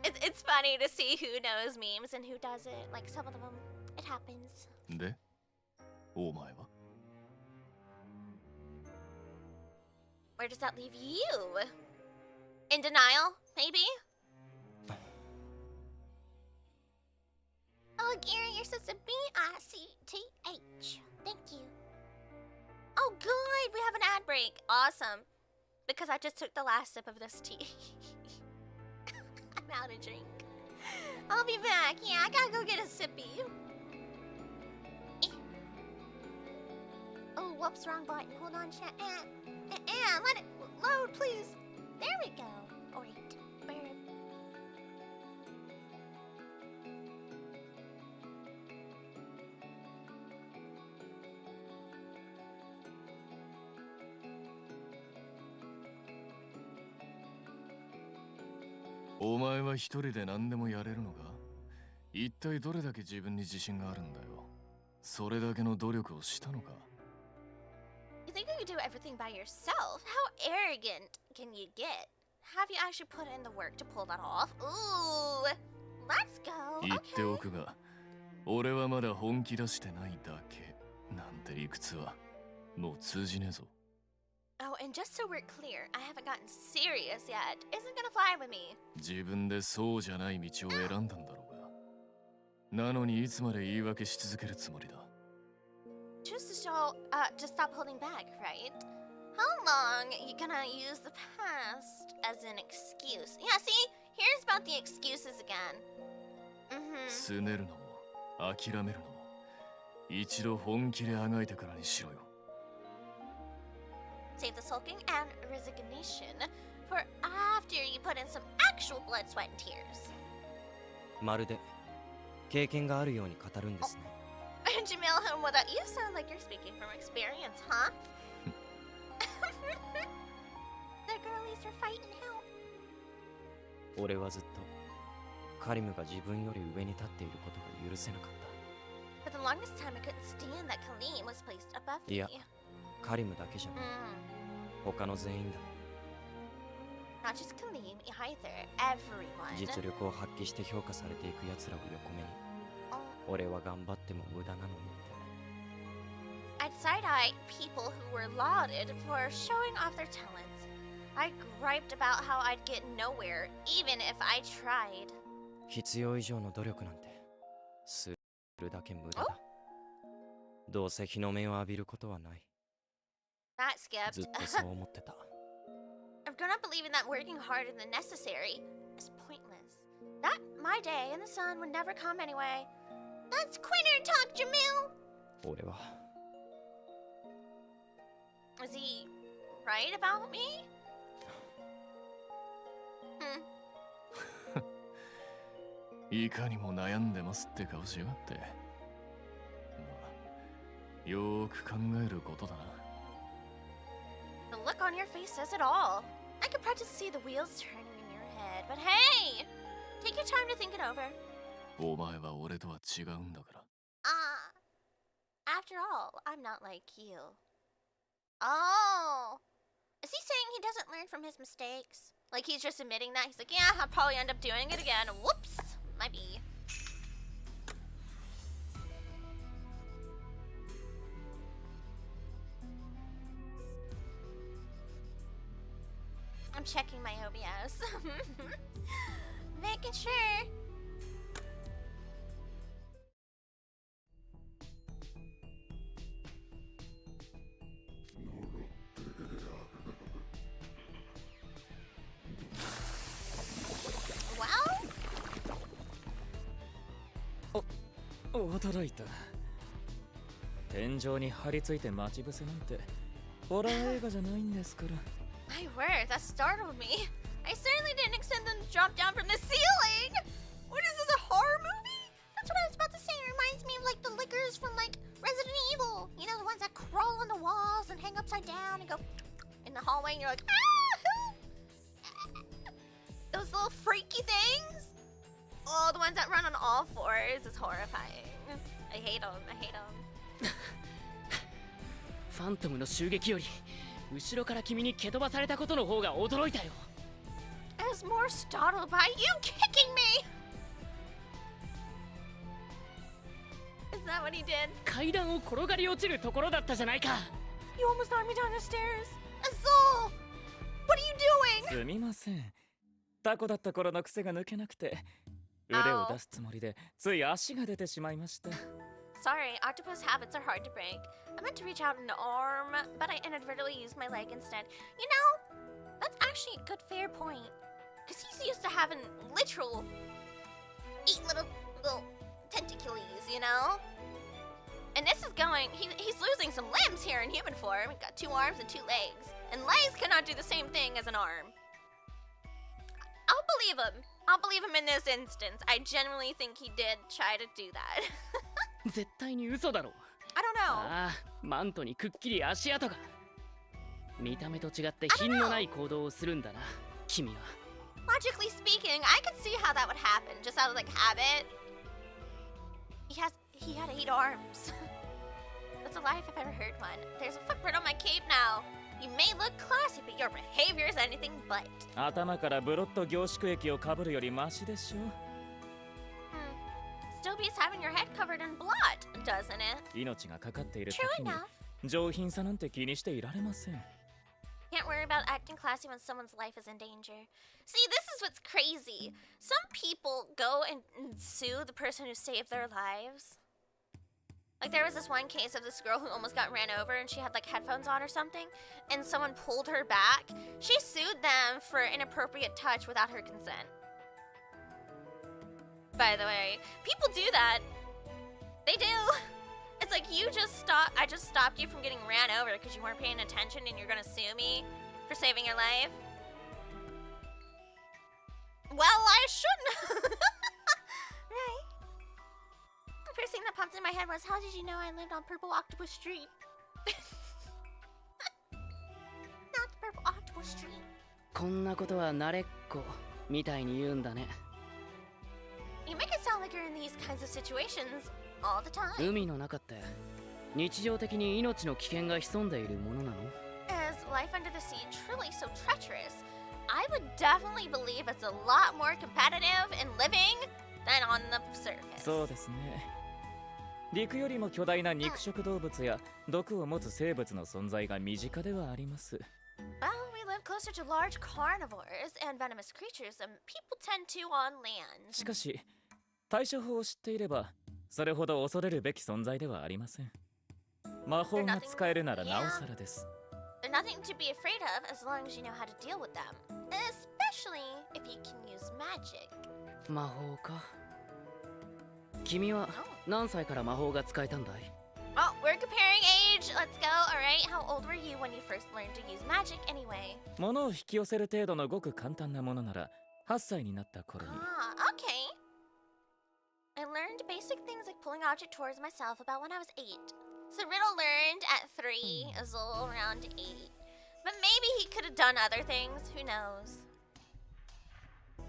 It's funny to see who knows memes and who doesn't. Like some of them, it happens. で、お前は? Where does that leave you? In denial, maybe? Oh, Gary, you're such a BICTH. Thank you. Oh, good. We have an ad break. Awesome. Because I just took the last sip of this tea. I'm out of drink. I'll be back. Yeah, I gotta go get a sippy. Oh, whoops, wrong button. Hold on, chat. Let it load, please. There we go. Alright.お前は一人で何でもやれるのか? 一体どれだけ自分に自信があるんだよ。それだけの努力をしたのか? You think you could do everything by yourself? How arrogant can you get? Have you actually put in the work to pull that off? Ooh, let's go. 言っておくが、俺はまだ本気出してないだけなんて理屈はもう通じねえぞ。 Oh, and just so we're clear, I haven't gotten serious yet. Isn't gonna fly with me. 自分でそうじゃない道を選んだんだろうが。なのにいつまで言い訳し続けるつもりだ。 Choose to show, to stop holding back, right? How long you gonna use the past as an excuse? Yeah, see? Here's about the excuses again. 拗ねるのも諦めるのも一度本気であがいてからにしろよ。 Save the sulking and resignation for after you put in some actual blood, sweat, and tears. まるで経験があるように語るんですね。Jamil, well, that you sound like you're speaking from experience, huh? The girlies are fighting hell. 俺はずっとカリムが自分より上に立っていることが許せなかっ For the longest time, I couldn't stand that Kaleem was placed above た。い me. や、カリムだけじゃない。他の全員だ。 Not just Kaleem, either. Everyone. 実力を発揮して評価されていく奴らを横目に、 Oh. 俺は頑張っても無駄なのにって。 I'd side-eye people who were lauded for showing off their talents. I griped about how I'd get nowhere, even if I tried. 必要以上の努力なんてするだけ無駄だ。どうせ日の目を浴びることはない。 That skipped. ずっとそう思ってた。 I've grown up believing that working harder than necessary is pointless. That my day in the sun would never come anyway. That's Quinner talk, Jamil! 俺は Is he right about me? Hmm. いかにも悩んでますって顔しやがって。まあ、よーく考えることだな。 The look on your face says it all. I could practically see the wheels turning in your head, but hey! Take your time to think it over. お前は俺とは違うんだから。After all, I'm not like you. Oh! Is he saying he doesn't learn from his mistakes? Like he's just admitting that? He's like, yeah, I'll probably end up doing it again. Whoops! Might be. I'm checking my OBS. Making sure. Well? 驚いた。天井に張り付いて待ち伏せなんてホラー映画じゃないんですから。 My word, that startled me. I certainly didn't expect them to drop down from the ceiling. What is this, a horror movie? That's what I was about to say. It reminds me of like the lickers from like Resident Evil. You know, the ones that crawl on the walls and hang upside down and go in the hallway and you're like, ah! Those little freaky things. Oh, the ones that run on all fours is horrifying. I hate them. I hate them. ファントムの襲撃より後ろから君に蹴飛ばされたことの方が驚いたよ。 I was more startled by you kicking me. Is that what he did? 階段を転がり落ちるところだったじゃないか。 You almost knocked me down the stairs. Azul! What are you doing? すみません。タコだった頃の癖が抜けなくて、腕を出すつもりでつい足が出てしまいました。 Sorry, octopus habits are hard to break. I meant to reach out an arm, but I inadvertently used my leg instead. You know, that's actually a good fair point. Because he's used to having literal 8 little tentacles, you know? And this is going, he's losing some limbs here in human form. He's got 2 arms and 2 legs. And legs cannot do the same thing as an arm. I'll believe him. I'll believe him in this instance. I genuinely think he did try to do that. 絶対に嘘だろ。 I don't know. ああ、マントにくっきり足跡が。見た目と違って品のない行動をするんだな、君は。 Logically speaking, I could see how that would happen, just out of like habit. He had 8 arms. That's a lie if I've ever heard one. There's a footprint on my cape now. You may look classy, but your behavior is anything but. 頭からブロッド凝縮液をかぶるよりマシでしょ。Still beats having your head covered in blood, doesn't it? 命がかかっている True 時に enough. 上品さなんて気にしていられません。 Can't worry about acting classy when someone's life is in danger. See, this is what's crazy. Some people go and sue the person who saved their lives. Like there was this one case of this girl who almost got ran over and she had like headphones on or something and someone pulled her back. She sued them for inappropriate touch without her consent. By the way, people do that. They do. It's like I just stopped you from getting ran over because you weren't paying attention and you're gonna sue me for saving your life. Well, I shouldn't. Right. The first thing that popped in my head was, how did you know I lived on Purple Octopus Street? Not Purple Octopus Street. こんなことは慣れっこみたいに言うんだね。 You make it sound like you're in these kinds of situations all the time. 海の中って日常的に命の危険が潜んでいるものなの？ Is life under the sea truly so treacherous? I would definitely believe it's a lot more competitive in living than on the surface. そうですね。陸よりも巨大な肉食動物や毒を持つ生物の存在が身近ではあります。Well, we live closer to large carnivores and venomous creatures than people tend to on land. しかし、対処法を知っていれば、それほど恐れるべき存在ではありません。魔法が使えるならなおさらです。They're nothing to be afraid of as long as you know how to deal with them. Especially if you can use magic. 魔法か。君は何歳から魔法が使えたんだい？ Oh, we're comparing age. Let's go. Alright, how old were you when you first learned to use magic anyway? 物を引き寄せる程度のごく簡単なものなら、8歳になった頃に。Ah, okay. I learned basic things like pulling object towards myself about when I was 8. So Riddle learned at 3, Azul around 8. But maybe he could have done other things, who knows? No,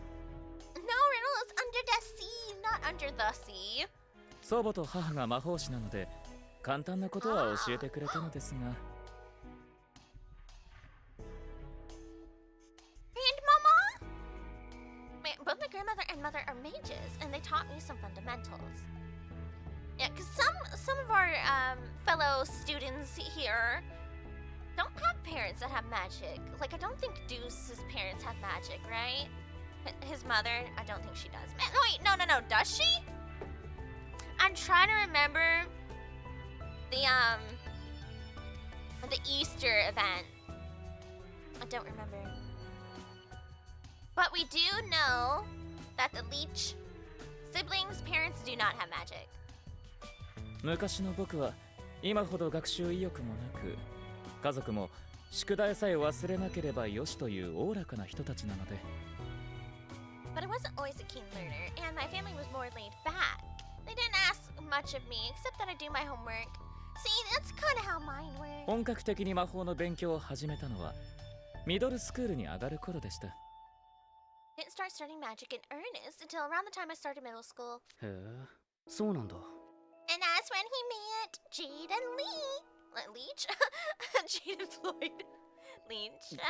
Riddle is under the sea, not under the sea. 祖母と母が魔法師なので、簡単なことは教えてくれたのですが。And Mama? Both my grandmother and mother are mages, and they taught me some fundamentals. Yeah, because some of our fellow students here don't have parents that have magic. Like, I don't think Deuce's parents have magic, right? His mother, I don't think she does. Man, wait, no, does she? I'm trying to remember the Easter event. I don't remember. But we do know that the Leech siblings' parents do not have magic. 昔の僕は今ほど学習意欲もなく、家族も宿題さえ忘れなければよしというおおらかな人たちなので。But I wasn't always a keen learner, and my family was more laid back. They didn't ask much of me, except that I do my homework. See, that's kind of how mine were. 本格的に魔法の勉強を始めたのはミドルスクールに上がる頃でした。Didn't start studying magic in earnest until around the time I started middle school. へえ、そうなんだ。 And that's when he met Jade and Lee. Leech? Jade and Floyd. Leech.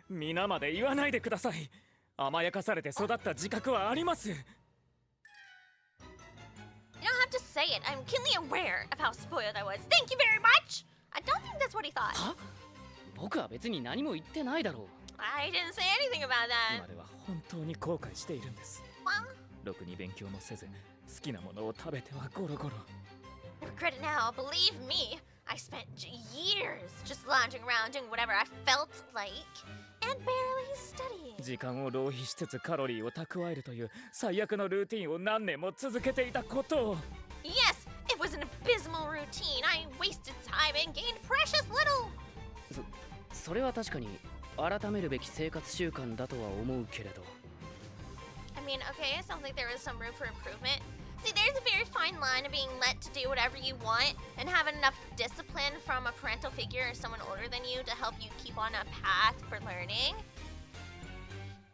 皆まで言わないでください。甘やかされて育った自覚はあります。 You don't have to say it. I'm keenly aware of how spoiled I was. Thank you very much. I don't think that's what he thought. は？僕は別に何も言ってないだろう。I didn't say anything about that. 今では本当に後悔しているんです。 Well, ろくに勉強もせず、好きなものを食べてはゴロゴロ。 regret it now. Believe me, I spent years just lounging around doing whatever I felt like and barely studying. 時間を浪費しつつカロリーを蓄えるという最悪のルーティンを何年も続けていたことを。 Yes, it was an abysmal routine. I wasted time and gained precious little. それは確かに改めるべき生活習慣だとは思うけれど。 I mean, okay, it sounds like there is some room for improvement. See, there's a very fine line of being let to do whatever you want and have enough discipline from a parental figure or someone older than you to help you keep on a path for learning.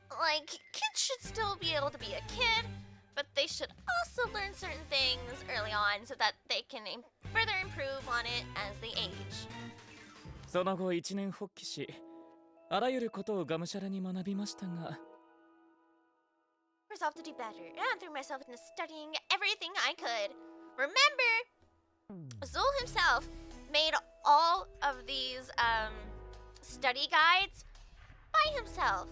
Like, kids should still be able to be a kid, but they should also learn certain things early on so that they can further improve on it as they age. その後一年発起し、あらゆることをがむしゃらに学びましたが。 Resolved to do better, and threw myself into studying everything I could. Remember, Zul himself made all of these study guides by himself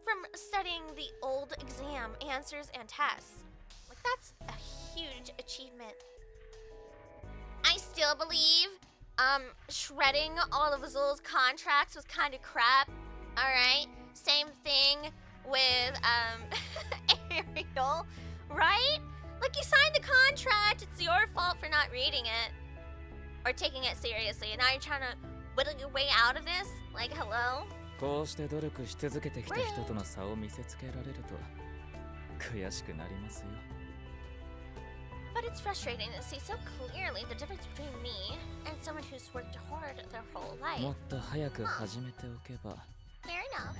from studying the old exam answers and tests. Like, that's a huge achievement. I still believe shredding all of Zul's contracts was kind of crap. All right, same thing with Ariel, right? Like, you signed the contract. It's your fault for not reading it or taking it seriously. And now you're trying to whittle your way out of this? Like, hello? こうして努力し続けてきた人との差を見せつけられると悔しくなりますよ。But it's frustrating to see so clearly the difference between me and someone who's worked hard their whole life. もっと早く始めておけば。Fair enough.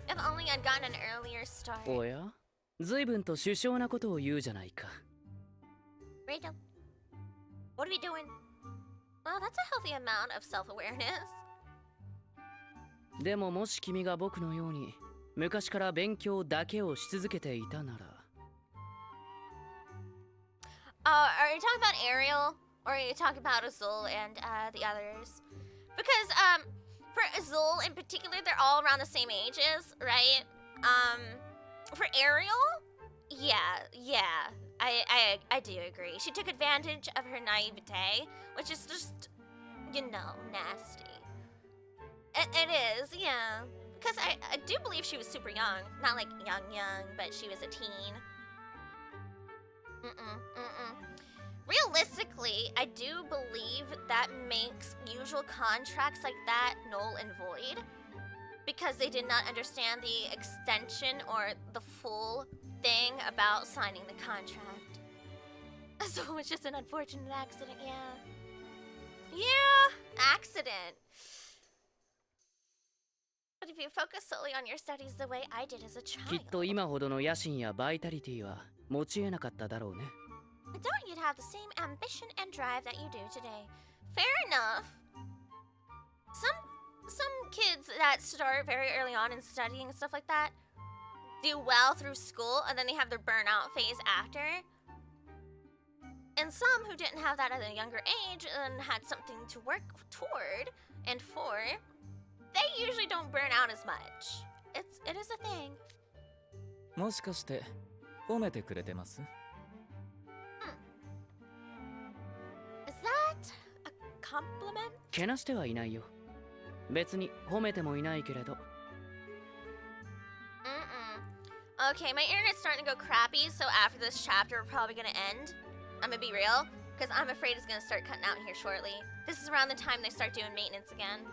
If only I'd gotten an earlier start. おや、随分と殊勝なことを言うじゃないか。Rachel, what are we doing? Well, that's a healthy amount of self-awareness. でももし君が僕のように昔から勉強だけをし続けていたなら。Are you talking about Ariel, or are you talking about Azul and the others? Because for Azul in particular, they're all around the same ages, right? For Ariel, yeah, I do agree. She took advantage of her naivete, which is just, you know, nasty. It is, yeah. Because I do believe she was super young. Not like young, but she was a teen. Realistically, I do believe that makes usual contracts like that null and void. Because they did not understand the extension or the full thing about signing the contract. So it was just an unfortunate accident, yeah. Yeah, accident. But if you focus solely on your studies the way I did as a き child, っと今ほどの野心やバイタリティは持ち得なかっただろうね。 I doubt you'd have the same ambition and drive that you do today. Fair enough. Some kids that start very early on in studying and stuff like that do well through school and then they have their burnout phase after. And some who didn't have that at a younger age and had something to work toward and for, they usually don't burn out as much. It is a thing. もしかして褒めてくれてます？ Is that a compliment? けなしてはいないよ。別に褒めてもいないけれど。Okay, my internet's starting to go crappy, so after this chapter, we're probably gonna end. I'm gonna be real, because I'm afraid it's gonna start cutting out here shortly. This is around the time they start doing maintenance again.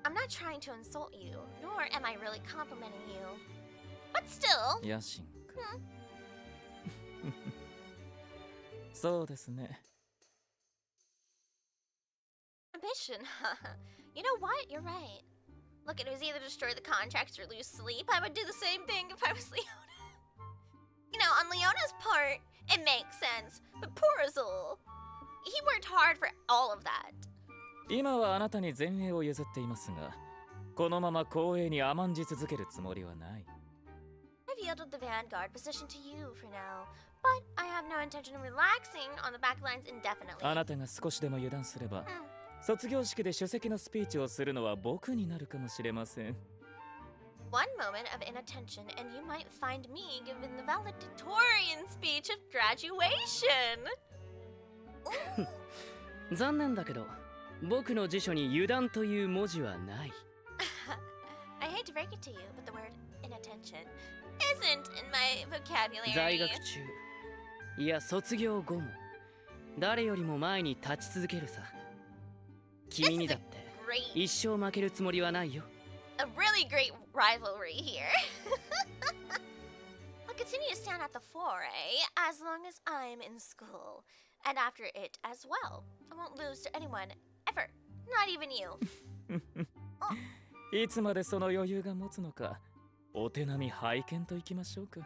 I'm not trying to insult you, nor am I really complimenting you. But still... 野心か。そうですね。 Ambition, You know what? You're right. Look, it was either destroy the contracts or lose sleep. I would do the same thing if I was Leona. You know, on Leona's part, it makes sense. But poor Azul. He worked hard for all of that. 今はあなたに前衛を譲っていますが、このまま光栄に甘んじ続けるつもりはない。I've yielded the vanguard position to you for now, but I have no intention of relaxing on the back lines indefinitely. あなたが少しでも油断すれば、卒業式で首席のスピーチをするのは僕になるかもしれません。One moment of inattention and you might find me giving the valedictorian speech of graduation. 残念だけど、僕の辞書に油断という文字はない。I hate to break it to you, but the word inattention isn't in my vocabulary. 在学中、いや卒業後も、誰よりも前に立ち続けるさ。君にだって一生負けるつもりはないよ。A really great rivalry here. I'll continue to stand at the foray as long as I'm in school. And after it as well. I won't lose to anyone, ever. Not even you. いつまでその余裕が持つのか、お手並み拝見といきましょうか。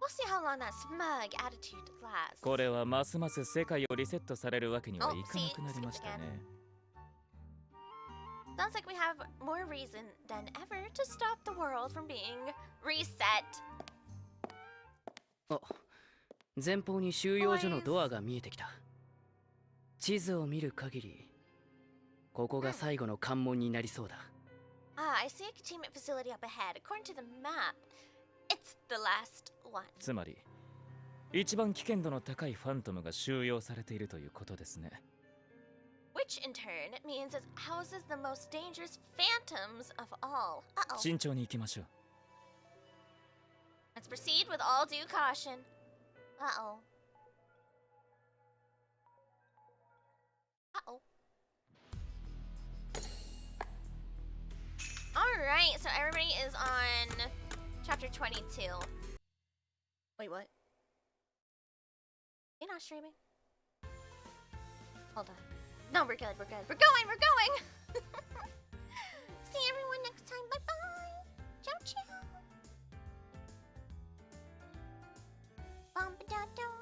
We'll see how long that smug attitude lasts. これはますます世界をリセットされるわけにはいかなくなりましたね。Sounds like we have more reason than ever to stop the world from being reset. あ、前方に収容所のドアが見えてきた。地図を見る限り、ここが最後の関門になりそうだ。Ah, I see a containment facility up ahead. According to the map, it's the last one. つまり、一番危険度の高いファントムが収容されているということですね。Which in turn means it houses the most dangerous phantoms of all. Uh-oh. 慎重に行きましょう。Let's proceed with all due caution. Uh-oh. Uh-oh. Alright, so everybody is on chapter 22. Wait, what? You're not streaming? Hold on. No, we're good, we're good. We're going, we're going! See everyone next time. Bye-bye! Ciao, ciao! Bum-ba-da-dum.